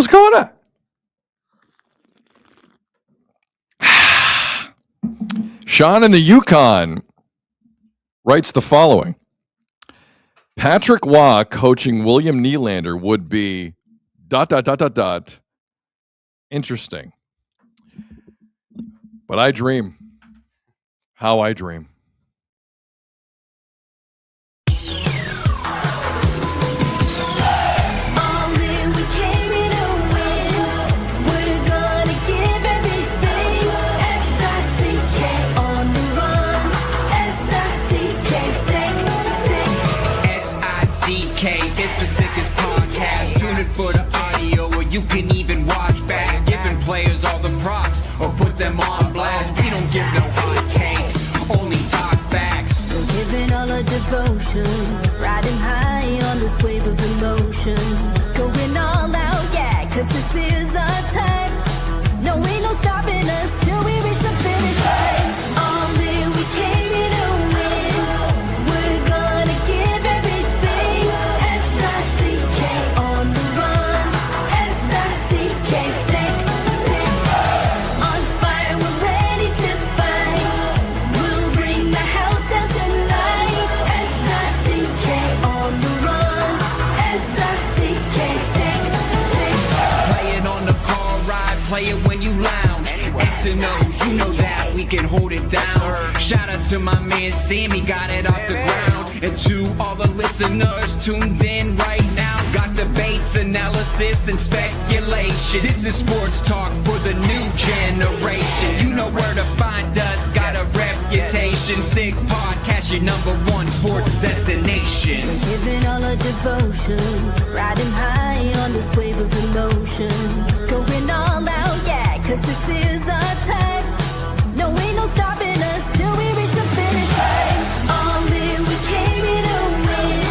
What's going on? Sean in the Yukon writes the following. Patrick Waugh coaching William Nylander would be ... interesting. But I dream how I dream. For the audio, or you can even watch back, giving players all the props or put them on blast. We don't give no hot takes, only talk facts. We're giving all our devotion, riding high on this wave of emotion, going all out, yeah, cause this is our time. No, ain't no stopping us till we reach the finish line. All in, we came here to win. We're gonna give everything. S-I-C-K on the run. S-I-C-K, sick, sick. On fire, we're ready to fight. We'll bring the house down tonight. S-I-C-K on the run. S-I-C-K, sick, sick. Play it on the car ride, play it when you lounge. X and O, you know that we can hold it down. Shout out to my man Sammy, got it off the ground. And to all the listeners tuned in right now, got debates, analysis, and speculation. This is sports talk for the new generation. You know where to find us, got a reputation. Sick podcast, your #1 sports destination. We're giving all our devotion, riding high on this wave of emotion, going all out, yeah, cause this is our time. No, ain't no stopping us till we reach the finish line. All in, we came here to win.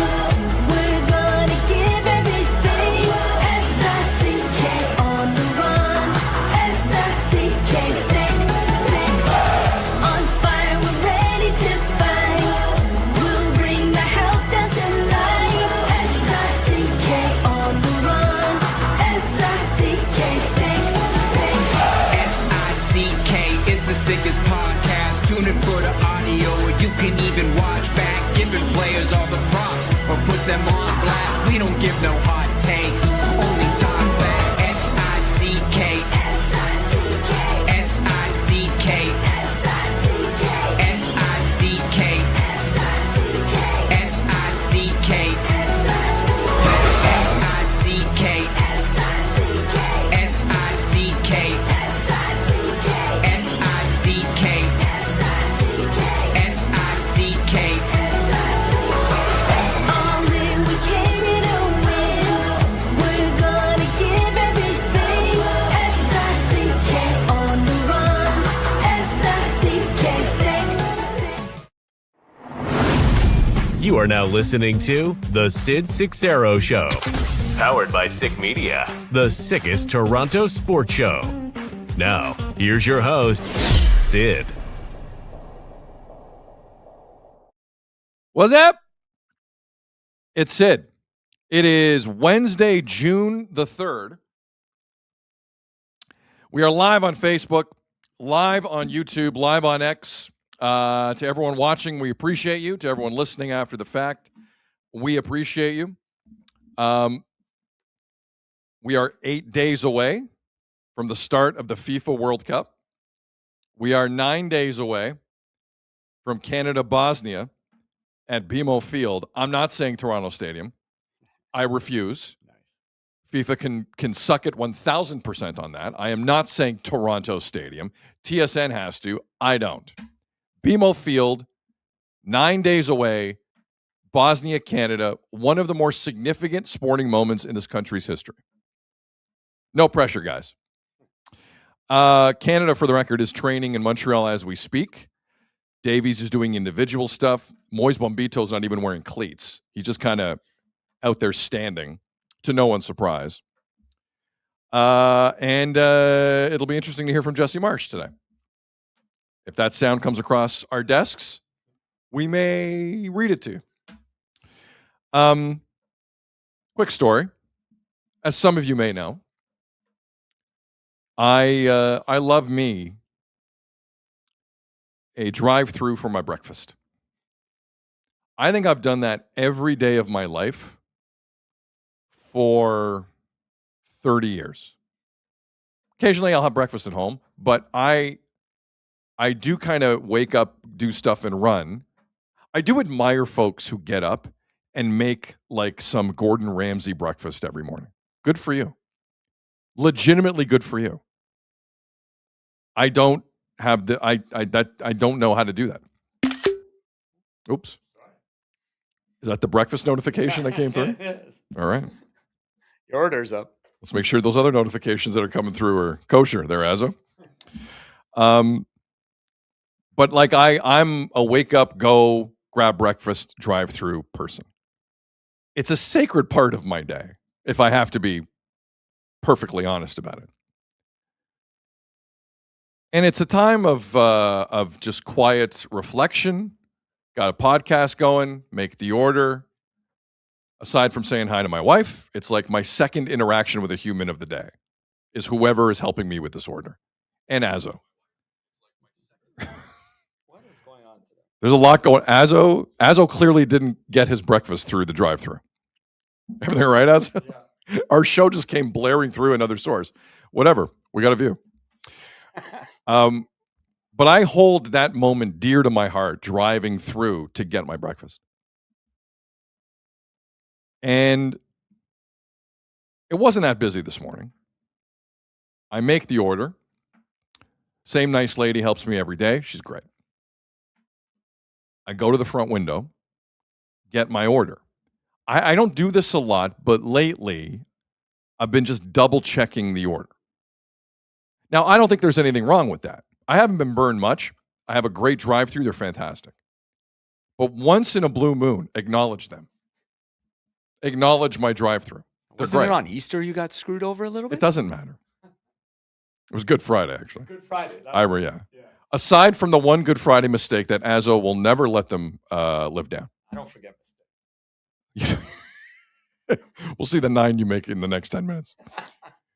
We're gonna give everything. S-I-C-K on the run. S-I-C-K, sick, sick. On fire, we're ready to fight. We'll bring the house down tonight. S-I-C-K on the run. S-I-C-K, sick, sick. S-I-C-K is the sickest podcast. Tune in for the audio, or you can even watch back, giving players all the props or put them on blast. We don't give no hot takes, only talk back. S-I-C-K, S-I-C-K, S-I-C-K, S-I-C-K, S-I-C-K, S-I-C-K, All in, we came here to win. We're gonna give everything. S-I-C-K on the run. S-I-C-K, sick, sick. You are now listening to The Sid Seixeiro Show. Powered by Sick Media, the sickest Toronto sports show. Now, here's your host, Sid. What's up? It's Sid. It is Wednesday, June the 3rd. We are live on Facebook, live on YouTube, live on X. To everyone watching, we appreciate you. To everyone listening after the fact, we appreciate you. We are 8 days away from the start of the FIFA World Cup. We are 9 days away from Canada-Bosnia at BMO Field. I'm not saying Toronto Stadium. I refuse. FIFA can suck it 1,000% on that. I am not saying Toronto Stadium. TSN has to. I don't. BMO Field, 9 days away, Bosnia, Canada, one of the more significant sporting moments in this country's history. No pressure, guys. Canada, for the record, is training in Montreal as we speak. Davies is doing individual stuff. Moise Bombito's not even wearing cleats. He's just kind of out there standing, to no one's surprise. And it'll be interesting to hear from Jesse Marsh today. If that sound comes across our desks, we may read it to you. Quick story. As some of you may know, I love me a drive-through for my breakfast. I think I've done that every day of my life for 30 years. Occasionally I'll have breakfast at home, but I do kind of wake up, do stuff, and run. I do admire folks who get up and make like some Gordon Ramsay breakfast every morning. Good for you. Legitimately good for you. I don't have the I don't know how to do that. Oops. Is that the breakfast notification that came through? Yes. All right. Your order's up. Let's make sure those other notifications that are coming through are kosher there, Azo. But like I'm a wake up, go, grab breakfast, drive through person. It's a sacred part of my day, if I have to be perfectly honest about it. And it's a time of just quiet reflection. Got a podcast going, make the order. Aside from saying hi to my wife, it's like my second interaction with a human of the day is whoever is helping me with this order. And Azo. What is going on today? There's a lot going. Azo clearly didn't get his breakfast through the drive-thru. Everything all right, Azo? Yeah. Our show just came blaring through another source. Whatever. We got a view. But I hold that moment dear to my heart, driving through to get my breakfast. And it wasn't that busy this morning. I make the order. Same nice lady helps me every day. She's great. I go to the front window, get my order. I don't do this a lot, but lately I've been just double checking the order. Now, I don't think there's anything wrong with that. I haven't been burned much. I have a great drive-through. They're fantastic. But once in a blue moon, acknowledge them. Acknowledge my drive-through. Wasn't it on Easter you got screwed over a little bit? It doesn't matter. It was Good Friday, actually. Good Friday. Yeah. Aside from the one Good Friday mistake that Azo will never let them live down. I don't forget mistakes. We'll see the 9 you make in the next 10 minutes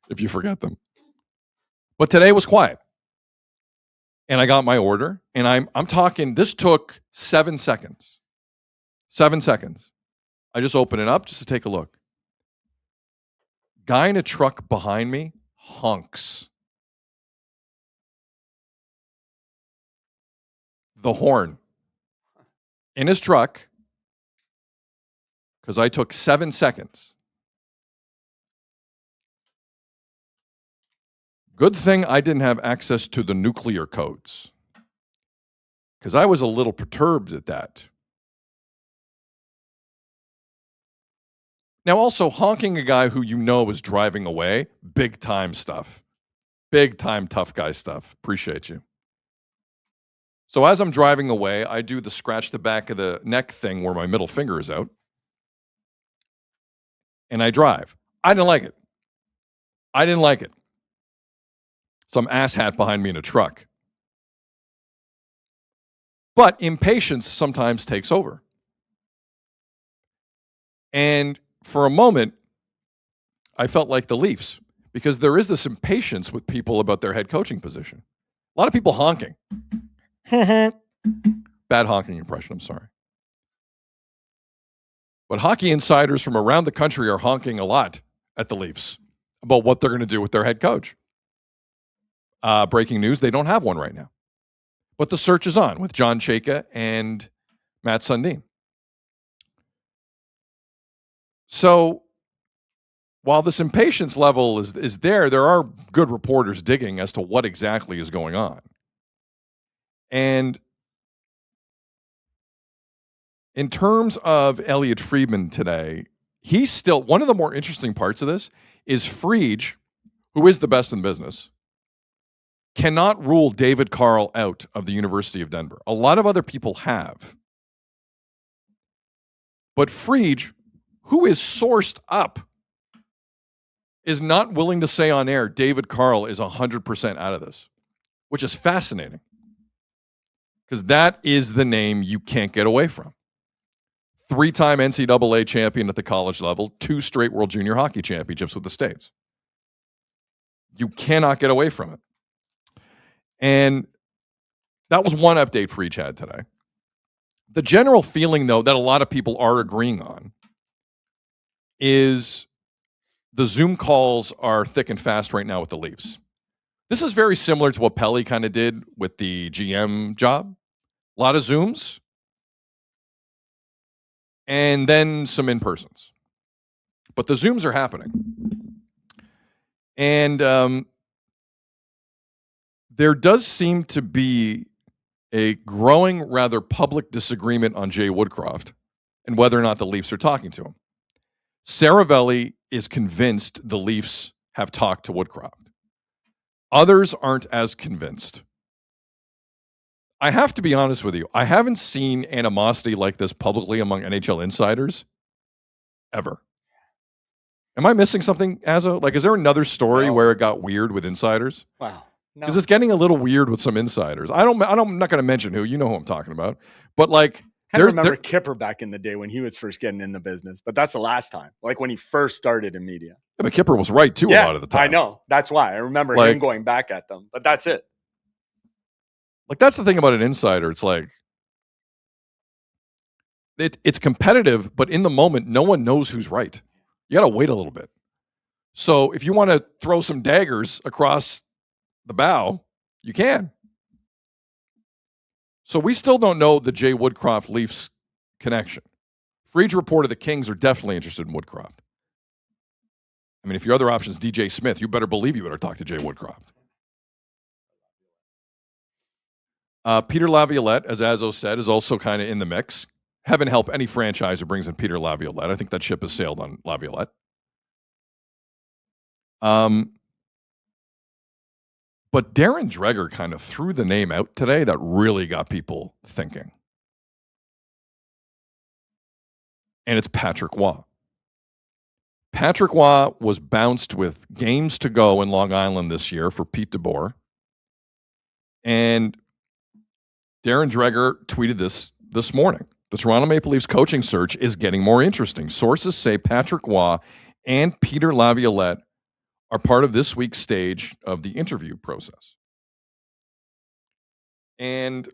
if you forget them. But today was quiet. And I got my order, and I'm talking, this took 7 seconds. 7 seconds. I just open it up just to take a look. Guy in a truck behind me honks. The horn in his truck, because I took 7 seconds. Good thing I didn't have access to the nuclear codes, because I was a little perturbed at that. Now, also honking a guy who you know is driving away, big time stuff. Big time tough guy stuff. Appreciate you. So as I'm driving away, I do the scratch the back of the neck thing where my middle finger is out. And I drive. I didn't like it. Some asshat behind me in a truck. But impatience sometimes takes over. And for a moment, I felt like the Leafs, because there is this impatience with people about their head coaching position. A lot of people honking. Bad honking impression, I'm sorry. But hockey insiders from around the country are honking a lot at the Leafs about what they're going to do with their head coach. Breaking news, they don't have one right now. But the search is on with John Chayka and Matt Sundin. So while this impatience level is there are good reporters digging as to what exactly is going on. And in terms of Elliot Friedman today, he's still, one of the more interesting parts of this is Friedge, who is the best in business, cannot rule David Carl out of the University of Denver. A lot of other people have. But Friedge, who is sourced up, is not willing to say on air David Carl is 100% out of this, which is fascinating. Because that is the name you can't get away from. 3-time NCAA champion at the college level, 2 straight World Junior Hockey Championships with the States. You cannot get away from it. And that was one update Freach had today. The general feeling, though, that a lot of people are agreeing on is the Zoom calls are thick and fast right now with the Leafs. This is very similar to what Pelly kind of did with the GM job. A lot of Zooms and then some in-persons. But the Zooms are happening. And there does seem to be a growing, rather public disagreement on Jay Woodcroft and whether or not the Leafs are talking to him. Saravelli is convinced the Leafs have talked to Woodcroft. Others aren't as convinced. I have to be honest with you. I haven't seen animosity like this publicly among NHL insiders ever. Am I missing something, Azzo? Like, is there another story where it got weird with insiders? Wow. No. Because it's getting a little weird with some insiders. I'm not going to mention who. You know who I'm talking about. But like, I remember Kipper back in the day when he was first getting in the business, but that's the last time. Like when he first started in media. Yeah, but Kipper was right too a lot of the time. I know. That's why I remember him going back at them. But that's it. Like that's the thing about an insider. It's like it's competitive, but in the moment, no one knows who's right. You got to wait a little bit. So if you want to throw some daggers across the bow, you can. So we still don't know the Jay Woodcroft Leafs connection. Freach reported the Kings are definitely interested in Woodcroft. I mean, if your other option is DJ Smith, you better believe you better talk to Jay Woodcroft. Peter Laviolette, as Azzo said, is also kind of in the mix. Heaven help any franchise who brings in Peter Laviolette. I think that ship has sailed on Laviolette. But Darren Dreger kind of threw the name out today that really got people thinking. And it's Patrick Waugh. Patrick Waugh was bounced with games to go in Long Island this year for Pete DeBoer. And Darren Dreger tweeted this morning. The Toronto Maple Leafs coaching search is getting more interesting. Sources say Patrick Waugh and Peter Laviolette are part of this week's stage of the interview process. And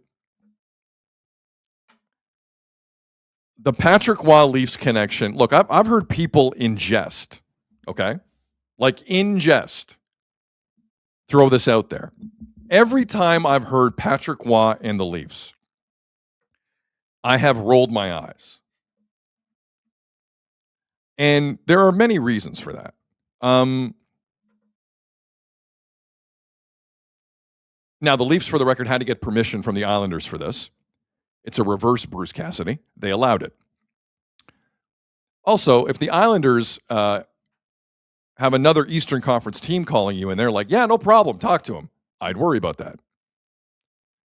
the Patrick Waugh Leafs connection, look, I've heard people in jest, okay? Like in jest, throw this out there. Every time I've heard Patrick Waugh and the Leafs, I have rolled my eyes. And there are many reasons for that. Now, the Leafs, for the record, had to get permission from the Islanders for this. It's a reverse Bruce Cassidy. They allowed it. Also, if the Islanders have another Eastern Conference team calling you and they're like, yeah, no problem, talk to them, I'd worry about that.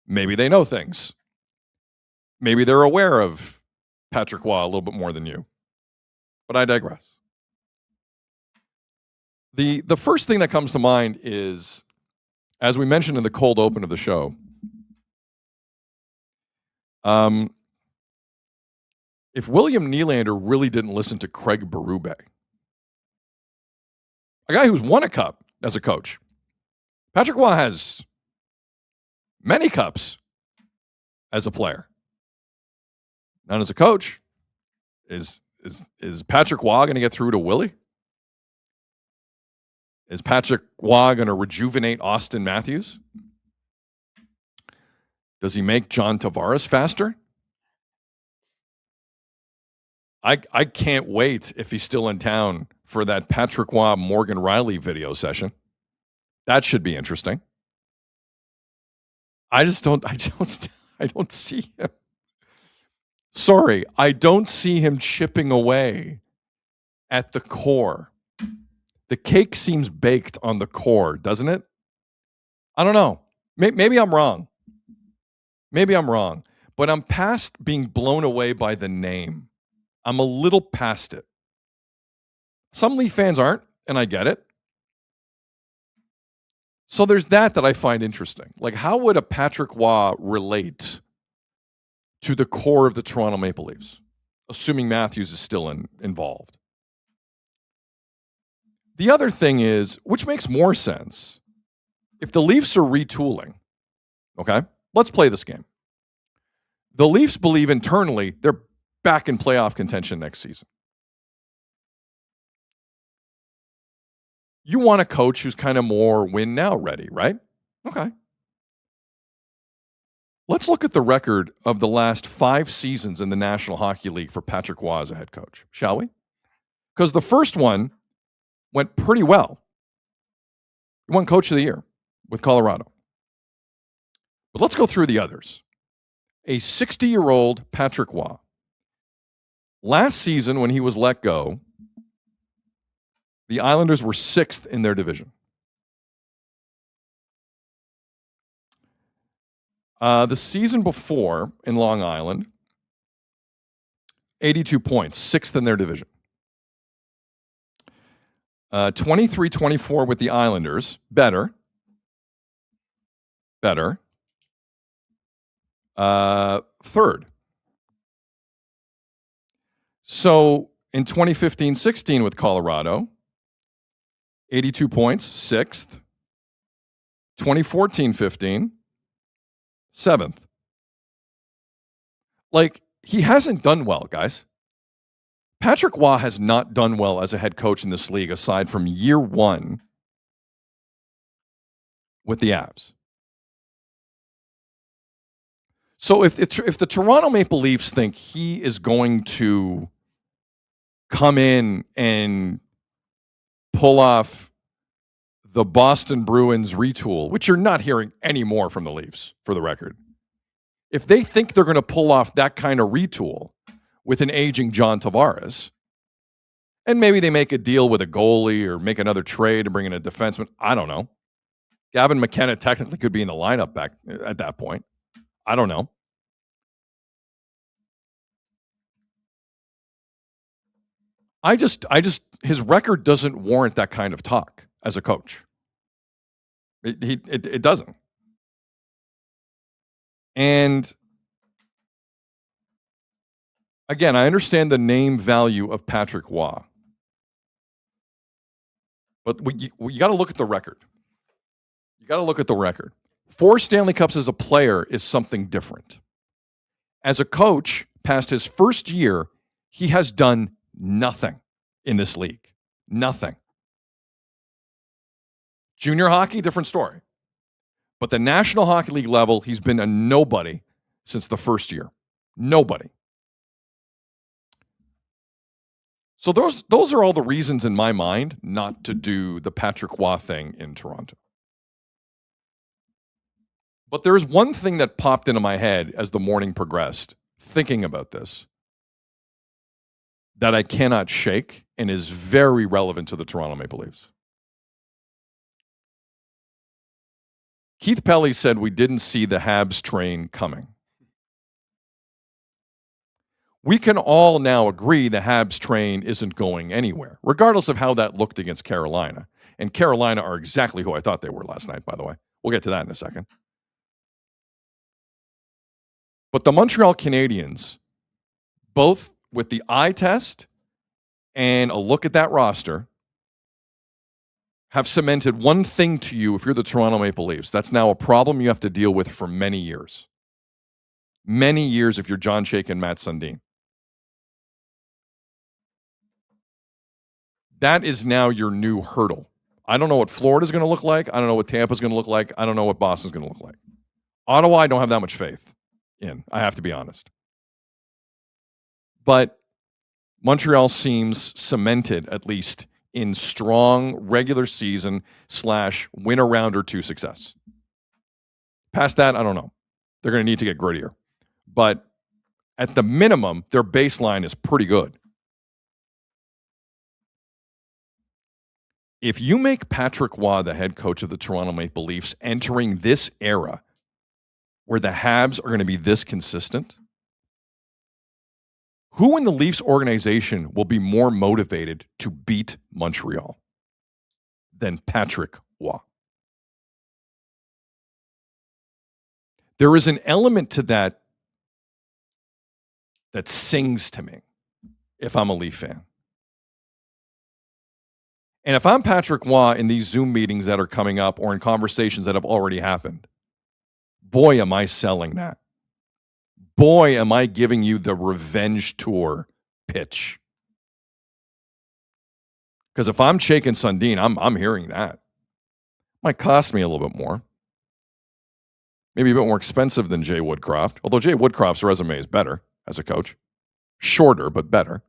Maybe they know things. Maybe they're aware of Patrick Waugh a little bit more than you. But I digress. The first thing that comes to mind is, as we mentioned in the cold open of the show, if William Nylander really didn't listen to Craig Berube, a guy who's won a cup as a coach, Patrick Waugh has many cups as a player. Not as a coach. Is Patrick Waugh going to get through to Willie? Is Patrick Waugh going to rejuvenate Austin Matthews? Does he make John Tavares faster? I can't wait if he's still in town for that Patrick Waugh Morgan Riley video session. That should be interesting. I don't see him. Sorry, I don't see him chipping away at the core. The cake seems baked on the core, doesn't it? I don't know. Maybe I'm wrong. Maybe I'm wrong. But I'm past being blown away by the name. I'm a little past it. Some Leaf fans aren't, and I get it. So there's that I find interesting. Like, how would a Patrick Waugh relate to the core of the Toronto Maple Leafs, assuming Matthews is still involved? The other thing is, which makes more sense, if the Leafs are retooling, okay, let's play this game. The Leafs believe internally they're back in playoff contention next season. You want a coach who's kind of more win now ready, right? Okay. Let's look at the record of the last 5 seasons in the National Hockey League for Patrick Roy as a head coach, shall we? Because the first one went pretty well. He won Coach of the Year with Colorado. But let's go through the others. A 60-year-old Patrick Roy. Last season, when he was let go, the Islanders were 6th in their division. The season before in Long Island, 82 points, 6th in their division. 23-24 with the Islanders, better. Third. So in 2015-16 with Colorado, 82 points, 6th. 2014-15, 7th. Like, he hasn't done well, guys. Patrick Roy has not done well as a head coach in this league aside from year 1 with the Avs. So if the Toronto Maple Leafs think he is going to come in and pull off the Boston Bruins retool, which you're not hearing anymore from the Leafs, for the record. If they think they're going to pull off that kind of retool with an aging John Tavares, and maybe they make a deal with a goalie or make another trade to bring in a defenseman, I don't know. Gavin McKenna technically could be in the lineup back at that point. I don't know. I just, his record doesn't warrant that kind of talk as a coach. It doesn't. And again, I understand the name value of Patrick Roy, but you got to look at the record. You got to look at the record. 4 Stanley Cups as a player is something different. As a coach, past his first year, he has done nothing in this league. Nothing. Junior hockey, different story. But the National Hockey League level, he's been a nobody since the first year. Nobody. So those are all the reasons in my mind not to do the Patrick Roy thing in Toronto. But there's one thing that popped into my head as the morning progressed, thinking about this, that I cannot shake and is very relevant to the Toronto Maple Leafs. Keith Pelly said we didn't see the Habs train coming. We can all now agree the Habs train isn't going anywhere, regardless of how that looked against Carolina. And Carolina are exactly who I thought they were last night, by the way. We'll get to that in a second. But the Montreal Canadiens, both with the eye test and a look at that roster, have cemented one thing to you if you're the Toronto Maple Leafs. That's now a problem you have to deal with for many years. Many years if you're John Shake and Matt Sundin. That is now your new hurdle. I don't know what Florida's going to look like. I don't know what Tampa's going to look like. I don't know what Boston's going to look like. Ottawa, I don't have that much faith in. I have to be honest. But Montreal seems cemented, at least, in strong regular season / win a round or 2 success. Past that, I don't know. They're going to need to get grittier. But at the minimum, their baseline is pretty good. If you make Patrick Roy the head coach of the Toronto Maple Leafs entering this era where the Habs are going to be this consistent, who in the Leafs organization will be more motivated to beat Montreal than Patrick Roy? There is an element to that that sings to me if I'm a Leaf fan. And if I'm Patrick Waugh in these Zoom meetings that are coming up or in conversations that have already happened, boy, am I selling that. Boy, am I giving you the revenge tour pitch. Because if I'm Chaykin Sundin, I'm hearing that. Might cost me a little bit more. Maybe a bit more expensive than Jay Woodcroft, although Jay Woodcroft's resume is better as a coach. Shorter, but better.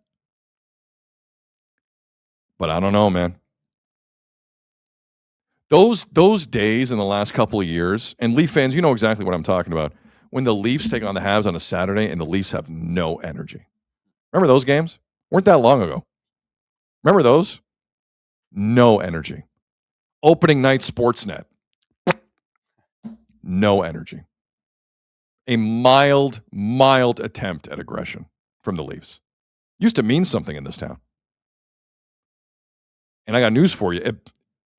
But I don't know, man. Those days in the last couple of years, and Leaf fans, you know exactly what I'm talking about, when the Leafs take on the Habs on a Saturday and the Leafs have no energy. Remember those games? Weren't that long ago. Remember those? No energy. Opening night Sportsnet. No energy. A mild attempt at aggression from the Leafs. Used to mean something in this town. And I got news for you.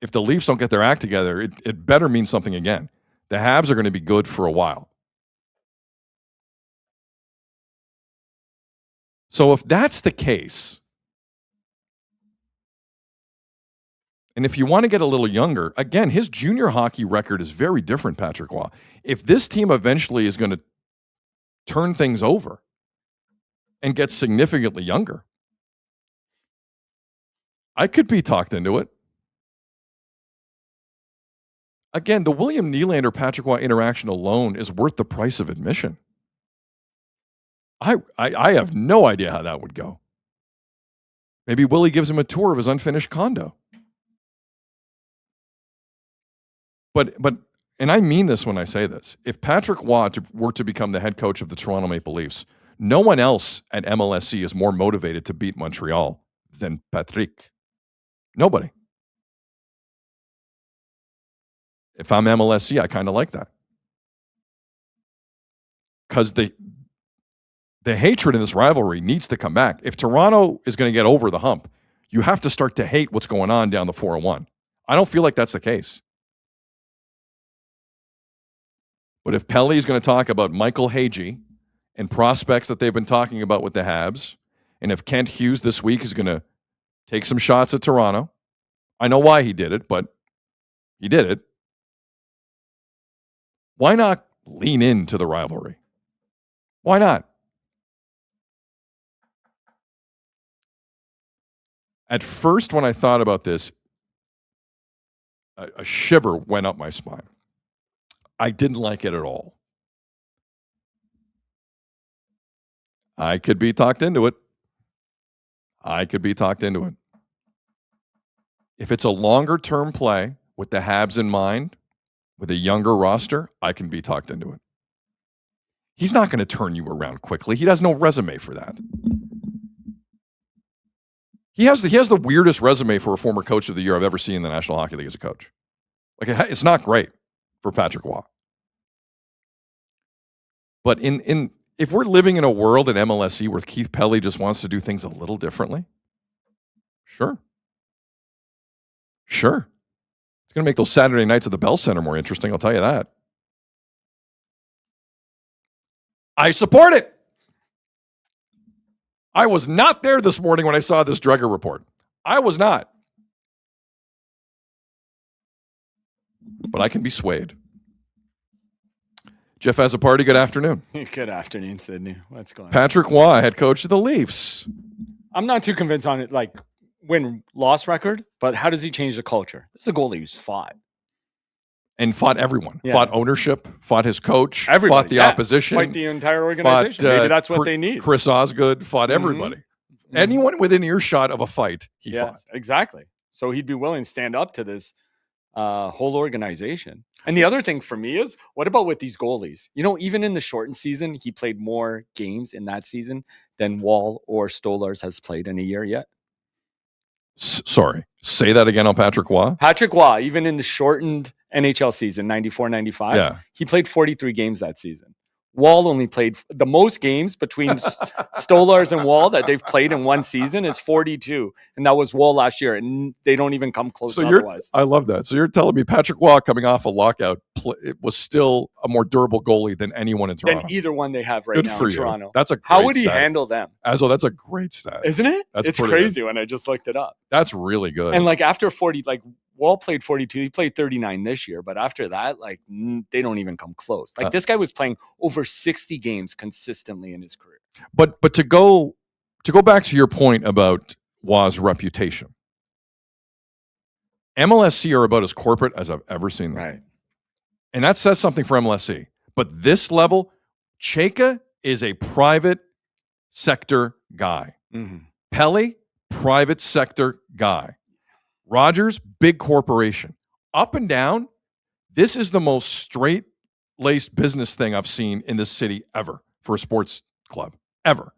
If the Leafs don't get their act together, it better mean something again. The Habs are going to be good for a while. So if that's the case, and if you want to get a little younger, again, his junior hockey record is very different, Patrick Waugh. If this team eventually is going to turn things over and get significantly younger, I could be talked into it. Again, the William Nylander Patrick Waugh interaction alone is worth the price of admission. I have no idea how that would go. Maybe Willie gives him a tour of his unfinished condo. But and I mean this when I say this, if Patrick Waugh were to become the head coach of the Toronto Maple Leafs, no one else at MLSC is more motivated to beat Montreal than Patrick. Nobody. If I'm MLSC, I kind of like that. Because the hatred in this rivalry needs to come back. If Toronto is going to get over the hump, you have to start to hate what's going on down the 401. I don't feel like that's the case. But if Pelly is going to talk about Michael Hagee and prospects that they've been talking about with the Habs, and if Kent Hughes this week is going to take some shots at Toronto, I know why he did it, but he did it. Why not lean into the rivalry? Why not? At first, when I thought about this, a shiver went up my spine. I didn't like it at all. I could be talked into it. If it's a longer-term play with the Habs in mind, with a younger roster, I can be talked into it. He's not going to turn you around quickly. He has no resume for that. He has the weirdest resume for a former coach of the year I've ever seen in the National Hockey League as a coach. Like, it's not great for Patrick Waugh. But if we're living in a world at MLSE where Keith Pelly just wants to do things a little differently, sure. It's going to make those Saturday nights at the Bell Center more interesting, I'll tell you that. I support it. I was not there this morning when I saw this Dreger report. I was not. But I can be swayed. Jeff has a party. Good afternoon. Good afternoon, Sydney. What's going on? Patrick Waugh, head coach of the Leafs. I'm not too convinced on it, like win-loss record, but how does he change the culture? This is a goalie who's fought. And fought everyone. Yeah. Fought ownership, fought his coach, everybody. Fought the opposition. Fight the entire organization. Maybe that's what they need. Chris Osgood fought everybody. Mm-hmm. Anyone within earshot of a fight, he fought. Exactly. So he'd be willing to stand up to this whole organization. And the other thing for me is, what about with these goalies? You know, even in the shortened season, he played more games in that season than Wall or Stolarz has played in a year yet. Sorry. Say that again on Patrick Waugh. Patrick Waugh, even in the shortened NHL season, 94-95, he played 43 games that season. Wall only played the most games between Stolars and Wall that they've played in one season is 42. And that was Wall last year. And they don't even come close So otherwise. I love that. So you're telling me Patrick Waugh coming off a lockout, it was still a more durable goalie than anyone in Toronto. Than either one they have right Good now for in you. Toronto. That's a great How would he stat. handle them? Well, that's a great stat. Isn't it? That's it's pretty crazy when I just looked it up. That's really good. And like after 40, like Wall played 42, he played 39 this year, but after that, like they don't even come close. Like this guy was playing over 60 games consistently in his career. But to go back to your point about Waugh's reputation, MLSC are about as corporate as I've ever seen them. Right. And that says something for MLSC. But this level, Chayka is a private sector guy. Mm-hmm. Pelly, private sector guy. Rogers, big corporation. Up and down, this is the most straight-laced business thing I've seen in this city ever for a sports club. Ever.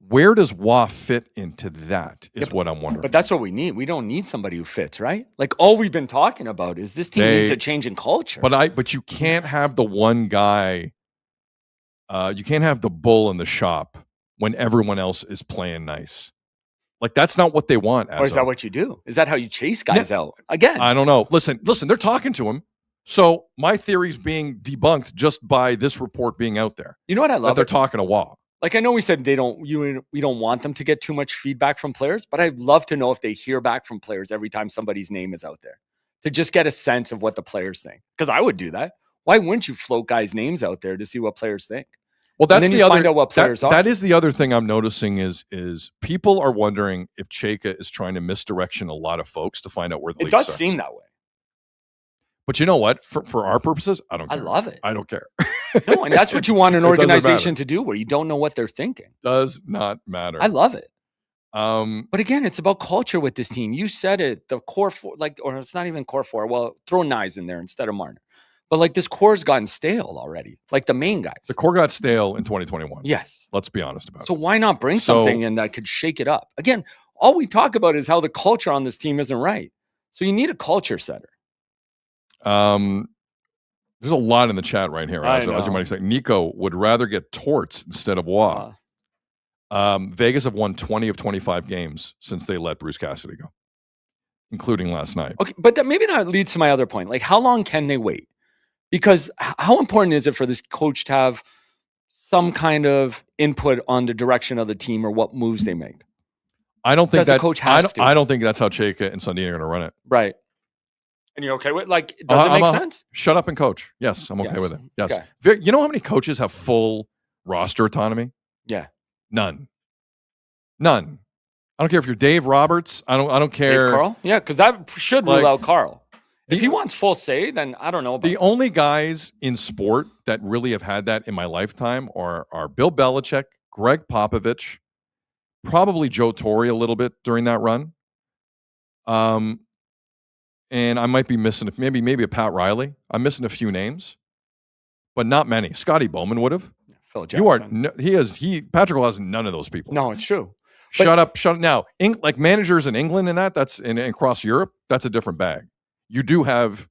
Where does Waugh fit into that is what I'm wondering. But that's what we need. We don't need somebody who fits, right? Like all we've been talking about is this team needs a change in culture. But you can't have the one guy, you can't have the bull in the shop when everyone else is playing nice. Like that's not what they want. Or is that what you do? Is that how you chase guys out? Again. I don't know. Listen, they're talking to him. So my theory's being debunked just by this report being out there. You know what I love? They're talking to Waugh. Like I know we said we don't want them to get too much feedback from players, but I'd love to know if they hear back from players every time somebody's name is out there to just get a sense of what the players think. Because I would do that. Why wouldn't you float guys' names out there to see what players think? Well, that's the other. Find out what players are. That is the other thing I'm noticing is people are wondering if Chayka is trying to misdirection a lot of folks to find out where the leaks are. It does seem that way. But you know what? For our purposes, I don't care. I love it. I don't care. No, and that's what you want an organization to do, where you don't know what they're thinking. Does not matter. I love it. But again, it's about culture with this team. You said it, the core four, or it's not even core four. Well, throw Nyes in there instead of Marner. But like this core's gotten stale already. Like the main guys. The core got stale in 2021. Yes. Let's be honest about it. So why not bring something in that could shake it up? Again, all we talk about is how the culture on this team isn't right. So you need a culture setter. There's a lot in the chat right here. As you might expect. Nico would rather get Torts instead of Waugh. Vegas have won 20 of 25 games since they let Bruce Cassidy go, including last night. Okay, but maybe that leads to my other point. Like, how long can they wait? Because how important is it for this coach to have some kind of input on the direction of the team or what moves they make? I don't think that coach has to. I don't think that's how Chayka and Sundin are going to run it. Right. And you're okay with like? Does it make sense? Shut up and coach. Yes, I'm okay with it. Yes. Okay. You know how many coaches have full roster autonomy? Yeah. None. I don't care if you're Dave Roberts. I don't care. Dave Carl? Yeah, because that should rule out Carl. If he wants full say, then I don't know about the only guys in sport that really have had that in my lifetime are Bill Belichick, Greg Popovich, probably Joe Torre a little bit during that run. And I might be missing maybe a Pat Riley. I'm missing a few names, but not many. Scotty Bowman would have. Phil Jackson. Patrick has none of those people. No, it's true. Shut up. Now, like managers in England and that's across Europe, that's a different bag. You do have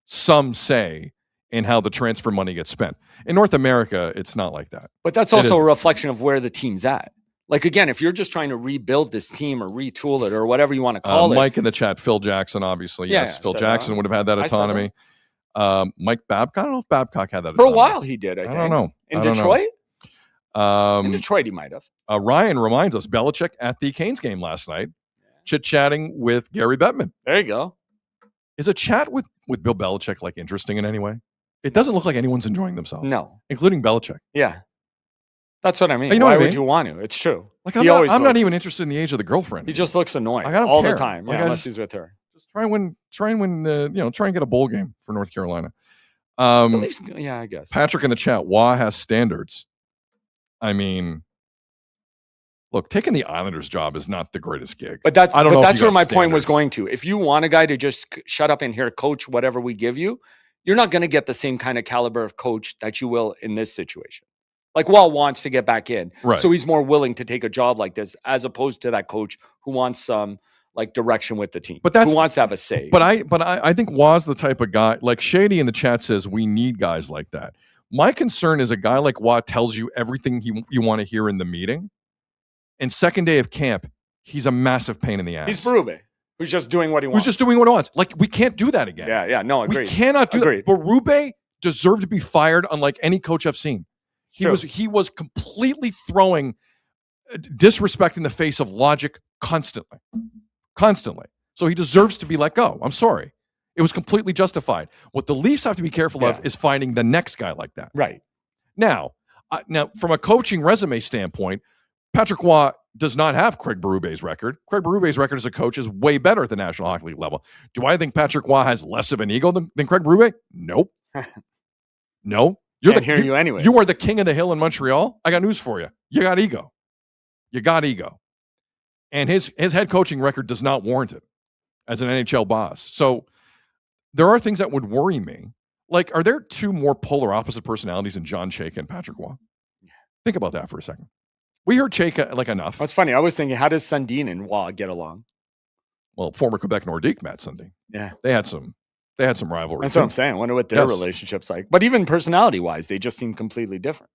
some say in how the transfer money gets spent. In North America, it's not like that. But that's also a reflection of where the team's at. Like, again, if you're just trying to rebuild this team or retool it or whatever you want to call it. Mike in the chat, Phil Jackson, obviously. Yes, Phil Jackson would have had that autonomy. Mike Babcock, I don't know if Babcock had that autonomy. For a while he did, I think. I don't know. In Detroit? In Detroit he might have. Ryan reminds us, Belichick at the Canes game last night, chit-chatting with Gary Bettman. There you go. Is a chat with Bill Belichick like interesting in any way? It doesn't look like anyone's enjoying themselves. No. Including Belichick. Yeah. That's what I mean. You know Why would you want to? It's true. Like I'm not even interested in the age of the girlfriend. He just looks annoying all the time. Yeah, unless he's with her. Just try and win. Try and get a bowl game for North Carolina. I guess. Patrick in the chat. Waugh has standards. I mean, look, taking the Islanders job is not the greatest gig. But that's where my point was going to. If you want a guy to just shut up and here coach whatever we give you, you're not going to get the same kind of caliber of coach that you will in this situation. Like Wall wants to get back in. Right. So he's more willing to take a job like this as opposed to that coach who wants some like direction with the team. But who wants to have a say. But I think Waugh's the type of guy, like Shady in the chat says, we need guys like that. My concern is a guy like Watt tells you everything you want to hear in the meeting. And second day of camp, he's a massive pain in the ass. He's Berube, who's just doing what he wants. Who's just doing what he wants. Like, we can't do that again. Yeah, no, agreed. We cannot do Agreed. that. Berube deserved to be fired unlike any coach I've seen. He was completely throwing disrespect in the face of logic constantly. So he deserves to be let go. I'm sorry. It was completely justified. What the Leafs have to be careful of is finding the next guy like that. Right. Now, from a coaching resume standpoint, Patrick Waugh does not have Craig Berube's record. Craig Berube's record as a coach is way better at the National Hockey League level. Do I think Patrick Waugh has less of an ego than Craig Berube? Nope. No. You anyway. You are the king of the hill in Montreal. I got news for you. You got ego. And his head coaching record does not warrant it as an NHL boss. So there are things that would worry me. Like, are there two more polar opposite personalities than John Chayka and Patrick Waugh? Think about that for a second. We heard Chayka like enough. That's funny. I was thinking, how does Sundin and Waugh get along? Well, former Quebec Nordique Matt Sundin. Yeah. They had some rivalry. That's what I'm saying. I wonder what their relationship's like. But even personality-wise, they just seem completely different.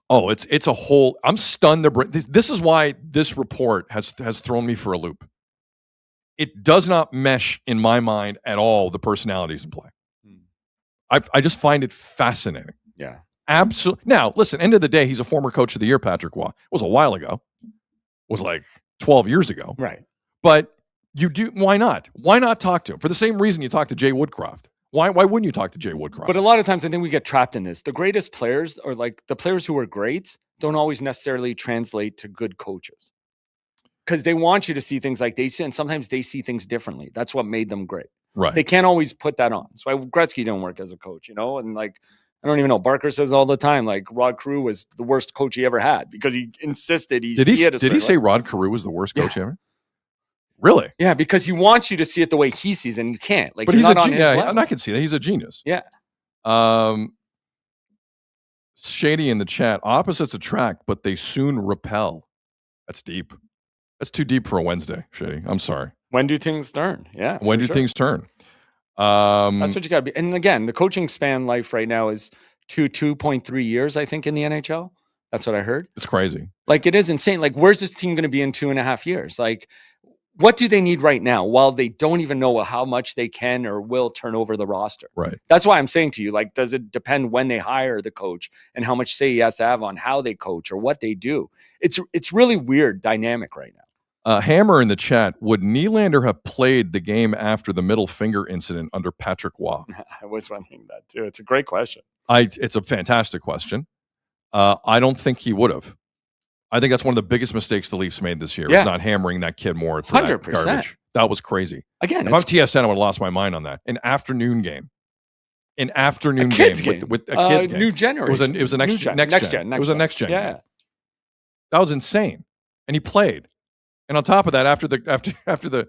Oh, it's a whole. I'm stunned. This is why this report has thrown me for a loop. It does not mesh in my mind at all, the personalities in play. I just find it fascinating. Yeah. Absolutely. Now, listen, end of the day, he's a former coach of the year, Patrick Waugh. It was a while ago. It was like 12 years ago. Right. But why not? Why not talk to him? For the same reason you talk to Jay Woodcroft. Why wouldn't you talk to Jay Woodcroft? But a lot of times I think we get trapped in this. The greatest players, or like the players who are great, don't always necessarily translate to good coaches. Because they want you to see things like they see, and sometimes they see things differently. That's what made them great. Right. They can't always put that on. So Gretzky didn't work as a coach, and like, I don't even know. Barker says all the time, like, Rod Carew was the worst coach he ever had because he insisted Did he say Rod Carew was the worst coach ever? Really? Yeah, because he wants you to see it the way he sees it, and you can't. Like, but he's not on his level. And I can see that. He's a genius. Yeah. Shady in the chat. Opposites attract, but they soon repel. That's deep. That's too deep for a Wednesday, Shady. I'm sorry. When do things turn? Yeah. When do things turn? That's what you got to be. And again, the coaching span life right now is 2.3 years, I think, in the NHL. That's what I heard. It's crazy. Like, it is insane. Like, where's this team going to be in 2.5 years? Like, what do they need right now while they don't even know how much they can or will turn over the roster? Right. That's why I'm saying to you, like, does it depend when they hire the coach and how much say he has to have on how they coach or what they do? It's really weird dynamic right now. Hammer in the chat, would Nylander have played the game after the middle finger incident under Patrick Waugh? I was wondering that too. It's a great question. It's a fantastic question. I don't think he would have. I think that's one of the biggest mistakes the Leafs made this year, was not hammering that kid more for 100%. That garbage. That was crazy. Again, if I'm TSN, I would have lost my mind on that. An afternoon game. With a kids game. New generation. It was a next gen. It was a next gen. Yeah. Game. That was insane. And he played. And on top of that, after the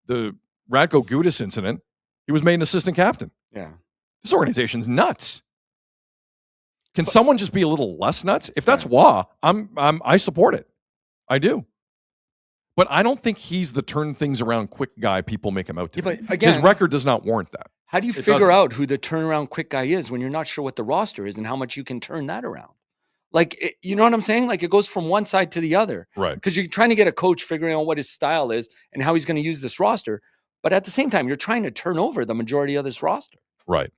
Radko Gudas incident, he was made an assistant captain. Yeah. This organization's nuts. Can someone just be a little less nuts? If that's Waugh, I support it. I do. But I don't think he's the turn things around quick guy people make him out to be. But again, his record does not warrant that. How do you figure out who the turnaround quick guy is when you're not sure what the roster is and how much you can turn that around? Like, you know what I'm saying? Like, it goes from one side to the other. Right. Because you're trying to get a coach figuring out what his style is and how he's going to use this roster. But at the same time, you're trying to turn over the majority of this roster. Right.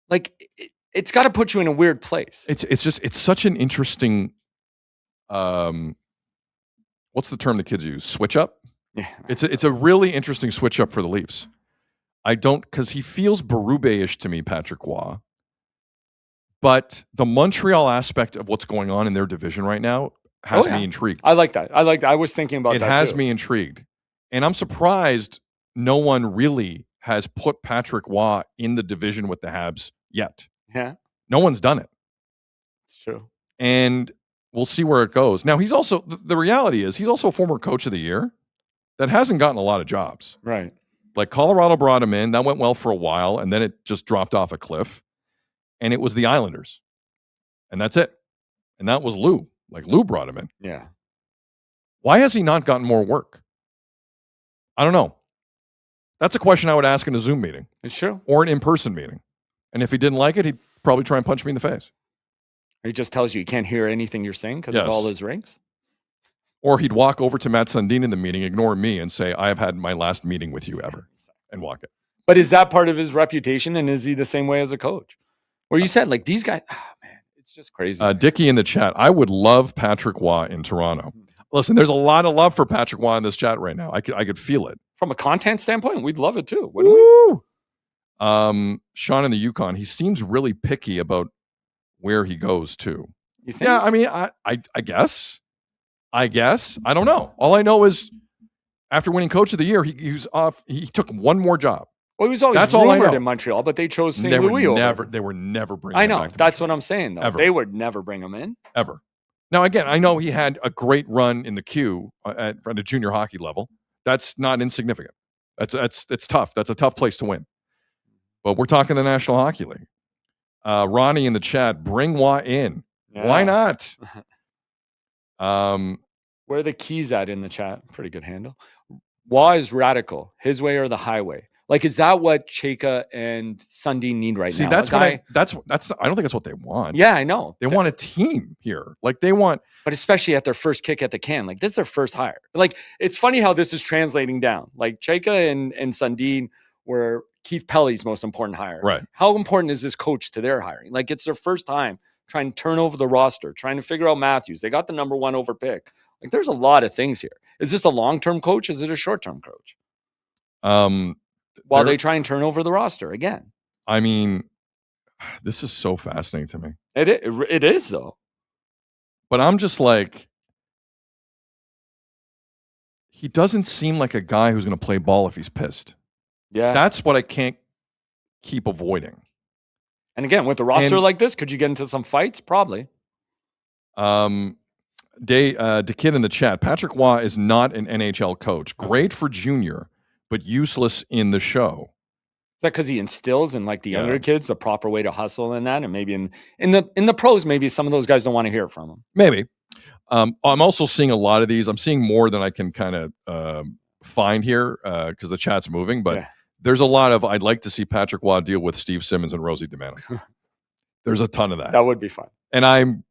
Like, it's got to put you in a weird place. It's such an interesting, what's the term the kids use? Switch up? Yeah. It's a really interesting switch up for the Leafs. Because he feels Berube-ish to me, Patrick Waugh. But the Montreal aspect of what's going on in their division right now has me intrigued. I like that. I was thinking about that. It has me intrigued. And I'm surprised no one really has put Patrick Waugh in the division with the Habs yet. Yeah. No one's done it. It's true. And we'll see where it goes. Now, he's also, the reality is, he's also a former coach of the year that hasn't gotten a lot of jobs. Right. Like, Colorado brought him in. That went well for a while, and then it just dropped off a cliff. And it was the Islanders. And that's it. And that was Lou. Like, Lou brought him in. Yeah. Why has he not gotten more work? I don't know. That's a question I would ask in a Zoom meeting. It's true. Or an in-person meeting. And if he didn't like it, he'd probably try and punch me in the face. He just tells you he can't hear anything you're saying because of Yes. all his rings. Or he'd walk over to Matt Sundin in the meeting, ignore me, and say, I have had my last meeting with you ever, and walk it. But is that part of his reputation? And is he the same way as a coach? Where you said, like, these guys, man, it's just crazy. Dickie in the chat, I would love Patrick Waugh in Toronto. Listen, there's a lot of love for Patrick Waugh in this chat right now. I could feel it. From a content standpoint, we'd love it too, wouldn't Woo! Sean in the Yukon, he seems really picky about where he goes to. You think? Yeah, I mean, I guess. I don't know. All I know is after winning Coach of the Year, he was off. He took one more job. Well, he was always That's all I rumored know. in Montreal, but they chose St. They Louis were over. never bringing I him know. back to That's Montreal. what I'm saying, though. Ever. They would never bring him in. Ever. Now, again, I know he had a great run in the queue at a junior hockey level. That's not insignificant. It's tough. That's a tough place to win. But we're talking the National Hockey League. Ronnie in the chat, bring Waugh in. Yeah. Why not? Where are the keys at in the chat? Pretty good handle. Waugh is radical. His way or the highway. Like, is that what Chayka and Sundin need right See, now? that's A guy- that's I don't think that's what they want. Yeah, I know. They want a team here. Like they want. But especially at their first kick at the can, like this is their first hire. Like it's funny how this is translating down. Like Chayka and Sundin were Keith Pelly's most important hire. Right. How important is this coach to their hiring? Like it's their first time trying to turn over the roster, trying to figure out Matthews. They got the number 1 over pick. Like there's a lot of things here. Is this a long-term coach? Is it a short-term coach? While they try and turn over the roster again. I mean, this is so fascinating to me. It is though. But I'm just like, he doesn't seem like a guy who's going to play ball if he's pissed. Yeah. That's what I can't keep avoiding. And again, with a roster like this, could you get into some fights? Probably. The kid in the chat, Patrick Waugh is not an NHL coach. Great for junior, but useless in the show. Is that because he instills in like the younger kids the proper way to hustle in that, and maybe in the pros, maybe some of those guys don't want to hear it from him. Maybe. I'm also seeing a lot of these. I'm seeing more than I can kind of find here because the chat's moving. But there's a lot of I'd like to see Patrick Waugh deal with Steve Simmons and Rosie DiManno. There's a ton of that. That would be fun. And I'm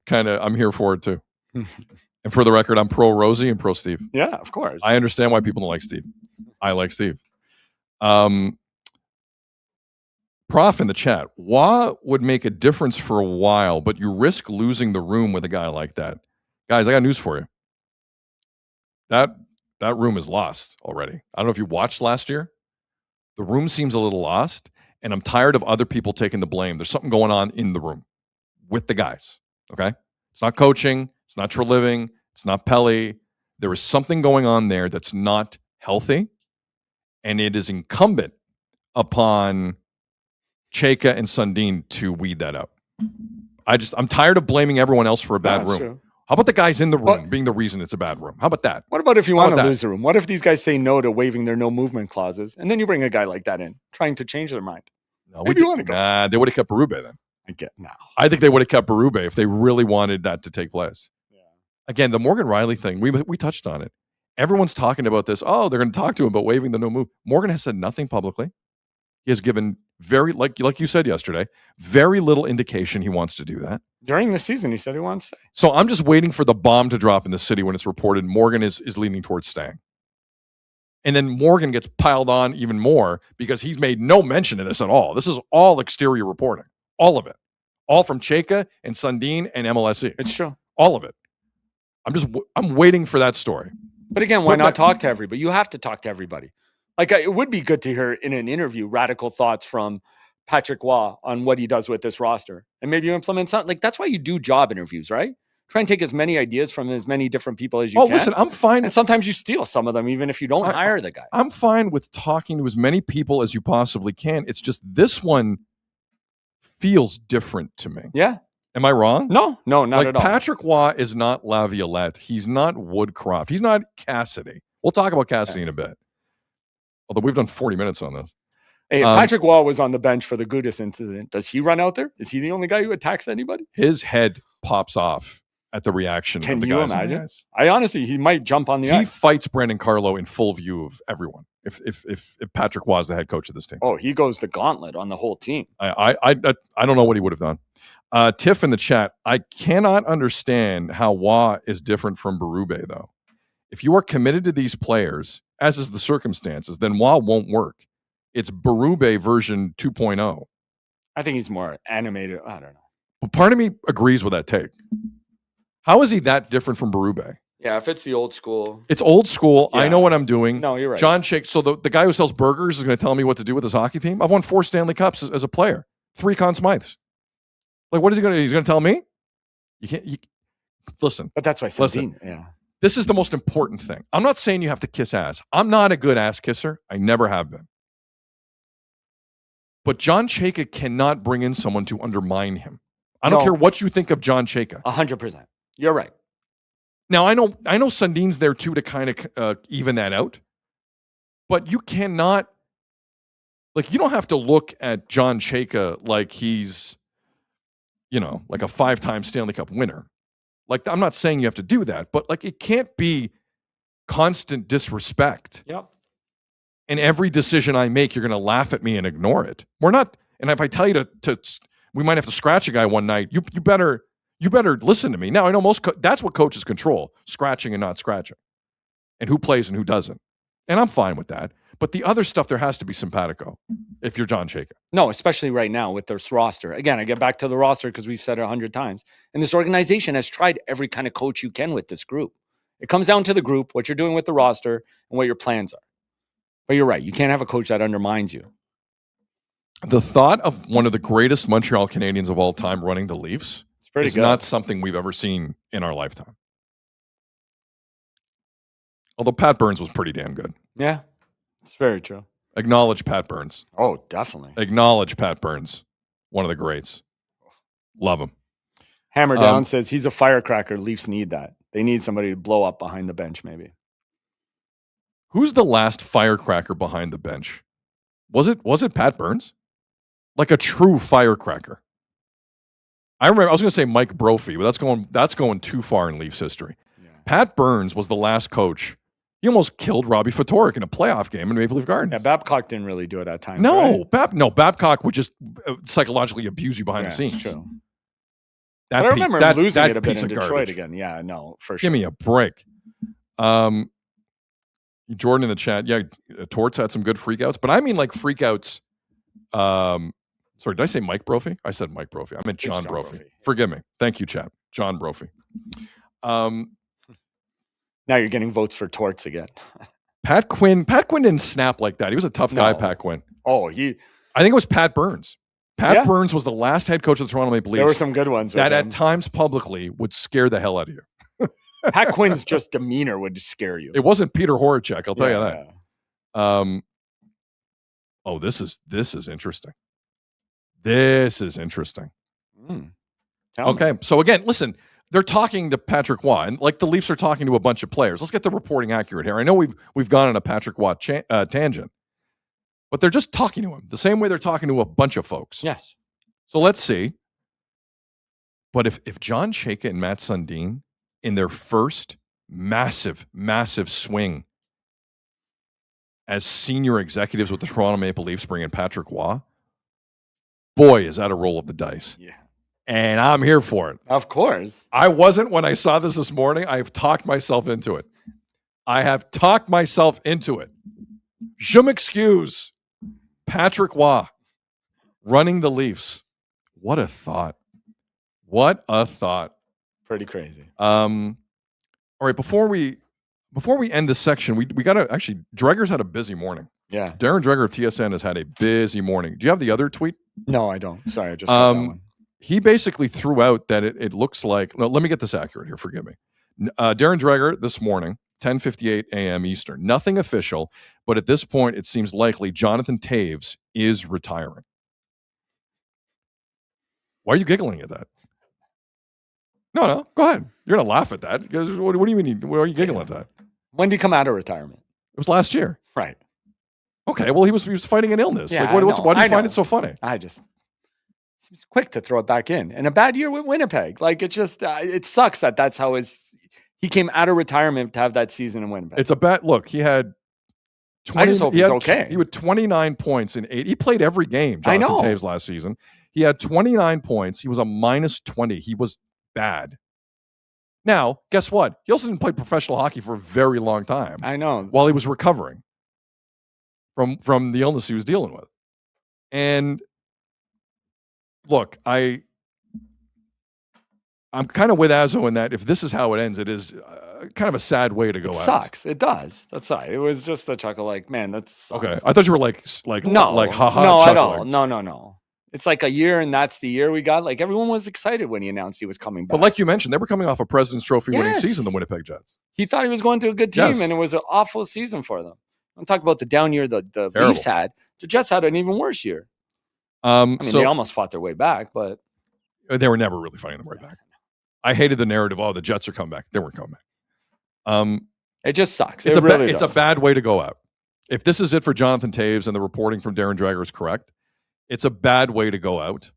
here for it too. And for the record, I'm pro Rosie and pro Steve. Yeah, of course. I understand why people don't like Steve. I like Steve. Prof in the chat, Waugh would make a difference for a while, but you risk losing the room with a guy like that. Guys, I got news for you. That room is lost already. I don't know if you watched last year. The room seems a little lost, and I'm tired of other people taking the blame. There's something going on in the room with the guys, okay? It's not coaching. It's not Treliving. It's not Pelly. There is something going on there that's not healthy, and it is incumbent upon Chayka and Sundin to weed that up. I'm tired of blaming everyone else for a bad room. True. How about the guys in the room being the reason it's a bad room? How about that? What about if you want to lose the room? What if these guys say no to waiving their no movement clauses, and then you bring a guy like that in, trying to change their mind? No, they would have kept Berube then. I think they would have kept Berube if they really wanted that to take place. Yeah. Again, the Morgan Riley thing, we touched on it. Everyone's talking about this. Oh, they're going to talk to him about waiving the no move. Morgan has said nothing publicly. He has given very, like you said yesterday, very little indication he wants to do that. During the season, he said he wants to stay. So I'm just waiting for the bomb to drop in the city when it's reported Morgan is leaning towards staying. And then Morgan gets piled on even more because he's made no mention of this at all. This is all exterior reporting. All of it. All from Chayka and Sundin and MLSE. It's true. All of it. I'm waiting for that story. But again, why not talk to everybody? You have to talk to everybody. Like, it would be good to hear in an interview radical thoughts from Patrick Waugh on what he does with this roster. And maybe you implement something. Like, that's why you do job interviews, right? Try and take as many ideas from as many different people as you can. Oh, listen, I'm fine. And sometimes you steal some of them, even if you don't hire the guy. I'm fine with talking to as many people as you possibly can. It's just this one feels different to me. Yeah. Am I wrong? No, not at all. Patrick Waugh is not Laviolette. He's not Woodcroft. He's not Cassidy. We'll talk about Cassidy in a bit. Although we've done 40 minutes on this. Hey, Patrick Waugh was on the bench for the Gudis incident. Does he run out there? Is he the only guy who attacks anybody? His head pops off at the reaction Can of the you guys on the imagine? ice. I honestly, he might jump on the He ice. fights Brandon Carlo in full view of everyone. If Patrick was the head coach of this team, Oh, he goes the gauntlet on the whole team. I don't know what he would have done. Tiff in the chat, I cannot understand how Wah is different from Berube, though. If you are committed to these players, as is the circumstances, then Wah won't work. It's Berube version 2.0. I think he's more animated. I don't know. But part of me agrees with that take. How is he that different from Berube? Yeah, if it's the old school. It's old school. I Yeah. know what I'm doing. No, you're right. John Shake. So the guy who sells burgers is going to tell me what to do with his hockey team? I've won 4 Stanley Cups as a player, 3 Conn Smythes. Like, what is he going to do? He's going to tell me? You can't. Listen. But that's why Listen. Sandin, yeah. This is the most important thing. I'm not saying you have to kiss ass. I'm not a good ass kisser. I never have been. But John Chayka cannot bring in someone to undermine him. I don't No. care what you think of John Chayka. 100%. You're right. Now, I know Sundin's there too to kind of even that out. But you cannot, like, you don't have to look at John Chayka like he's, like a 5-time Stanley Cup winner. Like, I'm not saying you have to do that, but like, it can't be constant disrespect. Yep. And every decision I make, you're going to laugh at me and ignore it. We're not. And if I tell you to we might have to scratch a guy one night, you better listen to me. Now, I know that's what coaches control, scratching and not scratching, and who plays and who doesn't. And I'm fine with that. But the other stuff, there has to be simpatico if you're John Chayka. No, especially right now with this roster. Again, I get back to the roster because we've said it 100 times. And this organization has tried every kind of coach you can with this group. It comes down to the group, what you're doing with the roster, and what your plans are. But you're right. You can't have a coach that undermines you. The thought of one of the greatest Montreal Canadiens of all time running the Leafs is good. not something we've ever seen in our lifetime. Although Pat Burns was pretty damn good. Yeah, it's very true. Acknowledge Pat Burns. Oh, definitely. Acknowledge Pat Burns. One of the greats. Love him. Hammer Down says he's a firecracker. Leafs need that. They need somebody to blow up behind the bench, maybe. Who's the last firecracker behind the bench? Was it Pat Burns? Like a true firecracker. I remember I was going to say Mike Brophy, but that's going too far in Leafs history. Yeah. Pat Burns was the last coach. He almost killed Robbie Ftorek in a playoff game in Maple Leaf Gardens. Yeah, Babcock didn't really do it at times. No, right? Babcock would just psychologically abuse you behind the scenes. True. But I remember him losing it a bit piece in of Detroit garbage. again. Yeah, no, for sure. Give me a break. Jordan in the chat, yeah, Torts had some good freakouts, but I mean like freakouts. Sorry, did I say Mike Brophy? I said Mike Brophy. I meant John Brophy. Forgive me. Thank you, chat. John Brophy. Now you're getting votes for Torts again. Pat Quinn didn't snap like that. He was a tough guy, Pat Quinn. Oh, I think it was Pat Burns. Yeah. Burns was the last head coach of the Toronto Maple Leafs. There were some good ones. That at times publicly would scare the hell out of you. Pat Quinn's just demeanor would scare you. It wasn't Peter Horacek, I'll tell you that. Yeah. This is interesting. This is interesting. Okay, so again, listen, they're talking to Patrick Waugh, and like the Leafs are talking to a bunch of players. Let's get the reporting accurate here. I know we've gone on a Patrick Waugh tangent, but they're just talking to him the same way they're talking to a bunch of folks. Yes. So let's see. But if John Chayka and Matt Sundin in their first massive swing as senior executives with the Toronto Maple Leafs bring in Patrick Waugh, boy, is that a roll of the dice. Yeah. And I'm here for it. Of course. I wasn't when I saw this morning. I've talked myself into it. Je m'excuse. Patrick Waugh running the Leafs. What a thought. Pretty crazy. All right, before we end this section, we got to actually, Dreger's had a busy morning. Yeah. Darren Dreger of TSN has had a busy morning. Do you have the other tweet? No, I don't. Sorry, I just got that one. He basically threw out that it looks like, no, let me get this accurate here, forgive me. Darren Dreger this morning, 10:58 a.m. Eastern. Nothing official, but at this point, it seems likely Jonathan Taves is retiring. Why are you giggling at that? No, go ahead. You're going to laugh at that. What do you mean? Why are you giggling at that? When did he come out of retirement? It was last year. Right. Okay, well, he was fighting an illness. Yeah, why do you find know. it so funny? I just He's quick to throw it back in. And a bad year with Winnipeg. Like, it just, it sucks that that's how he came out of retirement to have that season in Winnipeg. It's a bad look. He had 20, I just hope he's okay. He had 29 points in 8. He played every game, Jonathan Toews last season. He had 29 points. He was a minus 20. He was bad. Now, guess what? He also didn't play professional hockey for a very long time. I know. While he was recovering from the illness he was dealing with. And look, I'm kind of with Azo in that if this is how it ends, it is kind of a sad way to go out. It sucks. It does. That's right. It was just a chuckle like, man, that's okay. I thought you were like no, like haha. No, chuckling. at all. No. It's like a year, and that's the year we got. Like, everyone was excited when he announced he was coming back. But like you mentioned, they were coming off a President's Trophy winning season, the Winnipeg Jets. He thought he was going to a good team, and it was an awful season for them. I'm talking about the down year the Leafs had. The Jets had an even worse year. I mean, they almost fought their way back, but they were never really fighting their way back. I hated the narrative. Oh, the Jets are coming back. They weren't coming back. It just sucks. It's a bad way to go out. If this is it for Jonathan Toews and the reporting from Darren Dreger is correct, it's a bad way to go out.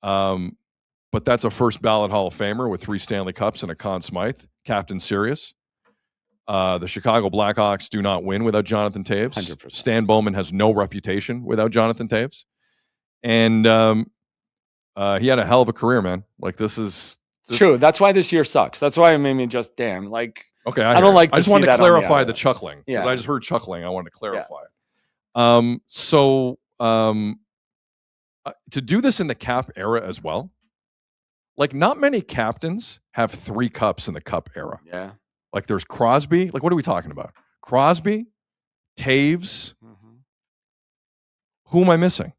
But that's a first ballot Hall of Famer with 3 Stanley Cups and a Conn Smythe, Captain Serious. The Chicago Blackhawks do not win without Jonathan Toews. 100%. Stan Bowman has no reputation without Jonathan Toews. And he had a hell of a career, man. Like, this is true. That's why this year sucks. That's why it made me just damn. Like, okay, I don't like. I just wanted to clarify the chuckling because I just heard chuckling. I wanted to clarify Yeah. it. To do this in the Cap era as well, like, not many captains have 3 cups in the Cup era. Yeah. Like, there's Crosby. Like, what are we talking about? Crosby, Toews. Mm-hmm. Who am I missing?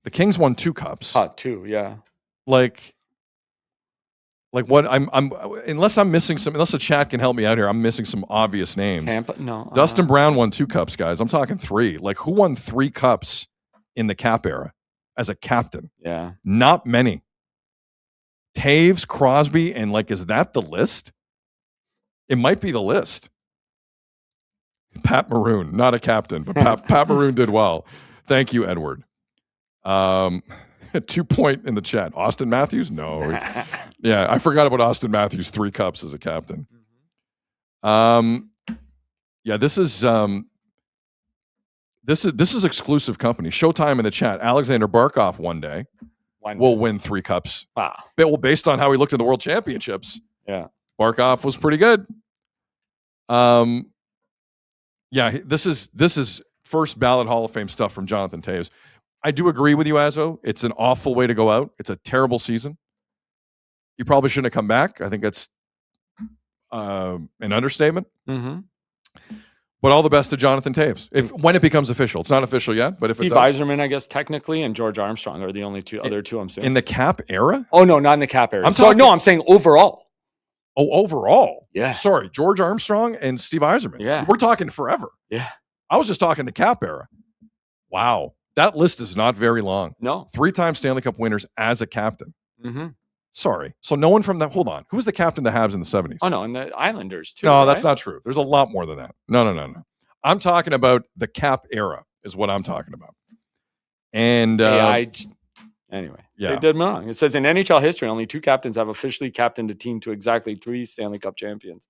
The Kings won 2 cups. 2, yeah. Like what? I'm unless I'm missing some. Unless the chat can help me out here, I'm missing some obvious names. Tampa, no. Dustin Brown won 2 cups, guys. I'm talking 3. Like, who won 3 cups in the Cap era as a captain? Yeah. Not many. Toews, Crosby, and like, is that the list? It might be the list. Pat Maroon, not a captain, but Pat Maroon did well. Thank you, Edward. 2 point in the chat. Austin Matthews? No. Yeah, I forgot about Austin Matthews' 3 cups as a captain. Yeah, this is exclusive company. Showtime in the chat. Alexander Barkov one day will win 3 cups. Wow. Well, based on how he looked in the World Championships. Yeah. Barkov was pretty good. Yeah, this is first ballot Hall of Fame stuff from Jonathan Toews. I do agree with you, Azo. It's an awful way to go out. It's a terrible season. You probably shouldn't have come back. I think that's an understatement. Mm-hmm. But all the best to Jonathan Toews. When it becomes official. It's not official yet, but if Steve it does. Yzerman, I guess, technically, and George Armstrong are the only other two I'm saying. In the Cap era? Oh, no, not in the Cap era. I'm saying overall. Oh, overall? Yeah. Sorry, George Armstrong and Steve Yzerman. Yeah. We're talking forever. Yeah. I was just talking the Cap era. Wow. That list is not very long. No. 3-time Stanley Cup winners as a captain. Mm-hmm. Sorry. So no one from that. Hold on. Who was the captain of the Habs in the 70s? Oh, no. And the Islanders, too. No, right? that's not true. There's a lot more than that. No. I'm talking about the Cap era is what I'm talking about. And anyway, yeah. They did wrong. It says in NHL history, only 2 captains have officially captained a team to exactly 3 Stanley Cup champions.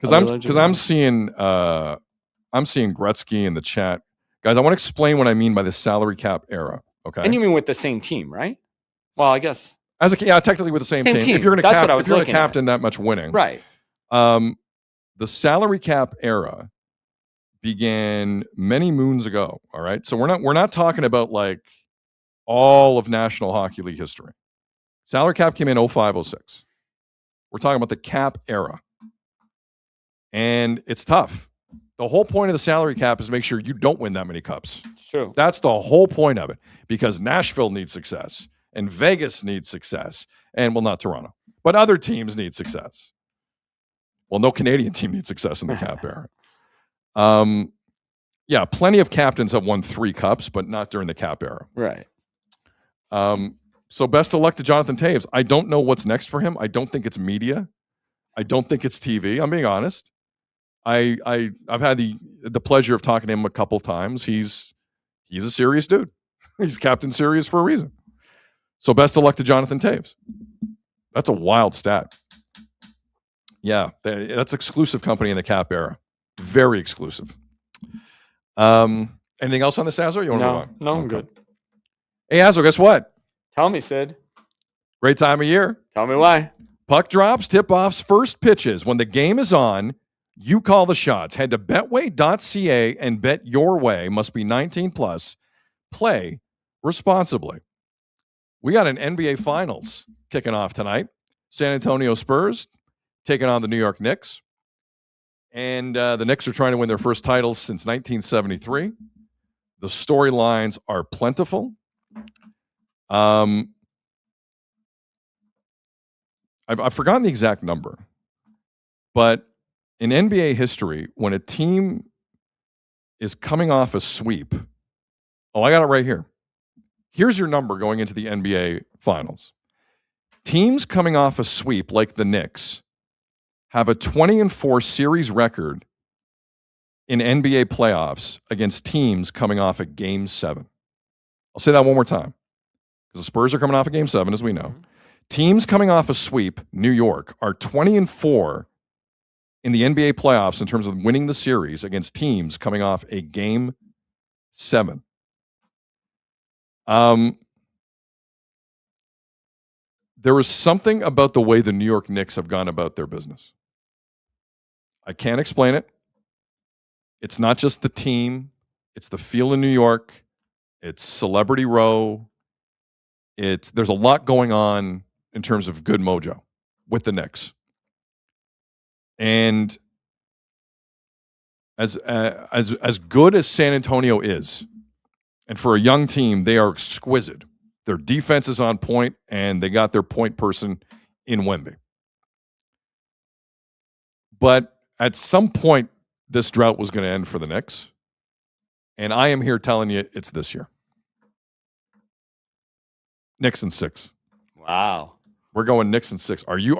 Because I'm seeing Gretzky in the chat. Guys, I want to explain what I mean by the salary cap era. Okay. And you mean with the same team, right? Well, I guess. Technically with the same team. If you're going to captain that much winning. Right. The salary cap era began many moons ago. All right. So we're not talking about like all of National Hockey League history. Salary cap came in 05-06. We're talking about the cap era. And it's tough. The whole point of the salary cap is to make sure you don't win that many cups. It's true. That's the whole point of it, because Nashville needs success and Vegas needs success. And, well, not Toronto, but other teams need success. Well, no Canadian team needs success in the cap era. Yeah, plenty of captains have won 3 cups, but not during the cap era. Right. So best of luck to Jonathan Toews. I don't know what's next for him. I don't think it's media. I don't think it's TV. I'm being honest. I've had the pleasure of talking to him a couple times. He's a serious dude. He's Captain Serious for a reason. So best of luck to Jonathan Taves. That's a wild stat. Yeah, that's exclusive company in the Cap era. Very exclusive. Anything else on this, Azzo? You want to move on? No, I'm good. Hey, Azzo, guess what? Tell me, Sid. Great time of year. Tell me why. Puck drops, tip-offs, first pitches. When the game is on, you call the shots. Head to betway.ca and bet your way. Must be 19 plus. Play responsibly. We got an NBA Finals kicking off tonight. San Antonio Spurs taking on the New York Knicks. And the Knicks are trying to win their first titles since 1973. The storylines are plentiful. I've forgotten the exact number, but in NBA history, when a team is coming off a sweep, I got it right here. Here's your number going into the NBA Finals. Teams coming off a sweep like the Knicks have a 20-4 series record in NBA playoffs against teams coming off a Game 7. I'll say that one more time because the Spurs are coming off a Game 7, as we know. Teams coming off a sweep, New York, are 20-4 in the NBA playoffs in terms of winning the series against teams coming off a Game 7. There is something about the way the New York Knicks have gone about their business. I can't explain it. It's not just the team. It's the feel in New York. It's Celebrity Row. There's a lot going on in terms of good mojo with the Knicks. And as good as San Antonio is, and for a young team, they are exquisite. Their defense is on point, and they got their point person in Wemby. But at some point, this drought was going to end for the Knicks. And I am here telling you it's this year. Knicks in 6. Wow. We're going Knicks in 6. Are you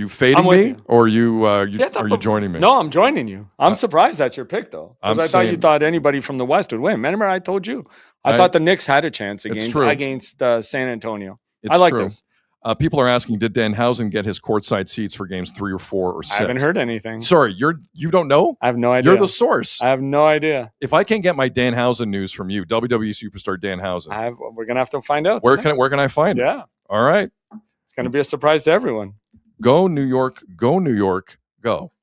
fading me, you. or are you joining me? No, I'm joining you. I'm surprised at your pick, though. Because I thought you thought anybody from the West would win. Remember, I told you. I thought the Knicks had a chance against San Antonio. I like this. People are asking, did Danhausen get his courtside seats for games 3 or 4 or 6? I haven't heard anything. Sorry, you don't know? I have no idea. You're the source. I have no idea. If I can't get my Danhausen news from you, WWE superstar Danhausen, we're gonna have to find out. Where can I find it? Yeah. All right. It's gonna be a surprise to everyone. Go New York. Go New York. Go.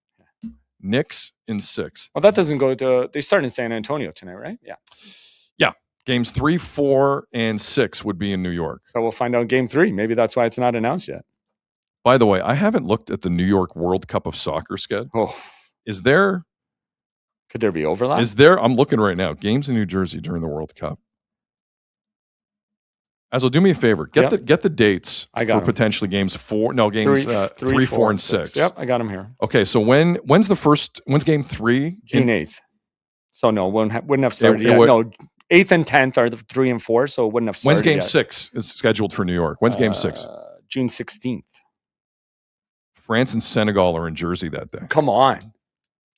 Knicks in 6. Well, that doesn't go to. They start in San Antonio tonight, right? Yeah. Yeah. Games 3, 4, and 6 would be in New York. So we'll find out game 3. Maybe that's why it's not announced yet. By the way, I haven't looked at the New York World Cup of Soccer schedule. Oh. Could there be overlap? I'm looking right now. Games in New Jersey during the World Cup. Azzo, do me a favor. Get the dates for potentially games 4. No, games 3, 4, and 6. Yep, I got them here. Okay, so when's game 3? June 8th. So no, wouldn't have started yet. No, 8th and 10th are the 3 and 4, so it wouldn't have started. When's game yet. 6 is scheduled for New York? When's game 6? June 16th. France and Senegal are in Jersey that day. Come on.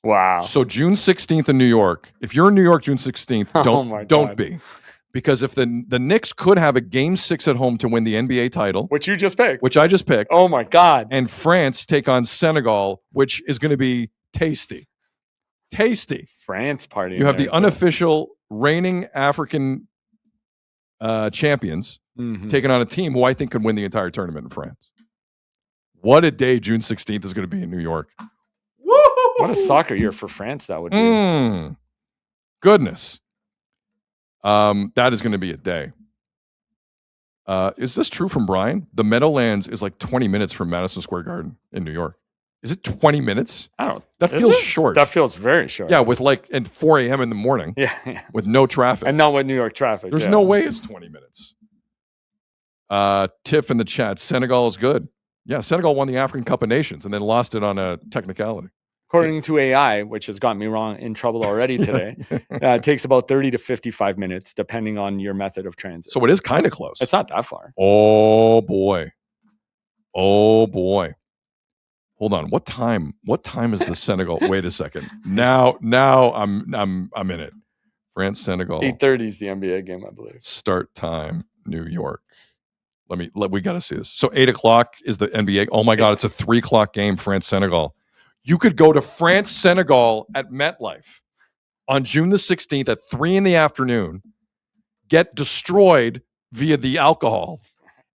Wow. So June 16th in New York. If you're in New York June 16th, don't be. Because if the Knicks could have a game 6 at home to win the NBA title, which I just picked. Oh my God. And France take on Senegal, which is going to be tasty. Tasty. France party. You have the unofficial reigning African champions taking on a team who I think could win the entire tournament in France. What a day June 16th is going to be in New York. Woo! What a soccer year for France that would be. Goodness. That is going to be a day. Is this true from Brian? The Meadowlands is like 20 minutes from Madison Square Garden in New York. Is it 20 minutes? I don't. That feels short. That feels very short. Yeah, with at 4 a.m. in the morning. Yeah. With no traffic. And not with New York traffic. There's no way it's 20 minutes. Tiff in the chat, Senegal is good. Yeah, Senegal won the African Cup of Nations and then lost it on a technicality. According to AI, which has got me in trouble already today, it takes about 30 to 55 minutes, depending on your method of transit. So it is kind of close. It's not that far. Oh boy. Hold on. What time is the Senegal? Wait a second. Now I'm in it. France, Senegal. 8:30 is the NBA game, I believe. Start time, New York. We got to see this. So 8:00 is the NBA. Oh my God, it's a 3:00 game, France Senegal. You could go to France Senegal at MetLife on June the 16th at 3 p.m, get destroyed via the alcohol,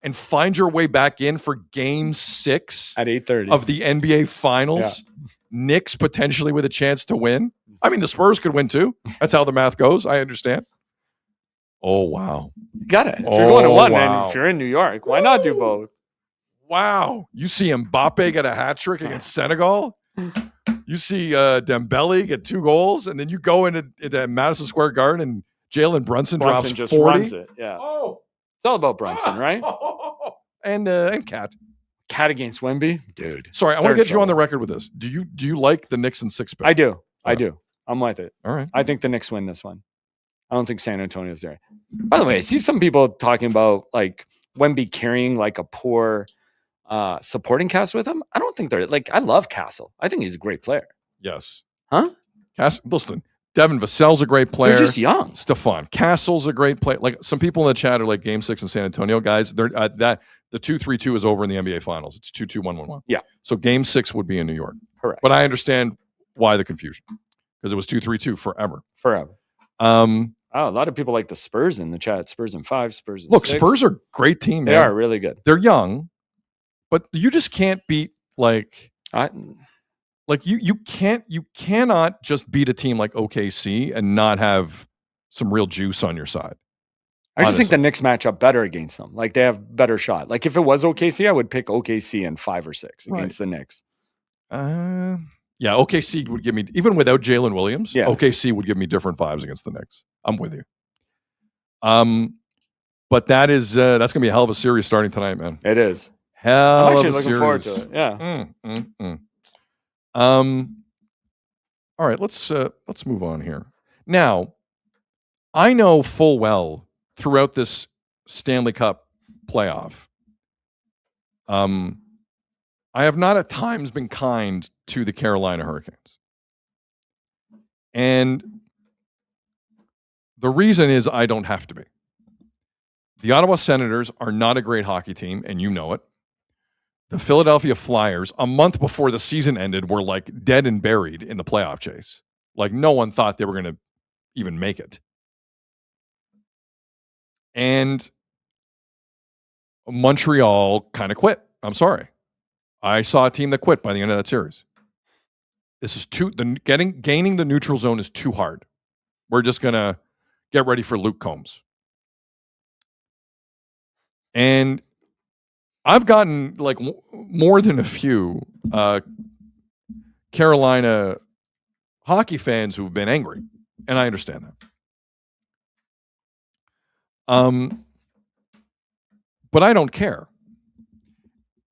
and find your way back in for game 6 at 8:30 of the NBA Finals. Yeah. Knicks potentially with a chance to win. I mean, the Spurs could win too. That's how the math goes. I understand. Oh, wow. You got it. If you're going to one, and if you're in New York, why not do both? Wow. You see Mbappe get a hat trick against Senegal. You see Dembele get 2 goals, and then you go into Madison Square Garden and Jalen Brunson drops just 40. Runs it. Yeah. Oh. It's all about Brunson, right? And Cat. Cat against Wemby, dude. Sorry, I want to get you on the record with this. Do you like the Knicks and 6 pick? I do. I do. I'm with it. All right. I think the Knicks win this one. I don't think San Antonio's there. By the way, I see some people talking about like Wemby carrying like a poor supporting cast with him. I don't think they're like. I love Castle. I think he's a great player. Yes. Huh? Listen, Devin Vassell's a great player. They're just young. Stephon Castle's a great player. Like some people in the chat are like Game 6 in San Antonio guys. They're that the 2-3-2 is over in the NBA Finals. It's 2-2-1-1-1. Yeah. So Game 6 would be in New York. Correct. But I understand why the confusion because it was 2-3-2 forever. A lot of people like the Spurs in the chat. Spurs in 5. Spurs in look. 6. Spurs are a great team. Man. They are really good. They're young, but you just can't beat you cannot just beat a team like OKC and not have some real juice on your side. I just think the Knicks match up better against them. Like they have better shot. Like if it was OKC, I would pick OKC in 5 or 6 against the Knicks. Yeah, OKC would give me, even without Jalen Williams, yeah. OKC would give me different vibes against the Knicks. I'm with you. But that's going to be a hell of a series starting tonight, man. It is. I'm actually looking forward to it. Yeah. All right, let's move on here. Now, I know full well throughout this Stanley Cup playoff, I have not at times been kind to the Carolina Hurricanes. And the reason is I don't have to be. The Ottawa Senators are not a great hockey team, and you know it. The Philadelphia Flyers, a month before the season ended, were like dead and buried in the playoff chase. Like no one thought they were going to even make it. And Montreal kind of quit. I'm sorry. I saw a team that quit by the end of that series. This is gaining the neutral zone is too hard. We're just going to get ready for Luke Combs. And I've gotten like more than a few Carolina hockey fans who've been angry, and I understand that. But I don't care.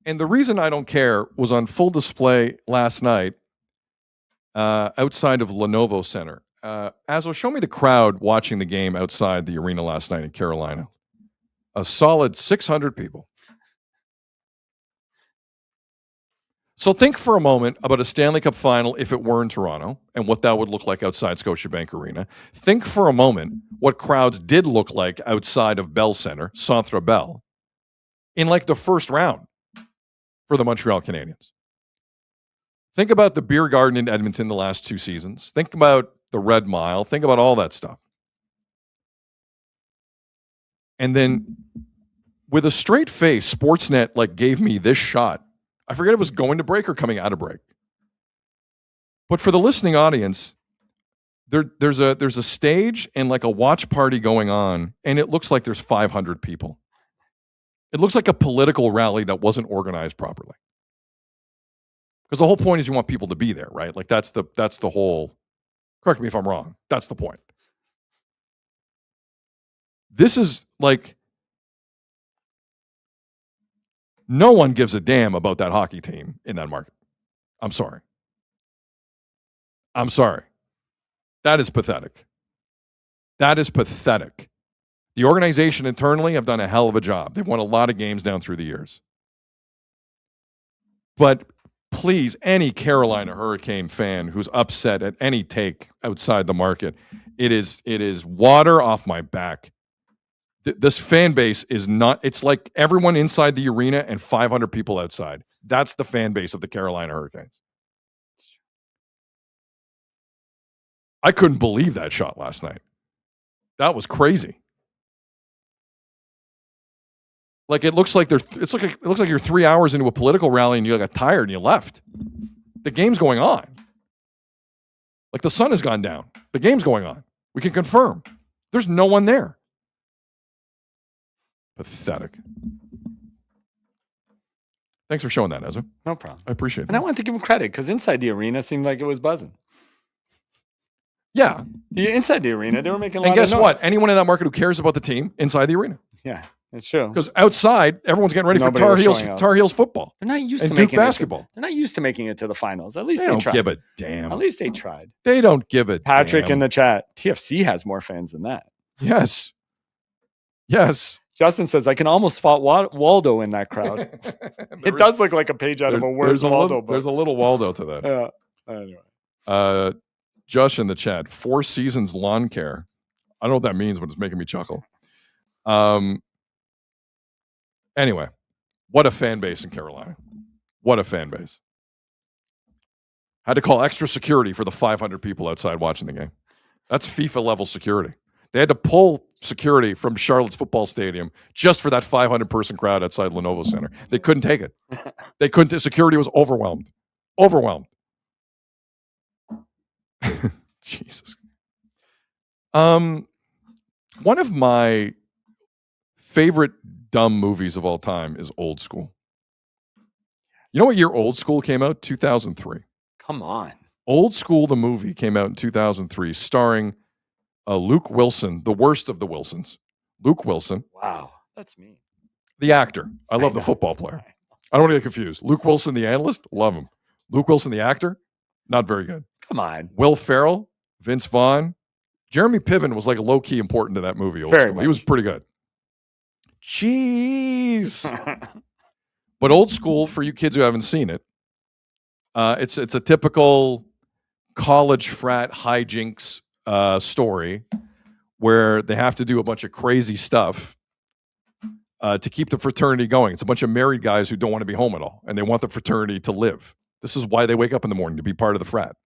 And the reason I don't care was on full display last night outside of Lenovo Center. Azzo, show me the crowd watching the game outside the arena last night in Carolina. A solid 600 people. So think for a moment about a Stanley Cup Final if it were in Toronto and what that would look like outside Scotiabank Arena. Think for a moment what crowds did look like outside of Bell Center, Centre Bell, in like the first round for the Montreal Canadiens. Think about the Beer Garden in Edmonton the last 2 seasons. Think about the Red Mile. Think about all that stuff. And then with a straight face, Sportsnet like gave me this shot. I forget it was going to break or coming out of break. But for the listening audience, there's a stage and like a watch party going on, and it looks like there's 500 people. It looks like a political rally that wasn't organized properly. Because the whole point is you want people to be there, right? Like that's the whole, correct me if I'm wrong, that's the point. This is like, no one gives a damn about that hockey team in that market. I'm sorry. That is pathetic. That is pathetic. The organization internally have done a hell of a job. They've won a lot of games down through the years. But please, any Carolina Hurricane fan who's upset at any take outside the market, it is water off my back. This fan base is not, it's like everyone inside the arena and 500 people outside. That's the fan base of the Carolina Hurricanes. I couldn't believe that shot last night. That was crazy. Like it looks like you're 3 hours into a political rally and you got tired and you left. The game's going on. Like the sun has gone down. The game's going on. We can confirm. There's no one there. Pathetic. Thanks for showing that, Ezra. No problem. I appreciate it. And I wanted to give him credit because inside the arena seemed like it was buzzing. Yeah. Inside the arena, they were making a lot And of guess noise. what? Anyone in that market who cares about the team, inside the arena. Yeah, it's true. Because outside, everyone's getting ready Nobody for was showing up. Tar Heels football. They're not used and to Duke making basketball. they're not used to making it to the finals. At least They they don't tried. give a damn. At least they tried. They don't give a Patrick damn. in the chat. TFC has more fans than that. Yes. Yes. Justin says, I can almost spot Waldo in that crowd. It does look like a page out of a Where's Waldo book. There's a little Waldo to that. Yeah. Anyway. Josh in the chat, 4 Seasons lawn care. I don't know what that means, but it's making me chuckle. Anyway, what a fan base in Carolina. What a fan base. Had to call extra security for the 500 people outside watching the game. That's FIFA level security. They had to pull security from Charlotte's football stadium just for that 500 person crowd outside Lenovo Center. They couldn't take it. They couldn't. Security was overwhelmed. Overwhelmed. Jesus. One of my favorite dumb movies of all time is Old School. You know what year Old School came out? 2003. Come on. Old School, the movie, came out in 2003, starring Luke Wilson, the worst of the Wilsons. Luke Wilson. Wow. That's me. The actor. I love the football player. I don't want to get confused. Luke Wilson, the analyst, love him. Luke Wilson, the actor, not very good. Come on. Will Ferrell, Vince Vaughn. Jeremy Piven was like low-key important to that movie. Old School. He was pretty good. Jeez. But Old School, for you kids who haven't seen it, it's a typical college frat hijinks story where they have to do a bunch of crazy stuff to keep the fraternity going. It's a bunch of married guys who don't want to be home at all, and they want the fraternity to live. This is why they wake up in the morning, to be part of the frat.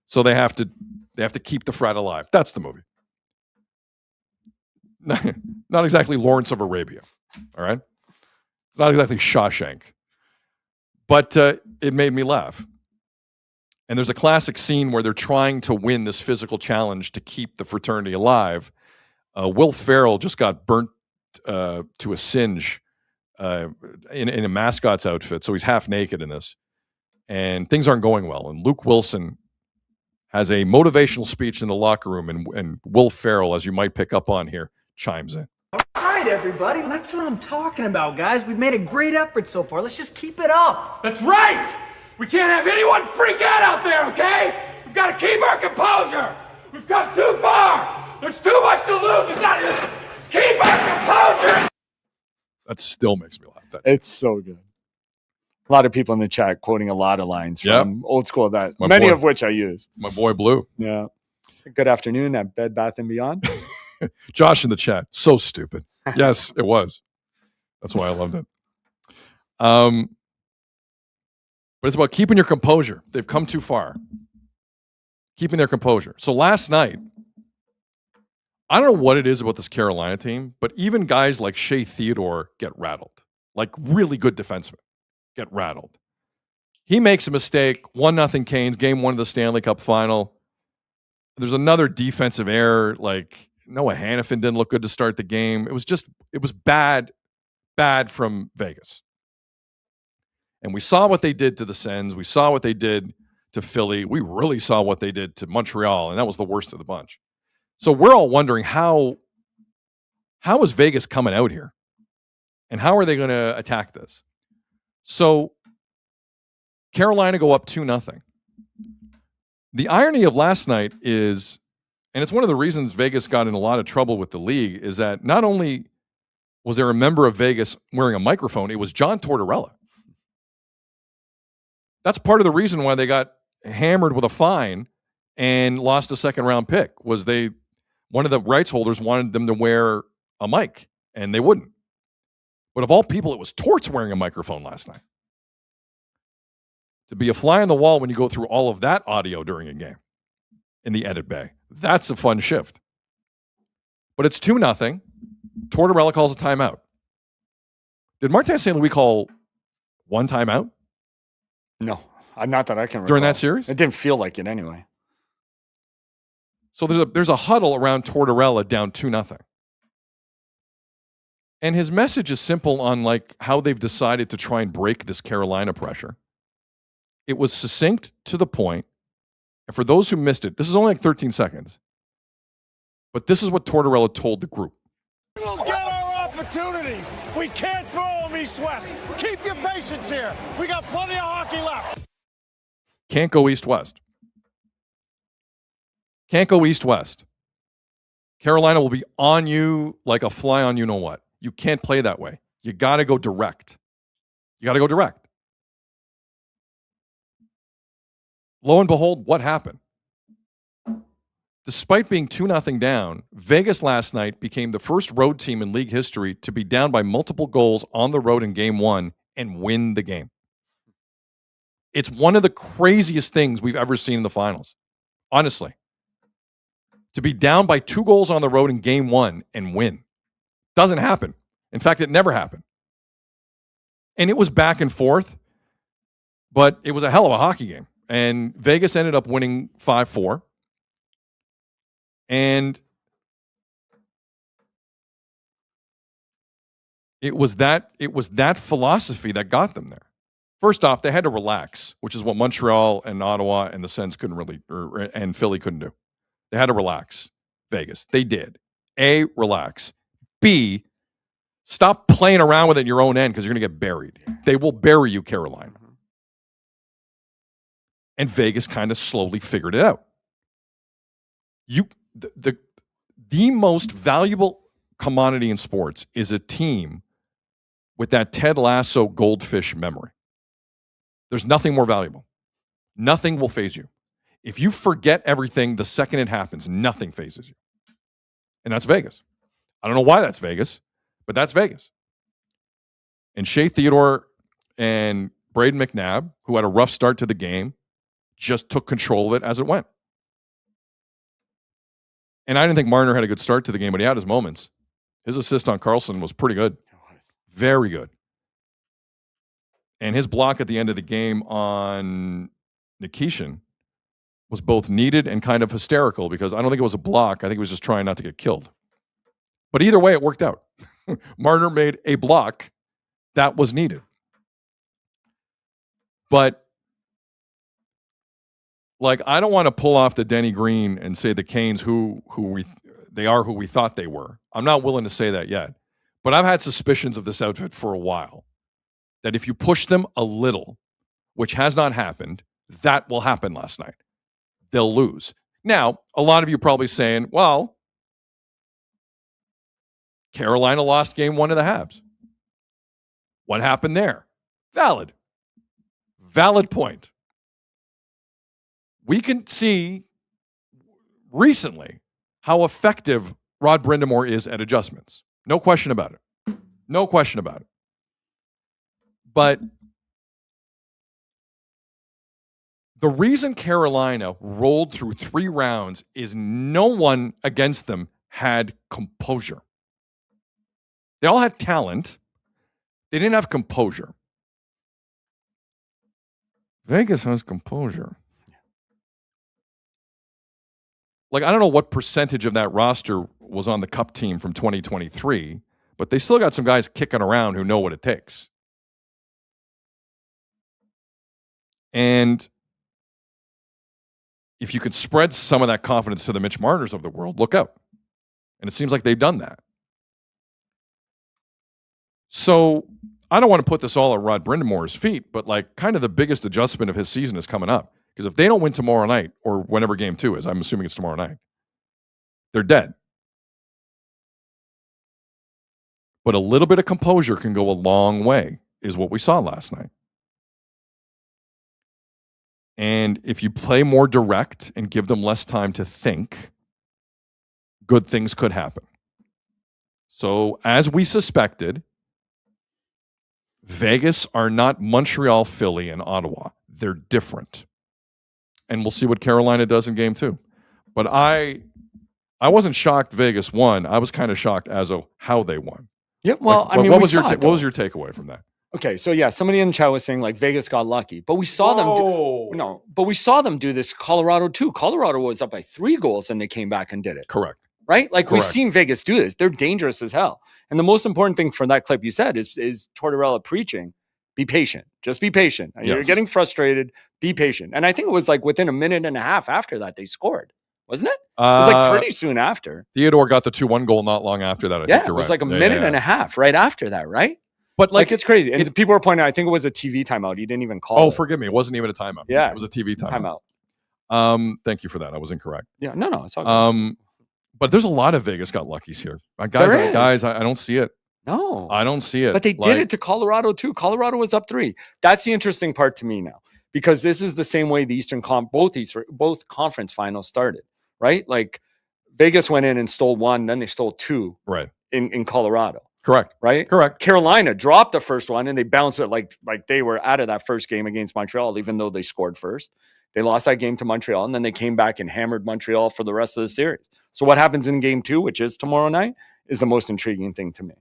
So they have to keep the frat alive. That's the movie. Not exactly Lawrence of Arabia. All right? It's not exactly Shawshank. But it made me laugh. And there's a classic scene where they're trying to win this physical challenge to keep the fraternity alive. Will Ferrell just got burnt to a singe in a mascot's outfit, so he's half naked in this. And things aren't going well. And Luke Wilson has a motivational speech in the locker room, and Will Ferrell, as you might pick up on here, chimes in. All right, everybody. That's what I'm talking about, guys. We've made a great effort so far. Let's just keep it up. That's right! We can't have anyone freak out there, okay? We've got to keep our composure. We've come too far. There's too much to lose. We've got to keep our composure. That still makes me laugh. It's so good. A lot of people in the chat quoting a lot of lines from Old School, that many of which I use. My boy Blue. Yeah. Good afternoon at Bed Bath & Beyond. Josh in the chat. So stupid. Yes, it was. That's why I loved it. But it's about keeping your composure. They've come too far. Keeping their composure. So last night, I don't know what it is about this Carolina team, but even guys like Shea Theodore get rattled. Like really good defensemen get rattled. He makes a mistake. 1-0 Canes, game 1 of the Stanley Cup Final. There's another defensive error. Like Noah Hannafin didn't look good to start the game. It was bad from Vegas. And we saw what they did to the Sens. We saw what they did to Philly. We really saw what they did to Montreal, and that was the worst of the bunch. So we're all wondering how is Vegas coming out here? And how are they going to attack this? So Carolina go up 2-0. The irony of last night is, and it's one of the reasons Vegas got in a lot of trouble with the league, is that not only was there a member of Vegas wearing a microphone, it was John Tortorella. That's part of the reason why they got hammered with a fine and lost a second-round pick, was one of the rights holders wanted them to wear a mic, and they wouldn't. But of all people, it was Torts wearing a microphone last night. To be a fly on the wall when you go through all of that audio during a game in the edit bay, that's a fun shift. But it's 2-0. Tortorella calls a timeout. Did Martin St. Louis call one timeout? No, not that I can recall. During that series? It didn't feel like it anyway. So there's a huddle around Tortorella down 2-0. And his message is simple on like how they've decided to try and break this Carolina pressure. It was succinct to the point. And for those who missed it, this is only like 13 seconds. But this is what Tortorella told the group. We'll get our opportunities. We can't throw them east-west. Keep your patience here. We got plenty of hockey left. Can't go east-west. Can't go east-west. Carolina will be on you like a fly on you know what. You can't play that way. You got to go direct. You got to go direct. Lo and behold, what happened? Despite being 2-0 down, Vegas last night became the first road team in league history to be down by multiple goals on the road in game one and win the game. It's one of the craziest things we've ever seen in the finals. Honestly. To be down by 2 goals on the road in game one and win. Doesn't happen. In fact, it never happened. And it was back and forth, but it was a hell of a hockey game. And Vegas ended up winning 5-4. And it was that philosophy that got them there. First off, they had to relax, which is what Montreal and Ottawa and the Sens couldn't really, and Philly couldn't do. They had to relax. Vegas. They did. A, relax. B, stop playing around with it in your own end because you're going to get buried. They will bury you, Carolina. And Vegas kind of slowly figured it out. The most valuable commodity in sports is a team with that Ted Lasso goldfish memory. There's nothing more valuable. Nothing will faze you. If you forget everything the second it happens, nothing fazes you. And that's Vegas. I don't know why that's Vegas, but that's Vegas. And Shea Theodore and Braden McNabb, who had a rough start to the game, just took control of it as it went. And I didn't think Marner had a good start to the game, but he had his moments. His assist on Carlson was pretty good. Very good. And his block at the end of the game on Nikishin was both needed and kind of hysterical because I don't think it was a block. I think he was just trying not to get killed. But either way, it worked out. Marner made a block that was needed. But like, I don't want to pull off the Denny Green and say the Canes who we thought they were. I'm not willing to say that yet. But I've had suspicions of this outfit for a while. That if you push them a little, which has not happened, that will happen last night. They'll lose. Now, a lot of you probably saying, well, Carolina lost game one to the Habs. What happened there? Valid. Valid point. We can see recently how effective Rod Brind'Amour is at adjustments. No question about it. No question about it. But the reason Carolina rolled through 3 rounds is no one against them had composure. They all had talent. They didn't have composure. Vegas has composure. Like, I don't know what percentage of that roster was on the Cup team from 2023, but they still got some guys kicking around who know what it takes. And if you could spread some of that confidence to the Mitch Marners of the world, look out. And it seems like they've done that. So I don't want to put this all at Rod Brind'Amour's feet, but like kind of the biggest adjustment of his season is coming up. Because if they don't win tomorrow night, or whenever game 2 is, I'm assuming it's tomorrow night, they're dead. But a little bit of composure can go a long way, is what we saw last night. And if you play more direct and give them less time to think, good things could happen. So, as we suspected, Vegas are not Montreal, Philly, and Ottawa. They're different. And we'll see what Carolina does in game 2. But I wasn't shocked Vegas won. I was kind of shocked as of how they won. Yeah, well, Like, what was your takeaway from that? Okay, so yeah, somebody in the chat was saying like Vegas got lucky, but we saw them do this. Colorado too. Colorado was up by 3 goals and they came back and did it. Correct. Right? Like we've Correct. seen Vegas do this. They're dangerous as hell. And the most important thing from that clip you said is Tortorella preaching, be patient. Just be patient. You're Yes. getting frustrated. Be patient. And I think it was like within a minute and a half after that they scored, wasn't it? It was like pretty soon after. Theodore got the 2-1 goal not long after that. I think It you're was right. like a minute and a half right after that, right? But Like it's crazy. And people were pointing out, I think it was a TV timeout. He didn't even call oh, it. forgive me. It wasn't even a timeout. Yeah. It was a TV timeout. Thank you for that. I was incorrect. Yeah, no, it's all good. But there's a lot of Vegas got luckies here. There is. Guys, I don't see it. No. I don't see it. But they did it to Colorado too. Colorado was up 3. That's the interesting part to me now, because this is the same way the both conference finals started, right? Like Vegas went in and stole 1, then they stole 2 Right. in Colorado. Correct. Right? Correct. Carolina dropped the first one and they bounced it like they were out of that first game against Montreal, even though they scored first. They lost that game to Montreal, and then they came back and hammered Montreal for the rest of the series. So what happens in game 2, which is tomorrow night, is the most intriguing thing to me.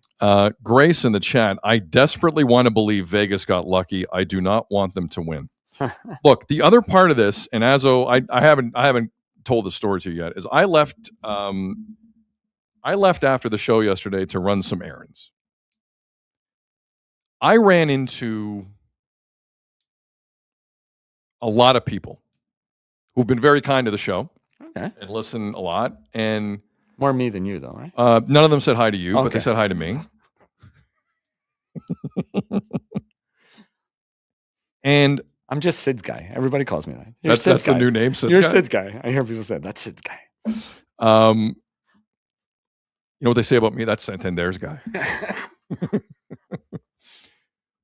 Grace in the chat, I desperately want to believe Vegas got lucky. I do not want them to win. Look, the other part of this, and Azo, I haven't told the story to you yet, is I left after the show yesterday to run some errands. I ran into a lot of people who've been very kind to the show and listen a lot. And more me than you, though, right? None of them said hi to you, but they said hi to me. And I'm just Sid's guy. Everybody calls me that. That's the new name, Sid's You're guy? Sid's guy. I hear people say that's Sid's guy. You know what they say about me? That's Santander's guy.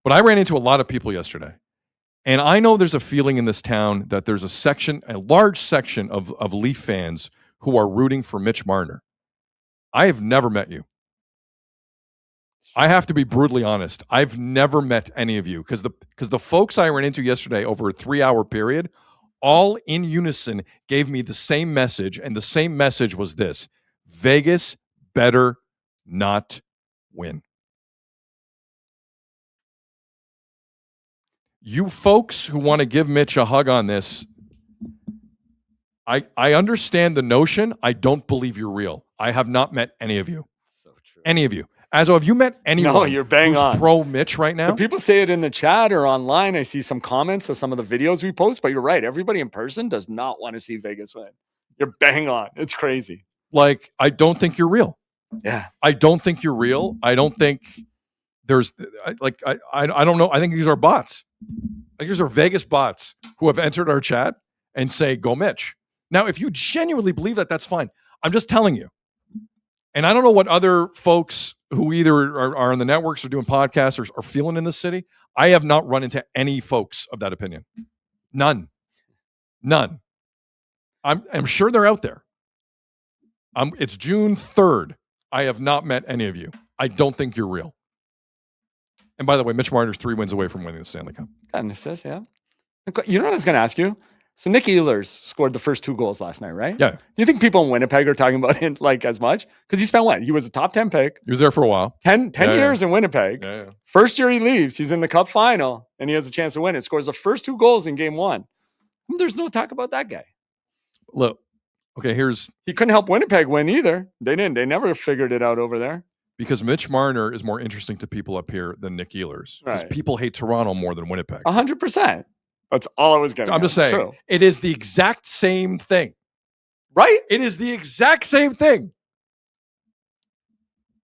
But I ran into a lot of people yesterday. And I know there's a feeling in this town that there's a large section of Leaf fans who are rooting for Mitch Marner. I have never met you. I have to be brutally honest. I've never met any of you because the folks I ran into yesterday over a 3-hour period, all in unison gave me the same message, and the same message was this: Vegas better not win. You folks who want to give Mitch a hug on this, I understand the notion. I don't believe you're real. I have not met any of you. So true. Any of you. As have you met anyone No, you're bang who's on. pro Mitch right now? But people say it in the chat or online. I see some comments of some of the videos we post, but you're right. Everybody in person does not want to see Vegas win. You're bang on. It's crazy. Like, I don't think you're real. Yeah. I don't think you're real. I don't think there's I don't know. I think these are bots. Like, these are Vegas bots who have entered our chat and say, go Mitch. Now, if you genuinely believe that, that's fine. I'm just telling you. And I don't know what other folks who either are on the networks or doing podcasts are feeling in this city. I have not run into any folks of that opinion. None. I'm sure they're out there. It's June 3rd. I have not met any of you. I don't think you're real. And by the way, Mitch Marner's 3 wins away from winning the Stanley Cup. Got an assist, yeah. You know what I was going to ask you? So Nick Ehlers scored the first 2 goals last night, right? Yeah. Do you think people in Winnipeg are talking about it like as much? Because he spent what? He was a top 10 pick. He was there for a while. 10 years in Winnipeg. Yeah. First year he leaves. He's in the Cup final, and he has a chance to win it. Scores the first 2 goals in game 1. There's no talk about that guy. Look, okay, he couldn't help Winnipeg win either. They didn't. They never figured it out over there. Because Mitch Marner is more interesting to people up here than Nick Ehlers. Because Right. people hate Toronto more than Winnipeg. 100%. That's all I was getting. I'm just saying, True. it is the exact same thing. Right? It is the exact same thing.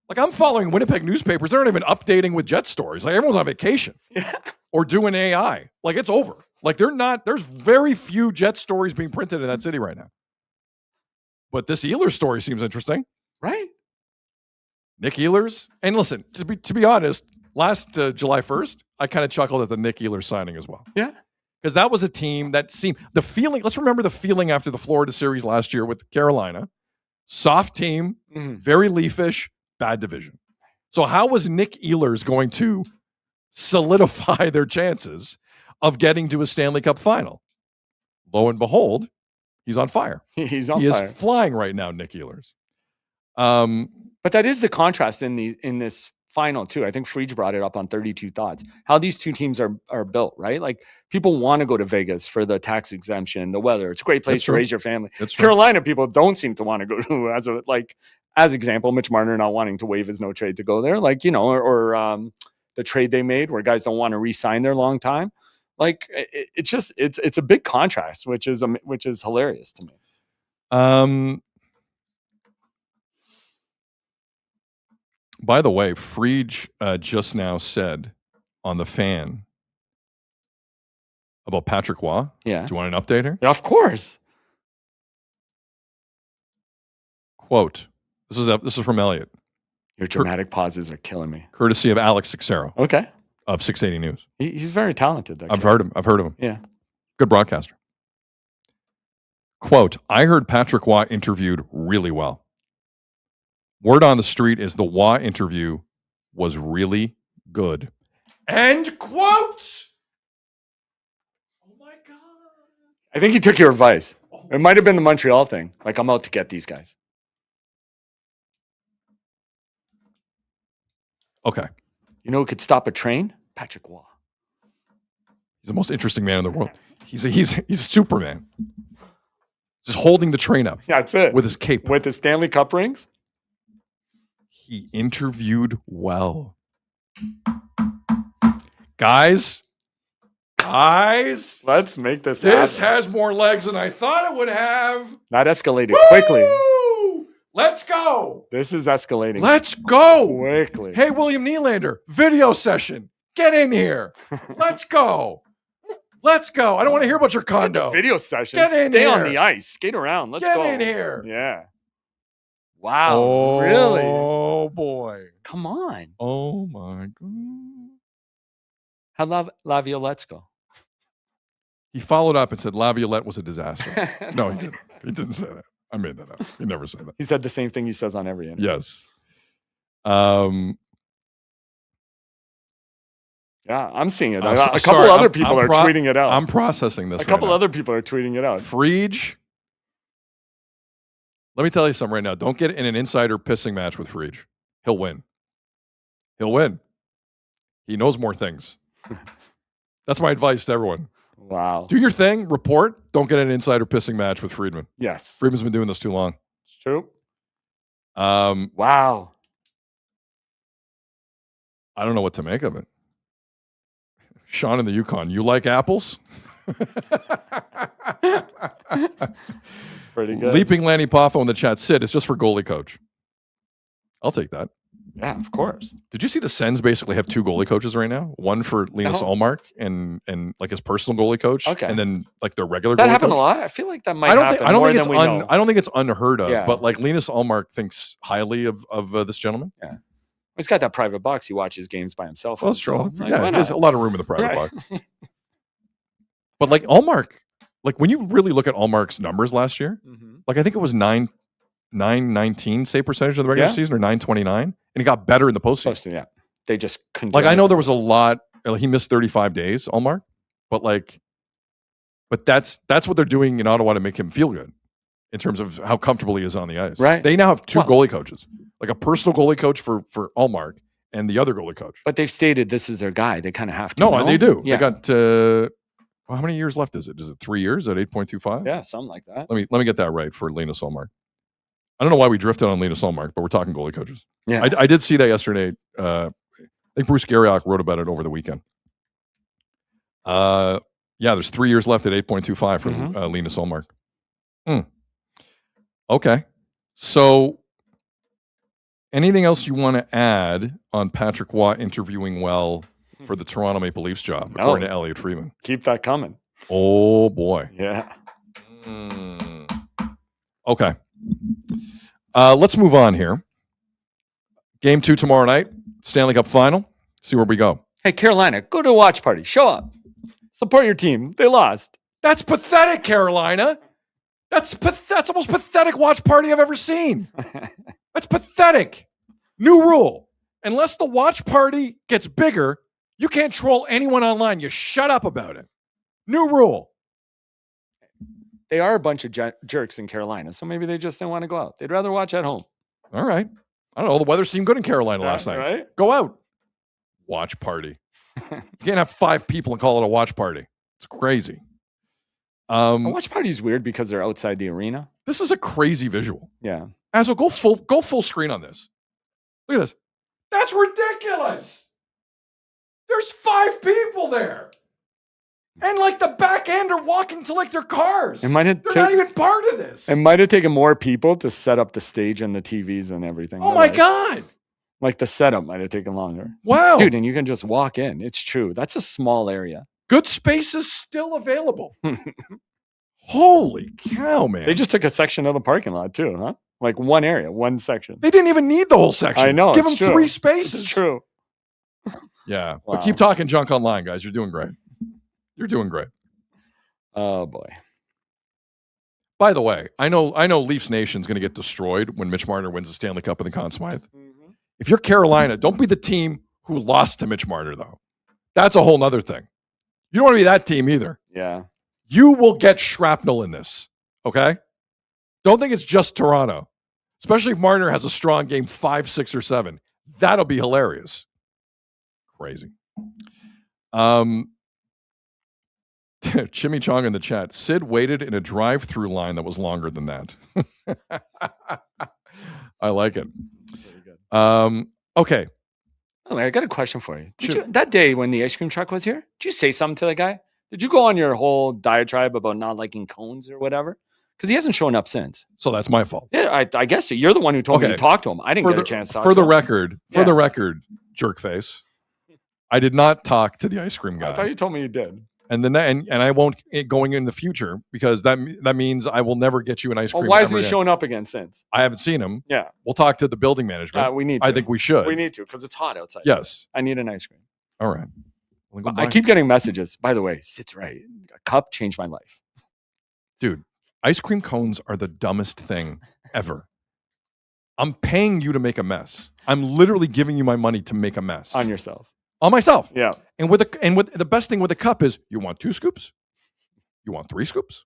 Like, I'm following Winnipeg newspapers. They're not even updating with Jet stories. Like, everyone's on vacation. Yeah. Or doing AI. Like, it's over. Like, there's very few Jet stories being printed in that city right now. But this Ehlers story seems interesting. Right? Nick Ehlers. And listen, to be honest, last July 1st, I kind of chuckled at the Nick Ehlers signing as well. Yeah. Because that was a team that seemed, the feeling, let's remember the feeling after the Florida series last year with Carolina. Soft team, very leafish, bad division. So how was Nick Ehlers going to solidify their chances of getting to a Stanley Cup final? Lo and behold, he's on fire. He's on He fire. is flying right now, Nick Ehlers. But that is the contrast in this final too. I think Friedge brought it up on 32 Thoughts. How these two teams are built, right? Like people want to go to Vegas for the tax exemption, the weather. It's a great place to raise your family. That's true. Carolina people don't seem to want to go to as example, Mitch Marner not wanting to waive his no trade to go there, like or the trade they made where guys don't want to re-sign their long time. Like it's a big contrast, which is hilarious to me. By the way, Friedge just now said on the Fan about Patrick Waugh. Yeah. Do you want an update here? Yeah, of course. Quote: This is from Elliot. Your dramatic pauses are killing me. Courtesy of Alex Seixeiro Okay. of 680 News. He's very talented. That I've kid. heard him. I've heard of him. Yeah. Good broadcaster. Quote: I heard Patrick Waugh interviewed really well. Word on the street is the Waugh interview was really good. End quote. Oh my God. I think he took your advice. It might have been the Montreal thing. Like, I'm out to get these guys. Okay. You know who could stop a train? Patrick Waugh. He's the most interesting man in the world. He's a Superman. Just holding the train up. Yeah, that's it. With his cape. With his Stanley Cup rings. He interviewed well. Guys, let's make this this happen. has more legs than I thought it would have. That escalated quickly. Woo! Let's go. This is escalating. Let's go. Quickly. Hey, William Nylander, video session. Get in here. Let's go. Let's go. I don't want to hear about your condo. Video session. Get in Stay here. on the ice. Skate around. Let's Get go. in here. Yeah. Wow. Really? Oh, boy. Come on. Oh, my God. How La Violette's go? He followed up and said La Violette was a disaster. No, he didn't. He didn't say that. I made that up. He never said that. He said the same thing he says on every interview. Yes. Yeah, I'm seeing it. I'm a couple sorry, other people are tweeting it out. I'm processing this. A couple right now. other people are tweeting it out. Friedge. Let me tell you something right now. Don't get in an insider pissing match with Friedge. He'll win. He'll win. He knows more things. That's my advice to everyone. Wow. Do your thing. Report. Don't get in an insider pissing match with Friedman. Yes. Friedman's been doing this too long. It's true. Wow. I don't know what to make of it. Sean in the Yukon, you like apples? It's pretty good. Leaping Lanny Poffo in the chat. Sid, it's just for goalie coach. I'll take that. Yeah, of course. Did you see the Sens basically have two goalie coaches right now? One for Linus No. Ullmark and like his personal goalie coach. Okay. And then like their regular Does that goalie happen coach. a lot? I feel like that might I don't happen think, I don't more think than it's we know. I don't think it's unheard of, Yeah. but like Linus Ullmark thinks highly of this gentleman. Yeah. He's got that private box. He watches games by himself. Well, that's true. Like, Yeah, why there's not? a lot of room in the private Right. box. But like Ullmark, like when you really look at Ullmark's numbers last year, Mhm. like I think it was 919 save percentage in the regular Yeah. season or 929, and he got better in the postseason. Supposed to, yeah. They just couldn't. Like do I know anything. there was a lot. He missed 35 days, Ullmark, but that's what they're doing in Ottawa to make him feel good in terms of how comfortable he is on the ice. Right. They now have two Well- goalie coaches, like a personal goalie coach for Ullmark and the other goalie coach. But they've stated this is their guy. They kind of have to. No, they do. Yeah. They got how many years left is it? Is it 3 years at 8.25? Yeah, something like that. Let me get that right for Linus Ullmark. I don't know why we drifted on Linus Ullmark, but we're talking goalie coaches. Yeah. I did see that yesterday. I think Bruce Garriock wrote about it over the weekend. Yeah, there's 3 years left at 8.25 for Linus Ullmark. Okay. So anything else you want to add on Patrick Waugh interviewing well for the Toronto Maple Leafs job, No. according to Elliot Friedman? Keep that coming. Oh, boy. Yeah. Okay. Let's move on here. Game 2 tomorrow night, Stanley Cup Final. See where we go. Hey, Carolina, go to a watch party. Show up. Support your team. They lost. That's pathetic, Carolina. That's the most pathetic watch party I've ever seen. That's pathetic. New rule. Unless the watch party gets bigger, you can't troll anyone online. You shut up about it. New rule. They are a bunch of jerks in Carolina, so maybe they just didn't want to go out. They'd rather watch at home. All right. I don't know. The weather seemed good in Carolina last night. Right? Go out. Watch party. You can't have 5 people and call it a watch party. It's crazy. A watch party is weird because they're outside the arena. This is a crazy visual. Yeah. Asshole, go full screen on this. Look at this. That's ridiculous. There's 5 people there. And like the back end are walking to like their cars. They're not even part of this. It might have taken more people to set up the stage and the TVs and everything. Oh my God. Like the setup might have taken longer. Wow. Dude, and you can just walk in. It's true. That's a small area. Good space is still available. Holy cow, man. They just took a section of the parking lot too, huh? Like one area, one section. They didn't even need the whole section. I know. Give them it's true. 3 spaces. It's true. Yeah. Wow. But keep talking junk online, guys. You're doing great. You're doing great. Oh boy. By the way, I know Leafs Nation's going to get destroyed when Mitch Marner wins the Stanley Cup in the Conn Smythe. Mm-hmm. If you're Carolina, don't be the team who lost to Mitch Marner, though. That's a whole nother thing. You don't want to be that team either. Yeah. You will get shrapnel in this, okay? Don't think it's just Toronto, especially if Marner has a strong game 5, 6, or 7. That'll be hilarious. Crazy. Chimichong in the chat. Sid waited in a drive-through line that was longer than that. I like it. Okay. Oh, I got a question for you. Sure. That day when the ice cream truck was here, did you say something to the guy? Did you go on your whole diatribe about not liking cones or whatever? Because he hasn't shown up since. So that's my fault. Yeah, I guess so. You're the one who told me to talk to him. I didn't get a chance to talk to him. For the record, jerkface, I did not talk to the ice cream guy. I thought you told me you did. And then and I won't going in the future because that means I will never get you an ice cream. Well, why hasn't he shown up again since? I haven't seen him. Yeah. We'll talk to the building management. We need to. I think we should. We need to because it's hot outside. Yes. I need an ice cream. All right. I keep getting messages. By the way, Sid's right. A cup changed my life. Dude, ice cream cones are the dumbest thing ever. I'm paying you to make a mess. I'm literally giving you my money to make a mess. On yourself. On myself. Yeah. And with the best thing with a cup is you want 2 scoops? You want 3 scoops?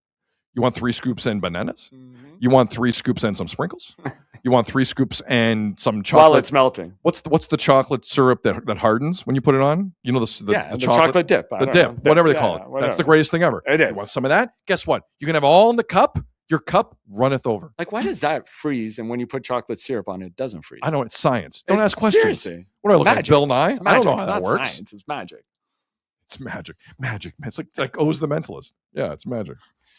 You want 3 scoops and bananas? Mm-hmm. You want 3 scoops and some sprinkles? You want 3 scoops and some chocolate? While it's melting. What's the chocolate syrup that hardens when you put it on? You know the chocolate dip. The dip, whatever they call it. Whatever. That's the greatest thing ever. It is. You want some of that? Guess what? You can have all in the cup. Your cup runneth over. Like, why does that freeze? And when you put chocolate syrup on it, it doesn't freeze. I know it's science. Don't ask questions. Seriously. What do I look like, Bill Nye? I don't know how that It's works. Science. It's magic. It's magic. Magic. It's like Oz the Mentalist. Yeah, it's magic.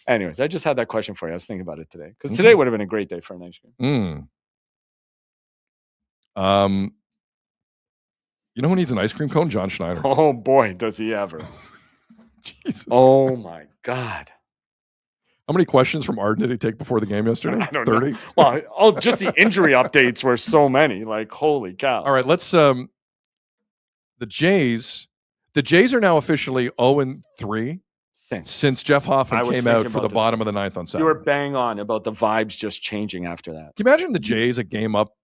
Anyways, I just had that question for you. I was thinking about it today because today would have been a great day for an ice cream. You know who needs an ice cream cone? John Schneider. Oh boy, does he ever! Jesus. Oh my God. How many questions from Arden did he take before the game yesterday? I don't 30? know. Well, just the injury updates were so many. Like, holy cow! All right, let's. The Jays are now officially 0-3 since Jeff Hoffman came out for the bottom of the 9th on Saturday. You were bang on about the vibes just changing after that. Can you imagine the Jays a game up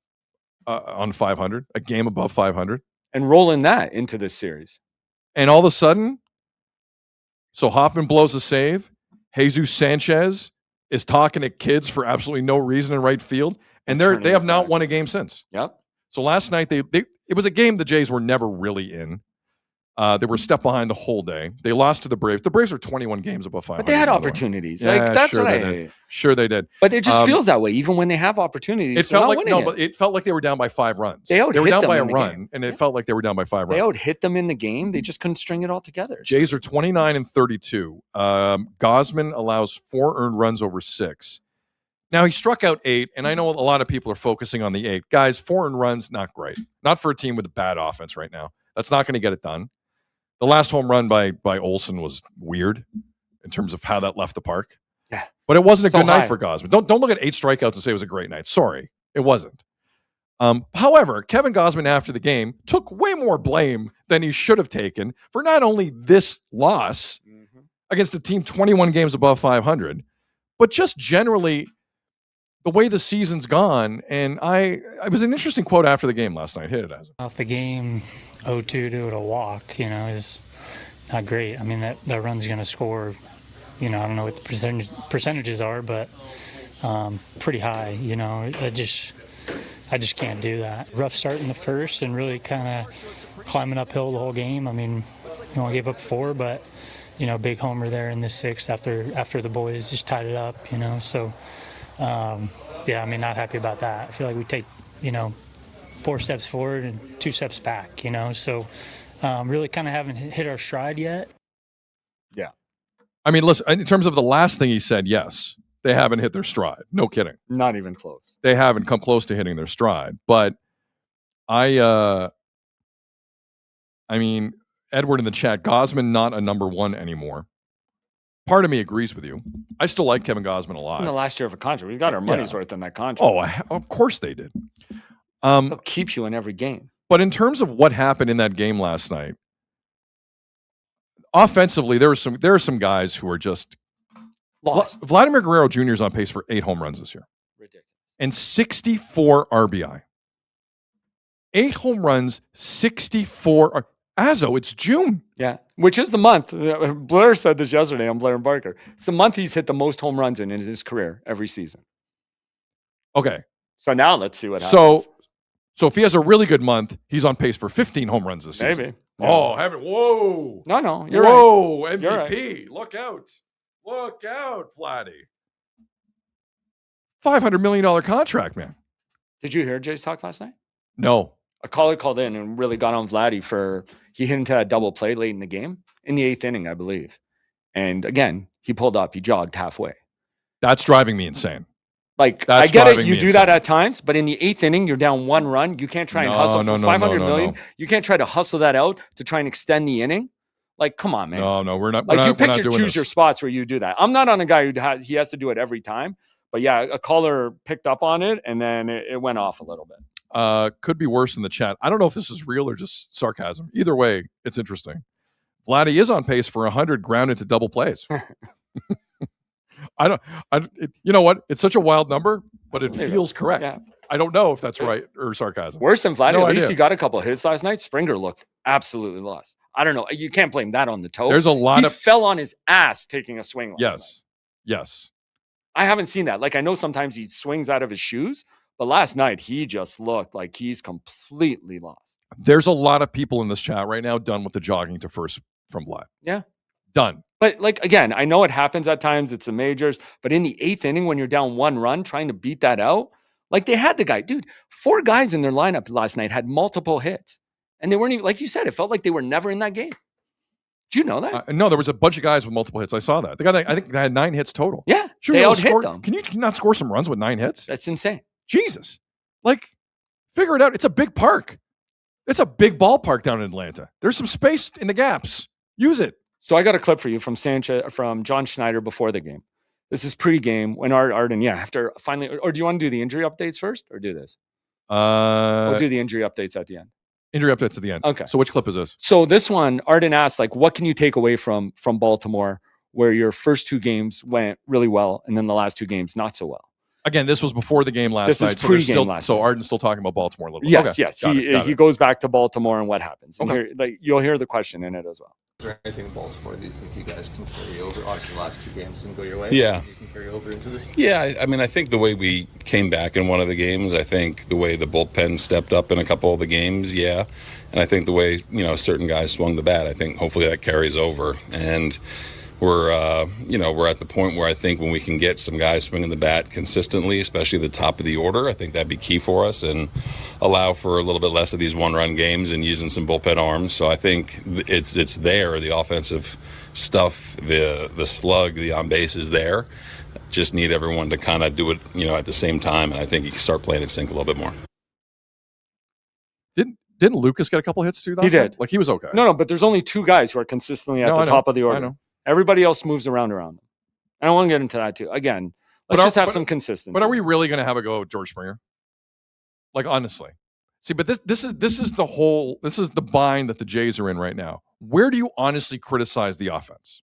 on 500, a game above 500, and rolling that into this series, and all of a sudden, so Hoffman blows a save. Jesus Sanchez is talking to kids for absolutely no reason in right field, and they have not won a game since. Yep. So last night it was a game the Jays were never really in. They were a step behind the whole day. They lost to the Braves. The Braves are 21 games above 500. But they had opportunities. Yeah, like that's sure what I did. hate. Sure they did. But it just feels that way, even when they have opportunities. It felt like but it felt like they were down by 5 runs. They were down by a run, game. and it felt like they were down by 5 They runs. would hit them in the game. They just couldn't string it all together. Jays are 29-32. Gosman allows 4 earned runs over 6. Now he struck out 8, and I know a lot of people are focusing on the 8. Guys, 4 earned runs, not great. Not for a team with a bad offense right now. That's not going to get it done. The last home run by Olsen was weird in terms of how that left the park. Yeah. But it wasn't a good high. night for Gosman. Don't look at 8 strikeouts and say it was a great night. Sorry, it wasn't. However, Kevin Gosman after the game took way more blame than he should have taken for not only this loss against a team 21 games above 500, but just generally the way the season's gone. And it was an interesting quote after the game last night. Hit it, as Off the game, 0-2 to a walk, is not great. I mean, that run's going to score, I don't know what the percentages are, but pretty high, I just can't do that. Rough start in the first and really kind of climbing uphill the whole game. I mean, I gave up 4, but, big homer there in the 6th after the boys just tied it up, so, yeah, I mean, not happy about that. I feel like we take, 4 steps forward and 2 steps back, so really kind of haven't hit our stride yet. Yeah. I mean, listen, in terms of the last thing he said, yes, they haven't hit their stride. No kidding. Not even close. They haven't come close to hitting their stride. But I mean, Edward in the chat, Gosman not a number 1 anymore. Part of me agrees with you. I still like Kevin Gosman a lot. In the last year of a contract, we got our money's worth in that contract. Oh, of course they did. Still keeps you in every game. But in terms of what happened in that game last night, offensively, there are some guys who are just lost. Vladimir Guerrero Jr. is on pace for 8 home runs this year. Ridiculous. And 64 RBI. 8 home runs, 64. Azo, it's June. Yeah, which is the month. Blair said this yesterday on Blair and Barker. It's the month he's hit the most home runs in his career every season. Okay. So now let's see what happens. So if he has a really good month, he's on pace for 15 home runs this season. Maybe. Yeah. Oh, whoa. No, you're whoa, right. MVP. You're right. Look out. Look out, Vladdy. $500 million contract, man. Did you hear Jay's talk last night? No. A caller called in and really got on Vladdy he hit into a double play late in the game, in the 8th inning, I believe. And again, he pulled up, he jogged halfway. That's driving me insane. Like, I get it, you do that at times, but in the 8th inning, you're down 1 run. You can't try and hustle for $500 million. You can't try to hustle that out to try and extend the inning. Like, come on, man. No, we're not. Like, you pick and choose your spots where you do that. I'm not on a guy he has to do it every time. But yeah, a caller picked up on it, and then it went off a little bit. Could be worse in the chat. I don't know if this is real or just sarcasm. Either way, it's interesting. Vladdy is on pace for 100 ground into double plays. You know what? It's such a wild number, but it feels correct. Yeah. I don't know if that's right or sarcasm. Worse than Vladdy. At least he got a couple of hits last night. Springer looked absolutely lost. I don't know. You can't blame that on the toe. There's a lot he fell on his ass taking a swing last night. Yes. I haven't seen that. Like, I know sometimes he swings out of his shoes, but last night he just looked like he's completely lost. There's a lot of people in this chat right now done with the jogging to first from Vlad. Yeah. Done. But, like, again, I know it happens at times. It's the majors. But in the 8th inning, when you're down 1 run, trying to beat that out, like, they had the guy. Dude, 4 guys in their lineup last night had multiple hits. And they weren't even, like you said, it felt like they were never in that game. Do you know that? No, there was a bunch of guys with multiple hits. I saw that. The guy, I think they had 9 hits total. Yeah, they out-hit them. Can you not score some runs with 9 hits? That's insane. Jesus. Like, figure it out. It's a big park. It's a big ballpark down in Atlanta. There's some space in the gaps. Use it. So I got a clip for you from John Schneider before the game. This is pre-game when Arden, after finally, or do you want to do the injury updates first or do this? We'll do the injury updates at the end. Injury updates at the end. Okay. So which clip is this? So this one, Arden asked, like, what can you take away from Baltimore where your first 2 games went really well and then the last 2 games not so well? Again, this was before the game last night. This is pre-game last night. So Arden's still talking about Baltimore a little bit. Yes. He goes back to Baltimore and what happens. And you'll hear the question in it as well. Is there anything in Baltimore do you think you guys can carry over? Obviously, the last 2 games didn't go your way. Yeah. You can carry over into this? Yeah, I mean, I think the way we came back in one of the games, I think the way the bullpen stepped up in a couple of the games, and I think the way, certain guys swung the bat, I think hopefully that carries over. And we're at the point where I think when we can get some guys swinging the bat consistently, especially the top of the order, I think that'd be key for us and allow for a little bit less of these 1-run games and using some bullpen arms. So I think it's there, the offensive stuff, the slug, the on base is there. Just need everyone to kind of do it, at the same time, and I think you can start playing in sync a little bit more. Didn't Lucas get a couple hits too? He did. Like, he was okay. No, but there's only 2 guys who are consistently at the top of the order. I know. Everybody else moves around them. I don't want to get into that too. Again, let's just have some consistency. But are we really going to have a go at George Springer? Like, honestly. See, but this is the bind that the Jays are in right now. Where do you honestly criticize the offense?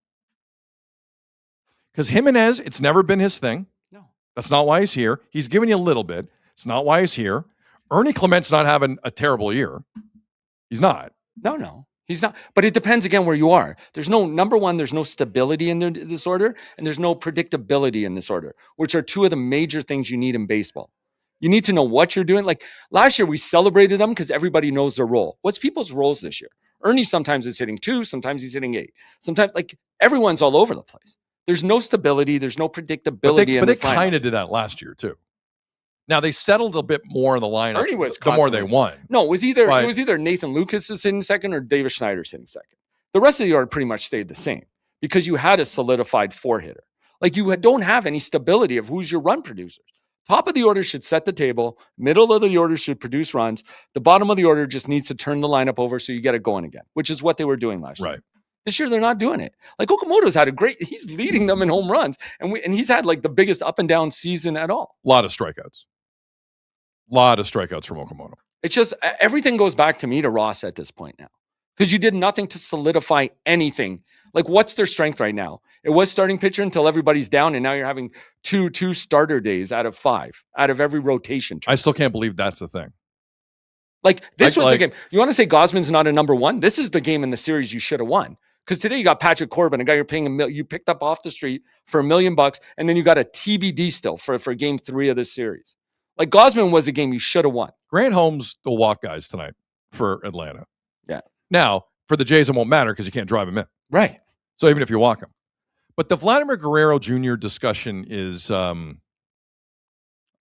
Because Jimenez, it's never been his thing. No. That's not why he's here. He's giving you a little bit. It's not why he's here. Ernie Clement's not having a terrible year. He's not. No, he's not. But it depends again where you are. There's no, number one, there's no stability in this order, and there's no predictability in this order, which are two of the major things you need in baseball. You need to know what you're doing. Like last year, we celebrated them because everybody knows their role. What's people's roles this year? Ernie sometimes is hitting 2, sometimes he's hitting 8. Sometimes, like, everyone's all over the place. There's no stability. There's no predictability. But they kind of did that last year too. Now they settled a bit more in the lineup. Ernie was the more they won. No, it was either Nathan Lucas is hitting second or David Schneider's hitting second. The rest of the order pretty much stayed the same because you had a solidified 4-hitter. Like you don't have any stability of who's your run producers. Top of the order should set the table. Middle of the order should produce runs. The bottom of the order just needs to turn the lineup over so you get it going again, which is what they were doing last year. Right. This year, they're not doing it. Like Okamoto's had he's leading them in home runs, and he's had like the biggest up and down season at all. A lot of strikeouts from Okamoto. It's just everything goes back to me to Ross at this point now because you did nothing to solidify anything. Like, what's their strength right now? It was starting pitcher until everybody's down, and now you're having two starter days out of 5 out of every rotation. I still can't believe that's the thing. Like this was the game. You want to say Gosman's not a number 1? This is the game in the series you should have won. Because today you got Patrick Corbin, a guy you're paying you picked up off the street for $1 million, and then you got a TBD still for game 3 of this series. Like Gosman was a game you should have won. Grant Holmes will walk guys tonight for Atlanta. Yeah. Now for the Jays it won't matter because you can't drive him in. Right. So even if you walk him, but the Vladimir Guerrero Jr. discussion is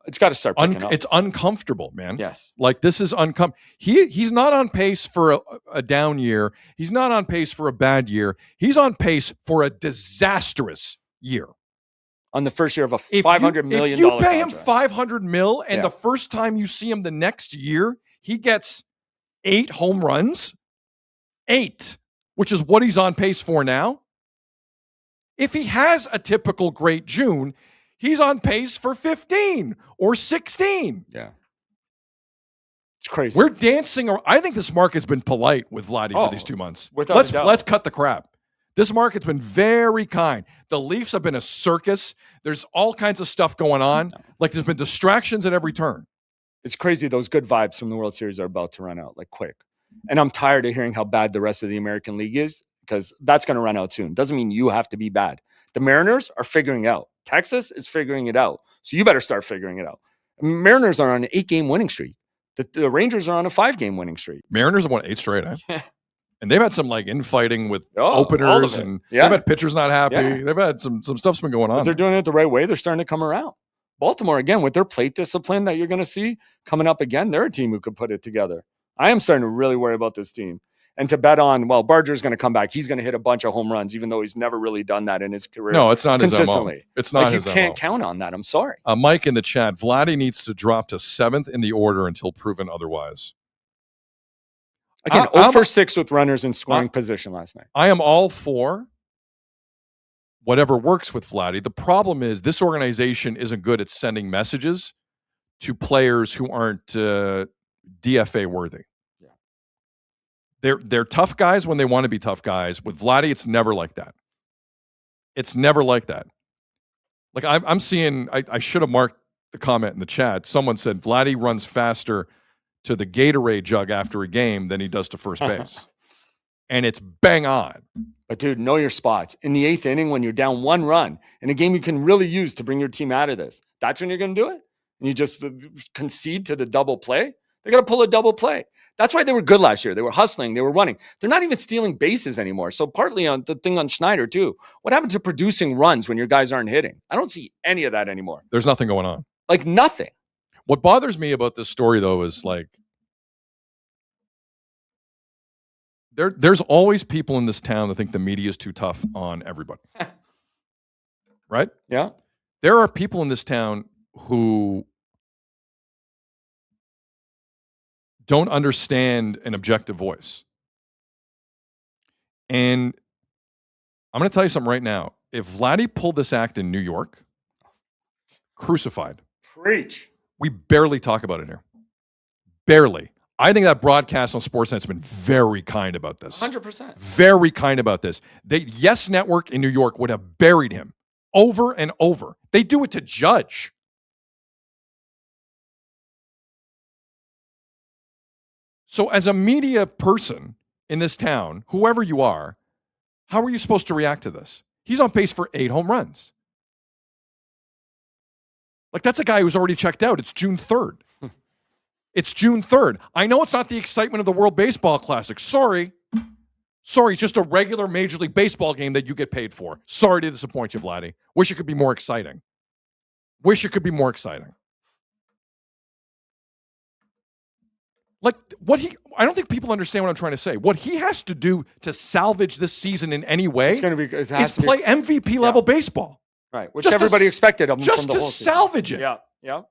it's got to start picking up. It's uncomfortable, man. Yes. Like this is uncomfortable. He's not on pace for a down year. He's not on pace for a bad year. He's on pace for a disastrous year. On the first year of a $500 million If you pay contract. him $500 million and the first time you see him the next year, he gets 8 home runs, 8, which is what he's on pace for now. If he has a typical great June, he's on pace for 15 or 16. Yeah. It's crazy. We're dancing around. I think this market's been polite with Vladdy for these 2 months. Let's cut the crap. This market's been very kind. The Leafs have been a circus. There's all kinds of stuff going on. Like there's been distractions at every turn. It's crazy. Those good vibes from the World Series are about to run out like quick. And I'm tired of hearing how bad the rest of the American League is because that's going to run out soon. Doesn't mean you have to be bad. The Mariners are figuring it out. Texas is figuring it out. So you better start figuring it out. Mariners are on an 8-game winning streak. The Rangers are on a 5-game winning streak. Mariners have won 8 straight, Yeah. And they've had some like infighting with openers and they've had pitchers not happy. Yeah. They've had some stuff's been going on. But they're doing it the right way. They're starting to come around. Baltimore, again, with their plate discipline that you're going to see coming up again, they're a team who could put it together. I am starting to really worry about this team. And to bet on, well, Barger's going to come back. He's going to hit a bunch of home runs, even though he's never really done that in his career. No, it's not consistently. His MO. It's not his MO. You can't count on that. I'm sorry. Mike in the chat, Vladdy needs to drop to 7th in the order until proven otherwise. Again, 0 for 6 with runners in scoring position last night. I am all for whatever works with Vladdy. The problem is this organization isn't good at sending messages to players who aren't DFA worthy. Yeah. They're tough guys when they want to be tough guys. With Vladdy, it's never like that. It's never like that. Like I'm seeing, I should have marked the comment in the chat. Someone said Vladdy runs faster to the Gatorade jug after a game than he does to first base. And it's bang on. But dude, know your spots. In the 8th inning, when you're down 1 run in a game you can really use to bring your team out of this, that's when you're going to do it. And you just concede to the double play. They got to pull a double play. That's why they were good last year. They were hustling. They were running. They're not even stealing bases anymore. So partly on the thing on Schneider too. What happened to producing runs when your guys aren't hitting? I don't see any of that anymore. There's nothing going on. Like nothing. What bothers me about this story, though, is like there's always people in this town that think the media is too tough on everybody. Right? Yeah. There are people in this town who don't understand an objective voice. And I'm going to tell you something right now. If Vladdy pulled this act in New York, crucified. Preach. We barely talk about it here. Barely. I think that broadcast on Sportsnet's been very kind about this. 100%. Very kind about this. Yes Network in New York would have buried him over and over. They do it to Judge. So as a media person in this town, whoever you are, how are you supposed to react to this? He's on pace for 8 home runs. Like, that's a guy who's already checked out. It's June 3rd. It's June 3rd. I know it's not the excitement of the World Baseball Classic. Sorry. It's just a regular Major League Baseball game that you get paid for. Sorry to disappoint you, Vladdy. Wish it could be more exciting. Like, I don't think people understand what I'm trying to say. What he has to do to salvage this season in any way is play MVP level baseball. Right, which everybody expected of him just from the to whole season. salvage it. Yeah.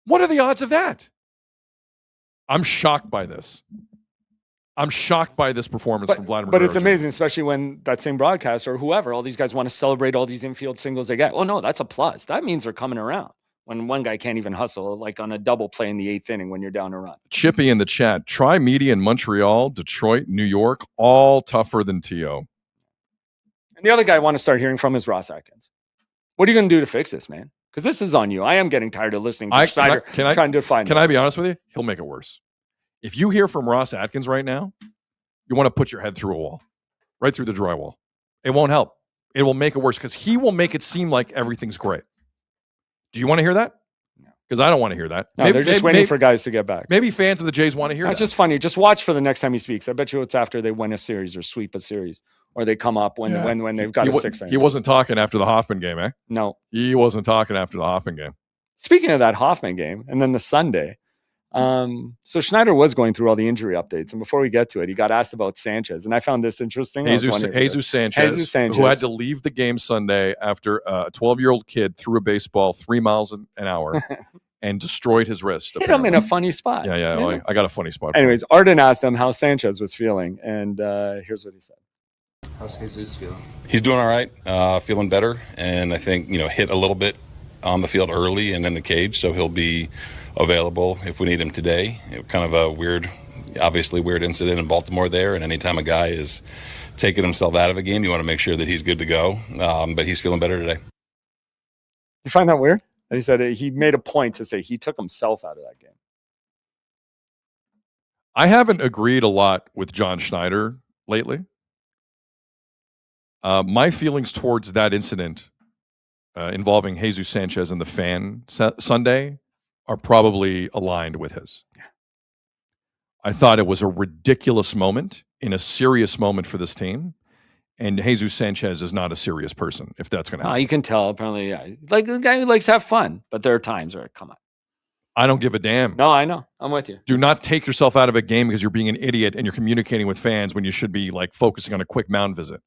What are the odds of that? I'm shocked by this. I'm shocked by this performance from Vladimir But it's Guerrero. amazing, especially when that same broadcaster or whoever, all these guys want to celebrate all these infield singles they get. Oh, no, that's a plus. That means they're coming around. When one guy can't even hustle, like on a double play in the 8th inning when you're down a run. Chippy in the chat. Try media in Montreal, Detroit, New York, all tougher than T.O. And the other guy I want to start hearing from is Ross Atkins. What are you going to do to fix this, man? Because this is on you. I am getting tired of listening to Schneider trying to find. Can I be honest with you? He'll make it worse. If you hear from Ross Atkins right now, you want to put your head through a wall, right through the drywall. It won't help. It will make it worse because he will make it seem like everything's great. Do you want to hear that? No. Because I don't want to hear that. No, they're just waiting for guys to get back. Maybe fans of the Jays want to hear that. It's just funny. Just watch for the next time he speaks. I bet you it's after they win a series or sweep a series. Or they come up when they've got a 6. He wasn't talking after the Hoffman game, eh? No. He wasn't talking after the Hoffman game. Speaking of that Hoffman game, and then the Sunday, so Schneider was going through all the injury updates. And before we get to it, he got asked about Sanchez. And I found this interesting. Jesus Sanchez, who had to leave the game Sunday after a 12-year-old kid threw a baseball 3 miles an hour and destroyed his wrist. Hit him in a funny spot. Yeah. Well, I got a funny spot. Anyways, Arden asked him how Sanchez was feeling. And here's what he said. How's Jesus feeling? He's doing all right, feeling better, and I think hit a little bit on the field early and in the cage, so he'll be available if we need him today. Kind of a obviously weird incident in Baltimore there, and anytime a guy is taking himself out of a game, you want to make sure that he's good to go. But he's feeling better today. You find that weird? And he said he made a point to say he took himself out of that game. I haven't agreed a lot with John Schneider lately. My feelings towards that incident involving Jesus Sanchez and the fan Sunday are probably aligned with his. I thought it was a ridiculous moment in a serious moment for this team. And Jesus Sanchez is not a serious person, if that's going to happen. You can tell, apparently. Yeah. Like a guy who likes to have fun, but there are times where, come on. I don't give a damn. No, I know. I'm with you. Do not take yourself out of a game because you're being an idiot and you're communicating with fans when you should be focusing on a quick mound visit.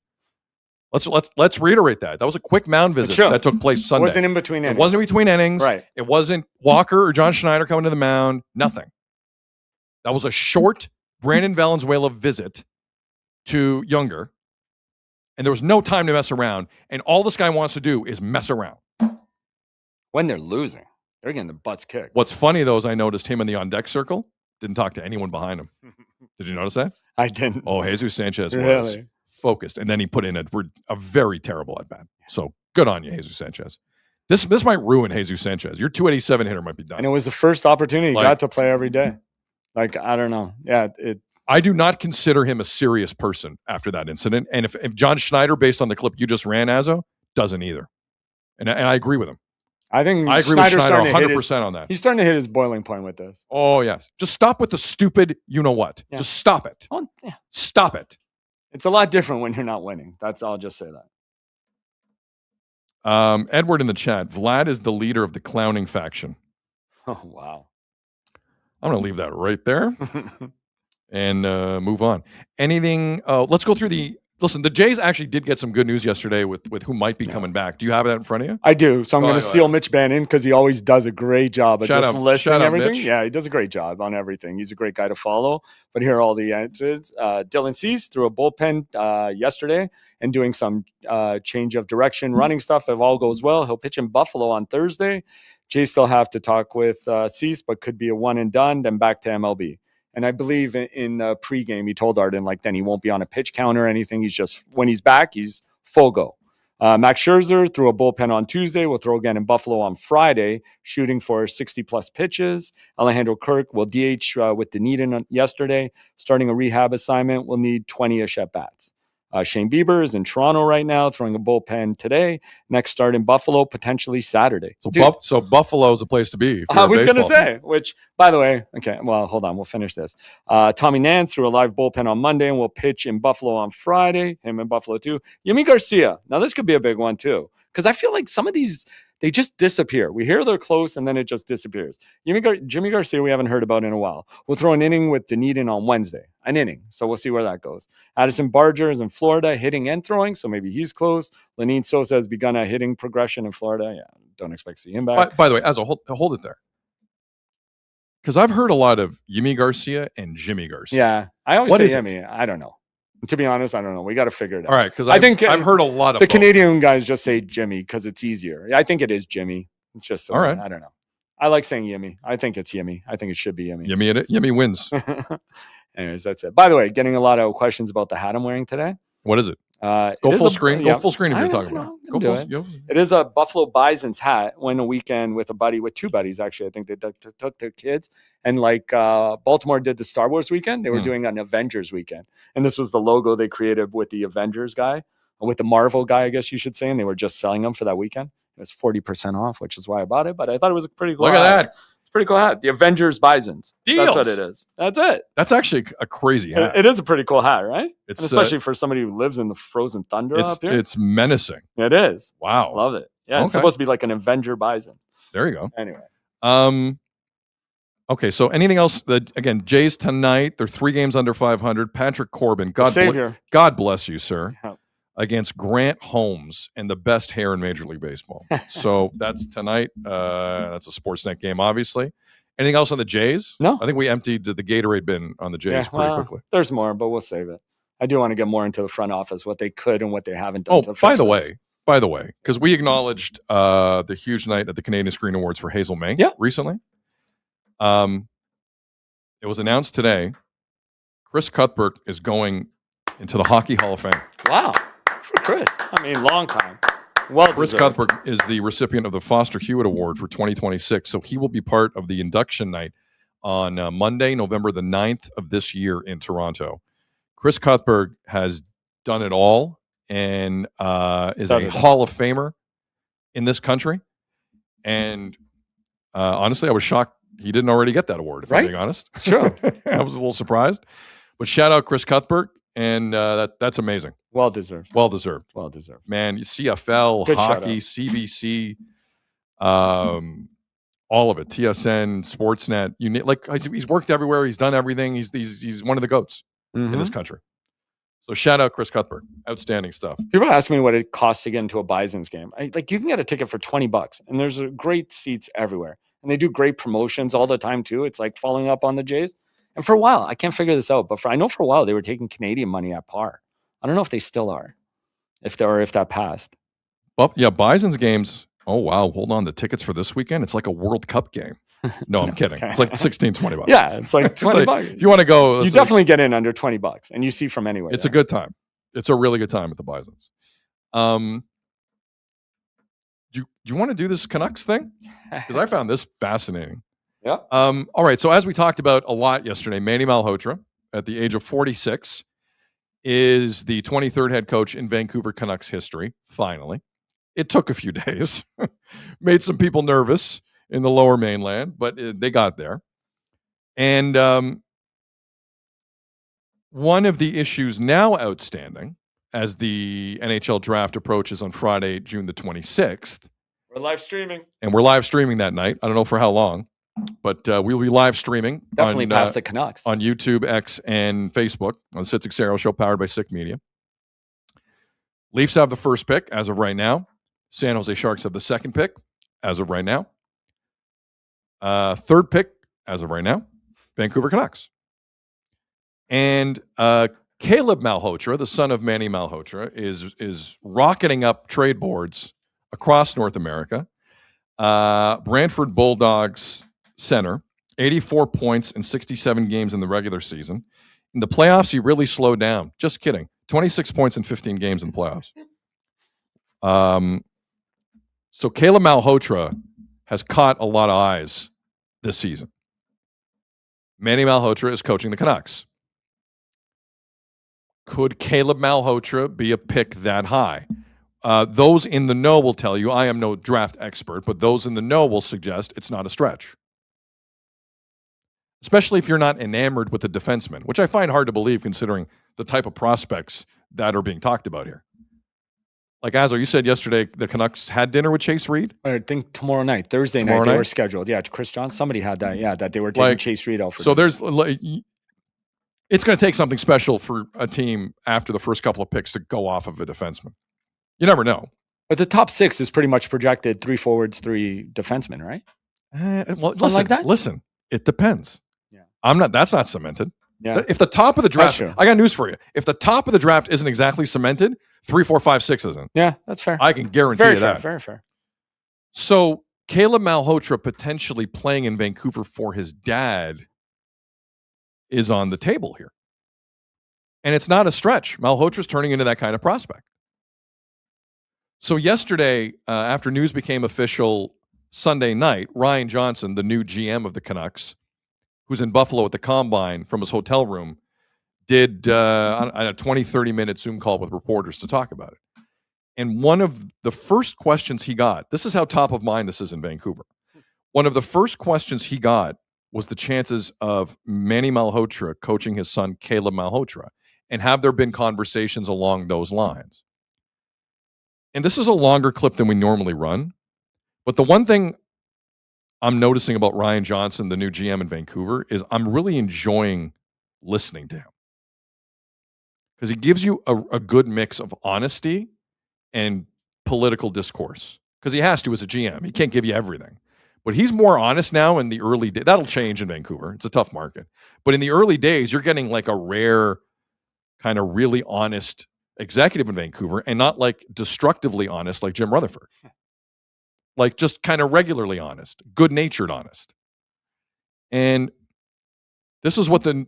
Let's reiterate that. That was a quick mound visit that took place Sunday. It wasn't in between innings. It wasn't in between innings. Right. It wasn't Walker or John Schneider coming to the mound. Nothing. That was a short Brandon Valenzuela visit to Younger. And there was no time to mess around. And all this guy wants to do is mess around. When they're losing, they're getting their butts kicked. What's funny, though, is I noticed him in the on-deck circle. Didn't talk to anyone behind him. Did you notice that? I didn't. Oh, Jesus Sanchez was focused, and then he put in a very terrible at bat. So good on you, Jesus Sanchez. This might ruin Jesus Sanchez. Your 287 hitter might be done. And it was the first opportunity he got to play every day. Like, I don't know. Yeah, I do not consider him a serious person after that incident. And if John Schneider, based on the clip you just ran, Azzo, doesn't either. And I agree with him. I agree with Schneider 100% on that. He's starting to hit his boiling point with this. Oh, yes. Just stop with the stupid you-know-what. Yeah. Just stop it. Oh, yeah. Stop it. It's a lot different when you're not winning. I'll just say that. Edward in the chat. Vlad is the leader of the clowning faction. Oh, wow. I'm going to leave that right there and move on. Anything? Let's go through listen, the Jays actually did get some good news yesterday with who might be coming back. Do you have that in front of you? I do. So I'm going to steal Mitch Bannon because he always does a great job of just listing everything. Mitch. Yeah, he does a great job on everything. He's a great guy to follow. But here are all the answers. Dylan Cease threw a bullpen yesterday and doing some change of direction, running stuff. If all goes well, he'll pitch in Buffalo on Thursday. Jays still have to talk with Cease, but could be a one and done, then back to MLB. And I believe in the pregame, he told Arden, then he won't be on a pitch count or anything. He's just, when he's back, he's full go. Max Scherzer threw a bullpen on Tuesday. Will throw again in Buffalo on Friday, shooting for 60-plus pitches. Alejandro Kirk will DH with Dunedin yesterday, starting a rehab assignment. Will need 20-ish at-bats. Shane Bieber is in Toronto right now, throwing a bullpen today. Next start in Buffalo, potentially Saturday. So Buffalo's a place to be. I was going to say, which, by the way, okay, well, hold on. We'll finish this. Tommy Nance threw a live bullpen on Monday and will pitch in Buffalo on Friday. Him in Buffalo, too. Yimi Garcia. Now, this could be a big one, too, because I feel like some of these, they just disappear. We hear they're close, and then it just disappears. Jimmy Garcia, we haven't heard about in a while. We'll throw an inning with Dunedin on Wednesday. An inning. So we'll see where that goes. Addison Barger is in Florida, hitting and throwing, so maybe he's close. Lenine Sosa has begun a hitting progression in Florida. Yeah, don't expect to see him back. By the way, as a hold it there. Because I've heard a lot of Yimi Garcia and Jimmy Garcia. Yeah, I always say Yimi. I don't know. To be honest, I don't know. We got to figure it out. All right, because I think I've heard a lot of the Canadian guys just say Jimmy because it's easier. I think it is Jimmy. It's just all right. I don't know. I like saying Yimmy. I think it's Yimmy. I think it should be Yimmy. Yimmy wins. Anyways, that's it. By the way, getting a lot of questions about the hat I'm wearing today. What is it? Go full screen. Go full screen if you're talking about it. Go full. It is a Buffalo Bison's hat. Went a weekend with two buddies, actually. I think they took their kids. And like Baltimore did the Star Wars weekend, they were doing an Avengers weekend. And this was the logo they created with the Avengers guy, with the Marvel guy, I guess you should say. And they were just selling them for that weekend. It was 40% off, which is why I bought it. But I thought it was a pretty cool hat. Look at that. It's pretty cool hat. The Avengers Bisons. Deals. That's what it is. That's it. That's actually a crazy hat. It is a pretty cool hat, right? It's especially for somebody who lives in the frozen tundra up here. It's menacing. It is. Wow. Love it. Yeah, It's supposed to be like an Avenger Bison. There you go. Anyway. Okay, so anything else? Again, Jays tonight. They're 3 games under 500. Patrick Corbin. God bless you, sir. Yeah. Against Grant Holmes and the best hair in Major League Baseball. So that's tonight. That's a Sportsnet game, obviously. Anything else on the Jays? No. I think we emptied the Gatorade bin on the Jays pretty quickly. There's more, but we'll save it. I do want to get more into the front office, what they could and what they haven't done. By the way, because we acknowledged the huge night at the Canadian Screen Awards for Hazel May recently. It was announced today, Chris Cuthbert is going into the Hockey Hall of Fame. Wow. For Chris. I mean, long time. Chris Cuthbert is the recipient of the Foster Hewitt Award for 2026. So he will be part of the induction night on Monday, November the 9th of this year in Toronto. Chris Cuthbert has done it all and is a Hall of Famer in this country. And honestly, I was shocked he didn't already get that award, if I'm being honest. Sure. I was a little surprised. But shout out Chris Cuthbert. And that's amazing. Well deserved. Man, CFL, Good hockey, CBC, all of it. TSN, Sportsnet. He's worked everywhere. He's done everything. He's one of the GOATs in this country. So shout out Chris Cuthbert. Outstanding stuff. People ask me what it costs to get into a Bison's game. You can get a ticket for $20, and there's great seats everywhere. And they do great promotions all the time too. It's like following up on the Jays. And for a while, I can't figure this out, but I know for a while they were taking Canadian money at par. I don't know if they still are, if that passed. Well, yeah, Bison's games. Oh, wow. Hold on. The tickets for this weekend, it's like a World Cup game. No, I'm kidding. Okay. It's like $16-20. Yeah, it's like $20. If you want to go, you definitely get in under $20, and you see from anywhere. It's a good time. It's a really good time at the Bisons. Do you want to do this Canucks thing? Because I found this fascinating. Yeah. All right. So as we talked about a lot yesterday, Manny Malhotra, at the age of 46, is the 23rd head coach in Vancouver Canucks history. Finally, it took a few days, made some people nervous in the Lower Mainland, but they got there. And one of the issues now outstanding, as the NHL draft approaches on Friday, June the 26th, we're live streaming, and we're live streaming that night. I don't know for how long. But we'll be live streaming. Definitely past the Canucks. On YouTube, X, and Facebook on the Sid Seixeiro Show, powered by Sick Media. Leafs have the first pick as of right now. San Jose Sharks have the second pick as of right now. Third pick as of right now. Vancouver Canucks. And Caleb Malhotra, the son of Manny Malhotra, is rocketing up trade boards across North America. Brantford Bulldogs center, 84 points in 67 games in the regular season. In the playoffs, he really slowed down. Just kidding. 26 points in 15 games in the playoffs. So Caleb Malhotra has caught a lot of eyes this season. Manny Malhotra is coaching the Canucks. Could Caleb Malhotra be a pick that high? Those in the know will tell you, I am no draft expert, but those in the know will suggest it's not a stretch. Especially if you're not enamored with the defenseman, which I find hard to believe considering the type of prospects that are being talked about here. Like, Azzo, you said yesterday the Canucks had dinner with Chase Reed? I think tomorrow night, Thursday night, they were scheduled. Yeah, Chris John, somebody had that. Yeah, that they were taking Chase Reed out for dinner. It's going to take something special for a team after the first couple of picks to go off of a defenseman. You never know. But the top 6 is pretty much projected 3 forwards, 3 defensemen, right? Listen, it depends. Yeah. That's not cemented. Yeah. If the top of the draft, I got news for you. If the top of the draft isn't exactly cemented, 3, 4, 5, 6 isn't. Yeah, that's fair. I can guarantee you that. Very fair. So Caleb Malhotra potentially playing in Vancouver for his dad is on the table here. And it's not a stretch. Malhotra's turning into that kind of prospect. So yesterday, after news became official Sunday night, Ryan Johnson, the new GM of the Canucks, who's in Buffalo at the Combine from his hotel room, did a 20, 30-minute Zoom call with reporters to talk about it. And one of the first questions he got, this is how top of mind this is in Vancouver. One of the first questions he got was the chances of Manny Malhotra coaching his son, Caleb Malhotra. And have there been conversations along those lines? And this is a longer clip than we normally run. But the one thing I'm noticing about Ryan Johnson, the new GM in Vancouver, is I'm really enjoying listening to him. Because he gives you a good mix of honesty and political discourse. Because he has to as a GM. He can't give you everything. But he's more honest now in the early days. That'll change in Vancouver. It's a tough market. But in the early days, you're getting like a rare, kind of really honest executive in Vancouver, and not like destructively honest like Jim Rutherford. Like just kind of regularly honest, good-natured honest. And this is what the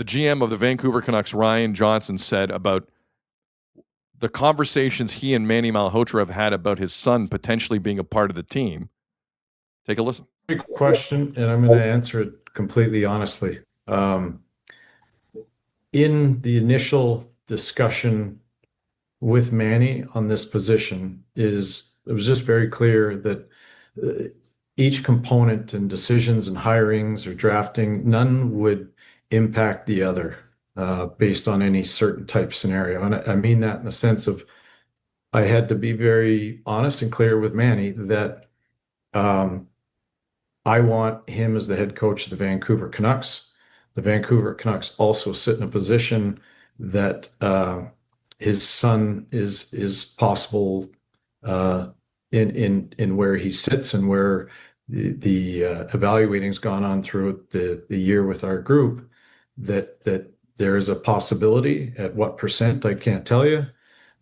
GM of the Vancouver Canucks, Ryan Johnson, said about the conversations he and Manny Malhotra have had about his son potentially being a part of the team. Take a listen. Big question, and I'm going to answer it completely honestly. In the initial discussion with Manny on this position, it was just very clear that each component and decisions and hirings or drafting, none would impact the other based on any certain type scenario. And I mean that in the sense of I had to be very honest and clear with Manny that I want him as the head coach of the Vancouver Canucks. The Vancouver Canucks also sit in a position that his son is possible in where he sits and where the evaluating's gone on throughout the year with our group, that there is a possibility. At what percent I can't tell you,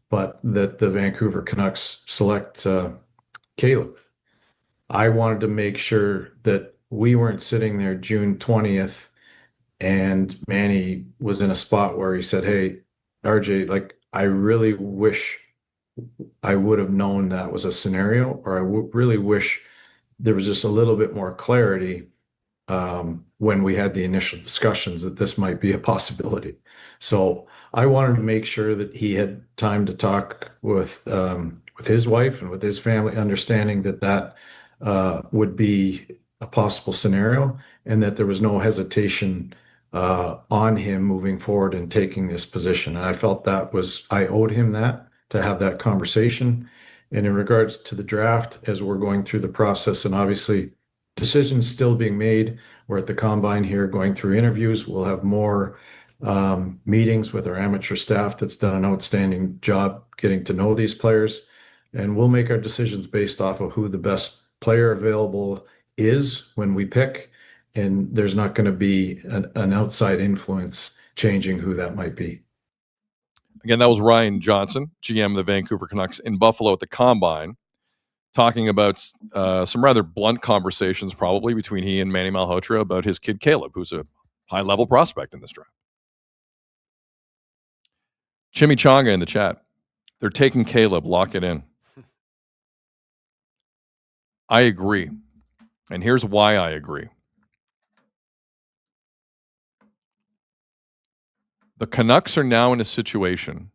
but that the Vancouver Canucks select Caleb. I wanted to make sure that we weren't sitting there June 20th and Manny was in a spot where he said, "Hey, RJ, like, I really wish I would have known that was a scenario, or I really wish there was just a little bit more clarity when we had the initial discussions that this might be a possibility." So I wanted to make sure that he had time to talk with his wife and with his family, understanding that would be a possible scenario, and that there was no hesitation on him moving forward and taking this position. And I felt I owed him that, to have that conversation. And in regards to the draft, as we're going through the process, and obviously decisions still being made, we're at the Combine here going through interviews. We'll have more meetings with our amateur staff that's done an outstanding job getting to know these players. And we'll make our decisions based off of who the best player available is when we pick. And there's not going to be an outside influence changing who that might be. Again, that was Ryan Johnson, GM of the Vancouver Canucks, in Buffalo at the Combine, talking about some rather blunt conversations probably between he and Manny Malhotra about his kid Caleb, who's a high-level prospect in this draft. Chimichanga in the chat. They're taking Caleb. Lock it in. I agree. And here's why I agree. The Canucks are now in a situation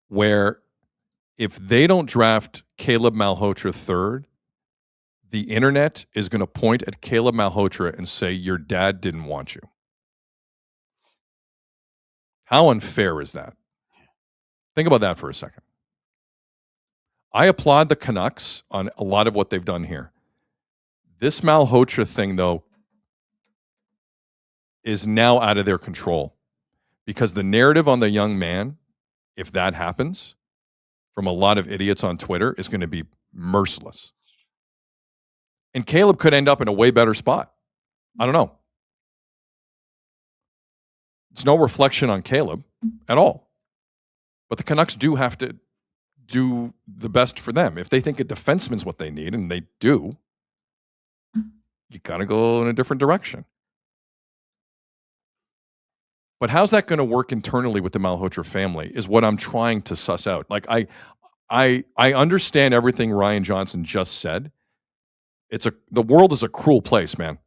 where if they don't draft Caleb Malhotra third, the internet is going to point at Caleb Malhotra and say, your dad didn't want you. How unfair is that? Think about that for a second. I applaud the Canucks on a lot of what they've done here. This Malhotra thing, though, is now out of their control because the narrative on the young man, if that happens, from a lot of idiots on Twitter, is going to be merciless. And Caleb could end up in a way better spot. I don't know. It's no reflection on Caleb at all. But the Canucks do have to do the best for them. If they think a defenseman's what they need, and they do, you got to go in a different direction. But how's that going to work internally with the Malhotra family is what I'm trying to suss out. Like, I understand everything Ryan Johnson just said. The world is a cruel place, man.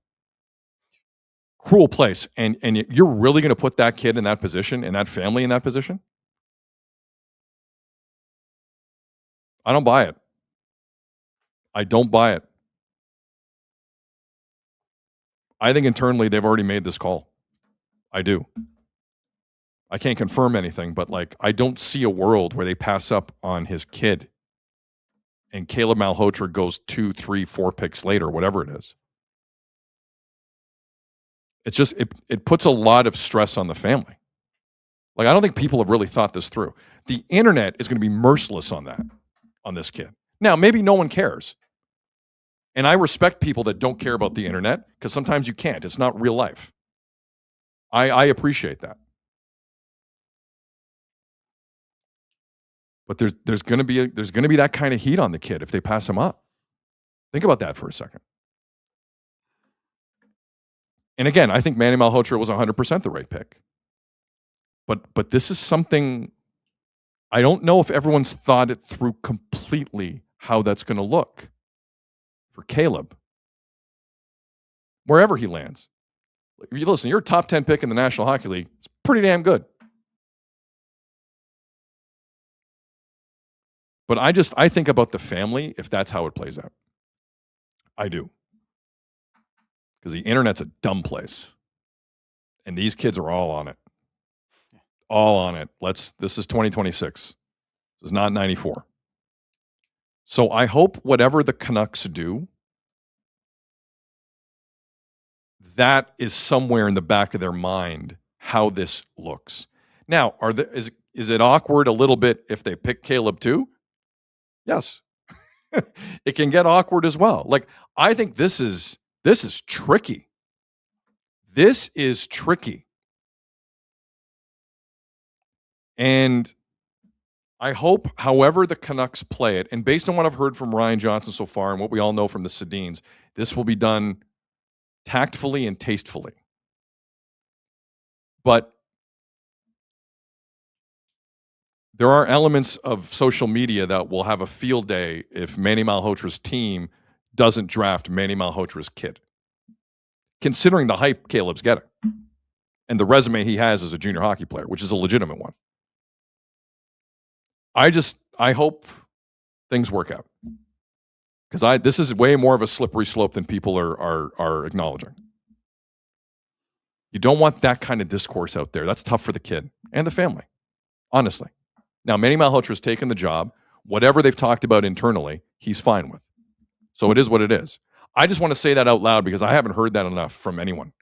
Cruel place. And you're really going to put that kid in that position and that family in that position? I don't buy it. I don't buy it. I think internally they've already made this call. I do. I can't confirm anything, but like, I don't see a world where they pass up on his kid and Caleb Malhotra goes 2, 3, 4 picks later, whatever it is. It's just, it puts a lot of stress on the family. Like, I don't think people have really thought this through. The internet is going to be merciless on that, on this kid. Now, maybe no one cares. And I respect people that don't care about the internet because sometimes you can't. It's not real life. I appreciate that. But there's going to be that kind of heat on the kid if they pass him up. Think about that for a second. And again, I think Manny Malhotra was 100% the right pick. But this is something I don't know if everyone's thought it through completely how that's going to look for Caleb. Wherever he lands. Listen, you're a top 10 pick in the National Hockey League. It's pretty damn good. But I think about the family if that's how it plays out. I do. Because the internet's a dumb place. And these kids are all on it. All on it. This is 2026. This is not 94. So I hope whatever the Canucks do, that is somewhere in the back of their mind how this looks. Now, is it awkward a little bit if they pick Caleb too? Yes. It can get awkward as well. Like, I think this is tricky. This is tricky. And I hope, however the Canucks play it, and based on what I've heard from Ryan Johnson so far and what we all know from the Sedins, this will be done tactfully and tastefully. But there are elements of social media that will have a field day if Manny Malhotra's team doesn't draft Manny Malhotra's kid, considering the hype Caleb's getting and the resume he has as a junior hockey player, which is a legitimate one. I hope things work out because this is way more of a slippery slope than people are acknowledging. You don't want that kind of discourse out there. That's tough for the kid and the family, honestly. Now, Manny Malhotra's taken the job. Whatever they've talked about internally, he's fine with. So it is what it is. I just want to say that out loud because I haven't heard that enough from anyone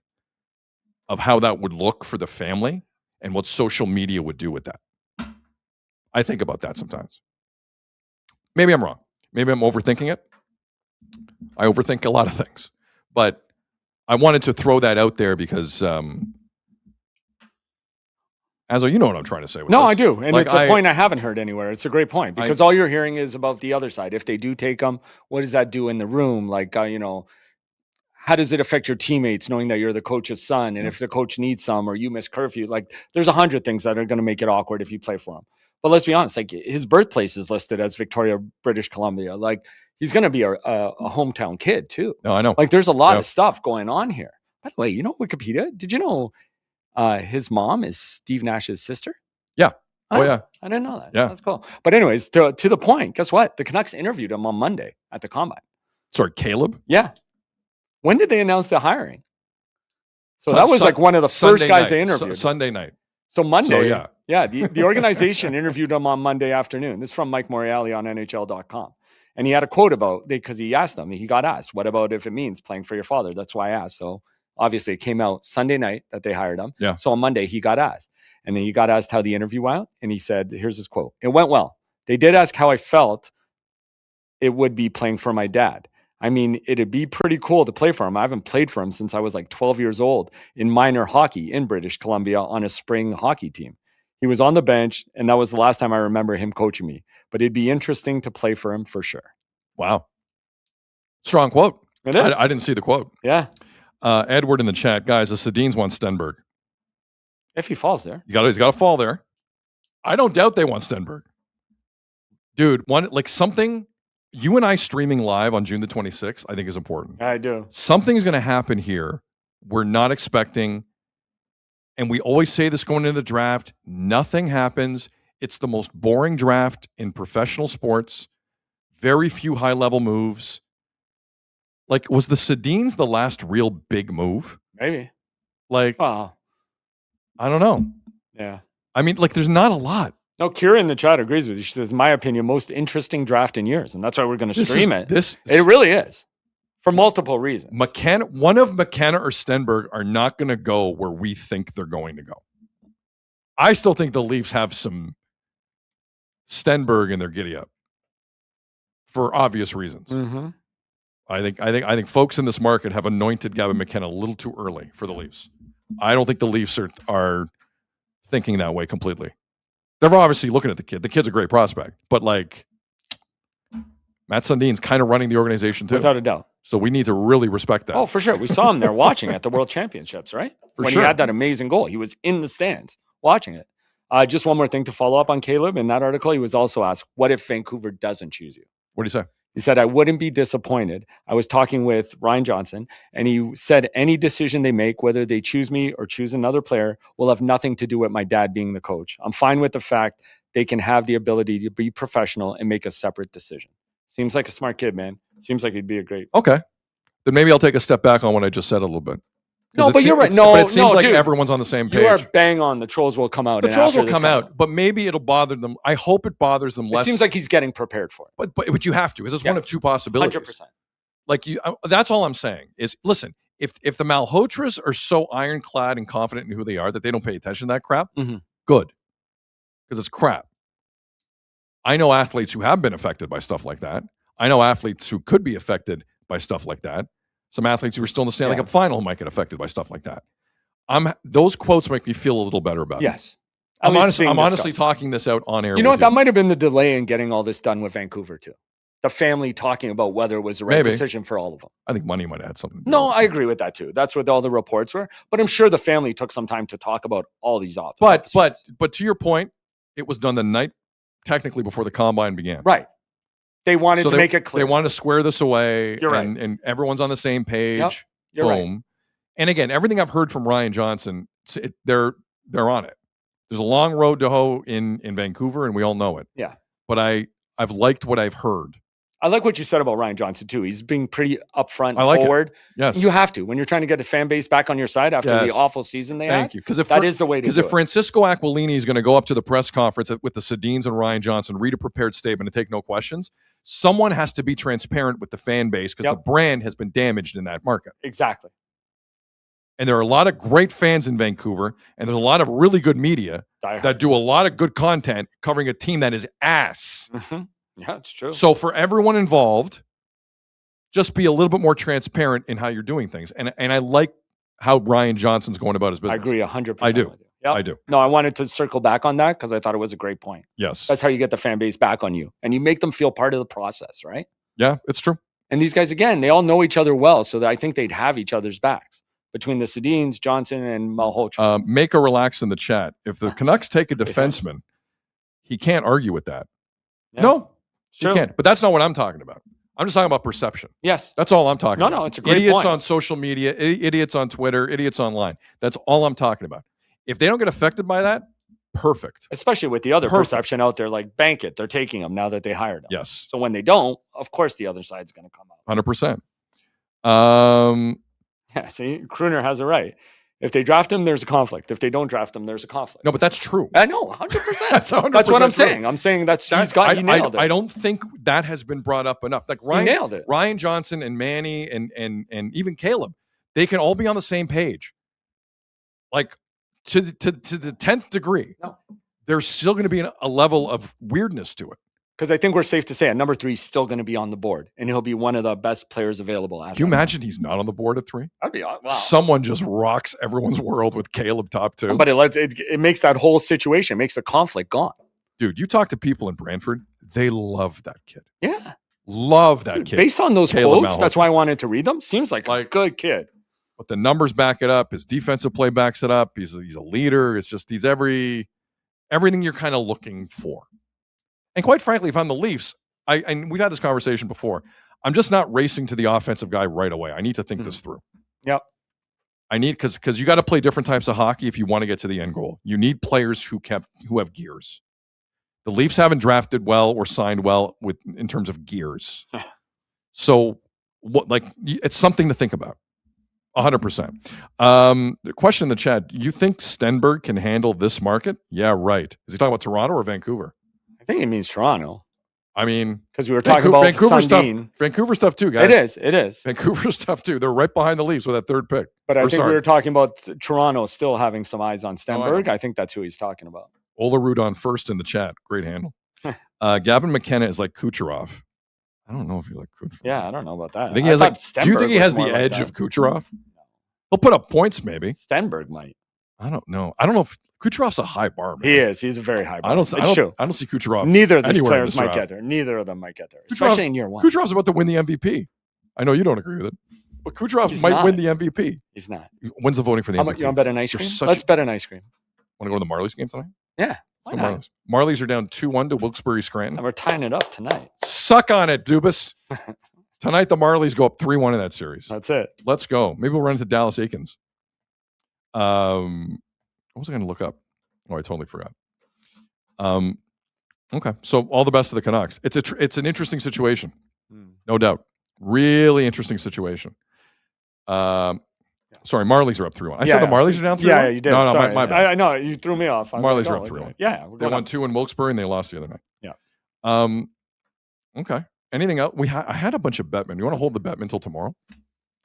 of how that would look for the family and what social media would do with that. I think about that sometimes. Maybe I'm wrong. Maybe I'm overthinking it. I overthink a lot of things. But I wanted to throw that out there because Azzo, you know what I'm trying to say with this. I do. And it's a point I haven't heard anywhere. It's a great point because all you're hearing is about the other side. If they do take them, what does that do in the room? Like, how does it affect your teammates knowing that you're the coach's son? And if the coach needs some or you miss curfew, like there's 100 things that are going to make it awkward if you play for them. But let's be honest, like his birthplace is listed as Victoria, British Columbia. Like he's going to be a hometown kid too. No, I know. Like there's a lot of stuff going on here. By the way, you know Wikipedia? Did you know his mom is Steve Nash's sister? Yeah. Oh, yeah. I didn't know that. Yeah. That's cool. But anyways, to the point, guess what? The Canucks interviewed him on Monday at the Combine. Sorry, Caleb? Yeah. When did they announce the hiring? So that was like one of the first guys they interviewed. Sunday night. So Monday. So, the organization interviewed him on Monday afternoon. This is from Mike Morreale on NHL.com. And he had a quote about, because he asked them, he got asked, what about if it means playing for your father? That's why I asked. So obviously it came out Sunday night that they hired him. Yeah. So on Monday he got asked. And then he got asked how the interview went. And he said, here's his quote. It went well. They did ask how I felt it would be playing for my dad. I mean, it'd be pretty cool to play for him. I haven't played for him since I was like 12 years old in minor hockey in British Columbia on a spring hockey team. He was on the bench, and that was the last time I remember him coaching me. But it'd be interesting to play for him for sure. Wow. Strong quote. It is. I didn't see the quote. Yeah. Edward in the chat. Guys, the Sedins want Stenberg. If he falls there. He's got to fall there. I don't doubt they want Stenberg. Dude, something... You and I streaming live on June the 26th, I think is important. I do. Something's going to happen here we're not expecting. And we always say this going into the draft. Nothing happens. It's the most boring draft in professional sports. Very few high-level moves. Like, was the Sedins the last real big move? Maybe. Like, I don't know. Yeah. I mean, like, there's not a lot. No, Kira in the chat agrees with you. She says, in my opinion, most interesting draft in years. And that's why we're going to stream it. It really is. For multiple reasons. One of McKenna or Stenberg are not going to go where we think they're going to go. I still think the Leafs have some Stenberg in their giddy up for obvious reasons. Mm-hmm. I think folks in this market have anointed Gavin McKenna a little too early for the Leafs. I don't think the Leafs are thinking that way completely. They're obviously looking at the kid. The kid's a great prospect, but like Matt Sundin's kind of running the organization too. Without a doubt. So we need to really respect that. Oh, for sure. We saw him there watching at the World Championships, right? For when sure. he had that amazing goal. He was in the stands watching it. Just one more thing to follow up on Caleb. In that article, he was also asked, what if Vancouver doesn't choose you? What did he say? He said, I wouldn't be disappointed. I was talking with Ryan Johnson, and he said any decision they make, whether they choose me or choose another player, will have nothing to do with my dad being the coach. I'm fine with the fact they can have the ability to be professional and make a separate decision. Seems like a smart kid, man. Seems like he'd be a great. Okay. Then maybe I'll take a step back on what I just said a little bit. No, but you're right. But it seems like everyone's on the same page. You are bang on. The trolls will come out. The trolls will come out, but maybe it'll bother them. I hope it bothers them less. It seems like he's getting prepared for it. But you have to. Is this one of two possibilities? 100%. Like that's all I'm saying is, listen, if the Malhotras are so ironclad and confident in who they are that they don't pay attention to that crap, good. Because it's crap. I know athletes who have been affected by stuff like that. I know athletes who could be affected by stuff like that. Some athletes who are still in the Stanley Cup Final might get affected by stuff like that. Those quotes make me feel a little better about it. Yes. I'm honestly talking this out on air. You know what? That might have been the delay in getting all this done with Vancouver too. The family talking about whether it was the right decision for all of them. I think money might have had something to do No, with it. I agree with that too. That's what all the reports were. But I'm sure the family took some time to talk about all these options. But to your point, it was done the night technically before the combine began. Right. They wanted to make it clear. They wanted to square this away. You're right. And everyone's on the same page. Yep. You're Boom. Right. And again, everything I've heard from Ryan Johnson, they're on it. There's a long road to hoe in Vancouver, and we all know it. Yeah. But I've liked what I've heard. I like what you said about Ryan Johnson too. He's being pretty upfront, forward. Yes, you have to when you're trying to get the fan base back on your side after the awful season they had. Thank you, because that is the way to do it. Because if Francisco Aquilini is going to go up to the press conference with the Sedins and Ryan Johnson, read a prepared statement, and take no questions, someone has to be transparent with the fan base because the brand has been damaged in that market. Exactly. And there are a lot of great fans in Vancouver, and there's a lot of really good media that do a lot of good content covering a team that is ass. Mm-hmm. Yeah, it's true. So for everyone involved, just be a little bit more transparent in how you're doing things. And I like how Ryan Johnson's going about his business. I agree 100%. I do. With you. Yep. I do. No, I wanted to circle back on that because I thought it was a great point. Yes. That's how you get the fan base back on you. And you make them feel part of the process, right? Yeah, it's true. And these guys, again, they all know each other well. So that I think they'd have each other's backs between the Sedins, Johnson, and Malhotra. Make a relax in the chat. If the Canucks take a defenseman, He can't argue with that. Yeah. No, he True. can't. But that's not what I'm talking about. I'm just talking about perception. Yes. That's all I'm talking about. No, it's a great idiots point. on social media, idiots on Twitter, idiots online. That's all I'm talking about. If they don't get affected by that, perfect. Especially with the other Perfect. perception out there, like bank it. They're taking him now that they hired him. Yes. So when they don't, of course the other side's going to come out. 100%. Yeah, see, Kruner has it right. If they draft him, there's a conflict. If they don't draft him, there's a conflict. No, but that's true. I know, 100%. That's 100% That's what I'm true. saying. I'm saying he I nailed it. I don't think that has been brought up enough. Like Ryan, nailed it. Ryan Johnson and Manny and even Caleb, they can all be on the same page. Like to the 10th degree. No. There's still going to be a level of weirdness to it. Because I think we're safe to say at number 3 is still going to be on the board, and he'll be one of the best players available. Can you imagine he's not on the board at 3? That'd be wow. Someone just rocks everyone's world with Caleb top 2. But it makes that whole situation, makes the conflict gone. Dude, you talk to people in Brantford, they love that kid. Yeah. Love that kid. Based on those Caleb quotes, that's Malhotra. why I wanted to read them. Seems like a good kid. But the numbers back it up. His defensive play backs it up. He's a leader. It's just he's everything you're kind of looking for. And quite frankly, if I'm the Leafs, and we've had this conversation before, I'm just not racing to the offensive guy right away. I need to think this through. Yep. I need because you got to play different types of hockey if you want to get to the end goal. You need players who have gears. The Leafs haven't drafted well or signed well in terms of gears. So it's something to think about. 100%. The question in the chat: you think Stenberg can handle this market? Yeah, right. Is he talking about Toronto or Vancouver? I think it means Toronto. I mean, because we were talking about Vancouver stuff. Sundin. Vancouver stuff too, guys. It is. Vancouver stuff too. They're right behind the Leafs with that 3rd pick. But I think we were talking about Toronto still having some eyes on Stenberg. I think that's who he's talking about. Ola Rudon first in the chat. Great handle. Gavin McKenna is like Kucherov. I don't know if you like Kucherov. Yeah, I don't know about that. I think he has do you think he has the edge of Kucherov? He'll put up points, maybe. Stenberg might. I don't know. I don't know if Kucherov's a high bar, man. He is. He's a very high bar. I don't see Kucherov. Neither of these anywhere players in this might draft. get there. Neither of them might get there, especially in year 1. Kucherov's about to win the MVP. I know you don't agree with it, but Kucherov might win the MVP. He's not. When's the voting for the MVP? You want to bet an ice cream? Let's bet an ice cream. Want to go to the Marlies game tonight? Yeah. Why not? Marlies are down 2-1 to Wilkes-Barre Scranton. And we're tying it up tonight. Suck on it, Dubas. Tonight, the Marlies go up 3-1 in that series. That's it. Let's go. Maybe we'll run into Dallas Aikens. What was I going to look up? Oh, I totally forgot. Okay. So all the best to the Canucks. It's an interesting situation. No doubt. Really interesting situation. Sorry, Marlies are up 3-1. I said the Marlies are down 3-1? Yeah, you did. No, Sorry. my bad. I know. You threw me off. Marlies are up 3-1. Yeah. They won 2 in Wilkes-Barre and they lost the other night. Yeah. Okay. Anything else? I had a bunch of Bettman. You want to hold the Bettman until tomorrow?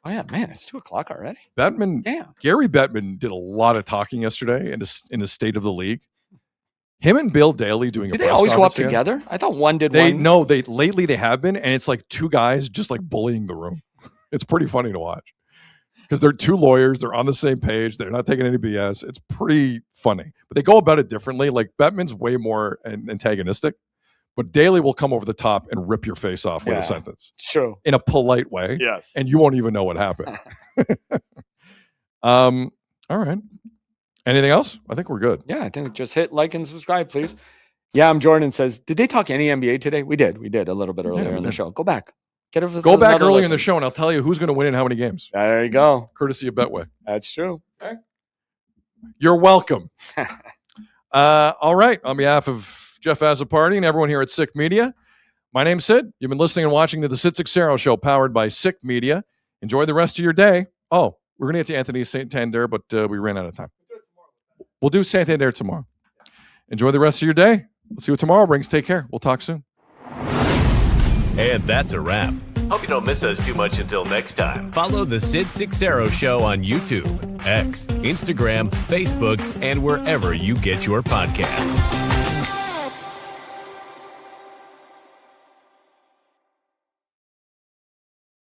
Oh, yeah. Man, it's 2:00 already. Bettman. Damn. Gary Bettman did a lot of talking yesterday in the State of the League. Him and Bill Daly doing Did a they press always go up conference together? I thought one did They one. no, lately they have been, and it's like 2 guys just like bullying the room. It's pretty funny to watch because they're 2 lawyers. They're on the same page. They're not taking any BS. It's pretty funny, but they go about it differently. Like Bettman's way more antagonistic, but Daly will come over the top and rip your face off with a sentence. True. In a polite way. Yes. And you won't even know what happened. All right. Anything else? I think we're good. Yeah, I think just hit like and subscribe, please. Yeah, Jordan says, did they talk any NBA today? We did a little bit earlier in the show. Go back. Go back early in the show and I'll tell you who's going to win and how many games. There you go. Courtesy of Betway. That's true. Okay. You're welcome. All right. On behalf of Jeff Azzopardi and everyone here at Sick Media, my name's Sid. You've been listening and watching to the Sid Seixeiro Show powered by Sick Media. Enjoy the rest of your day. Oh, we're going to get to Anthony Santander, but we ran out of time. We'll do Santander tomorrow. Enjoy the rest of your day. Let's see what tomorrow brings. Take care. We'll talk soon. And that's a wrap. Hope you don't miss us too much until next time. Follow the Sid Seixeiro Show on YouTube, X, Instagram, Facebook, and wherever you get your podcasts.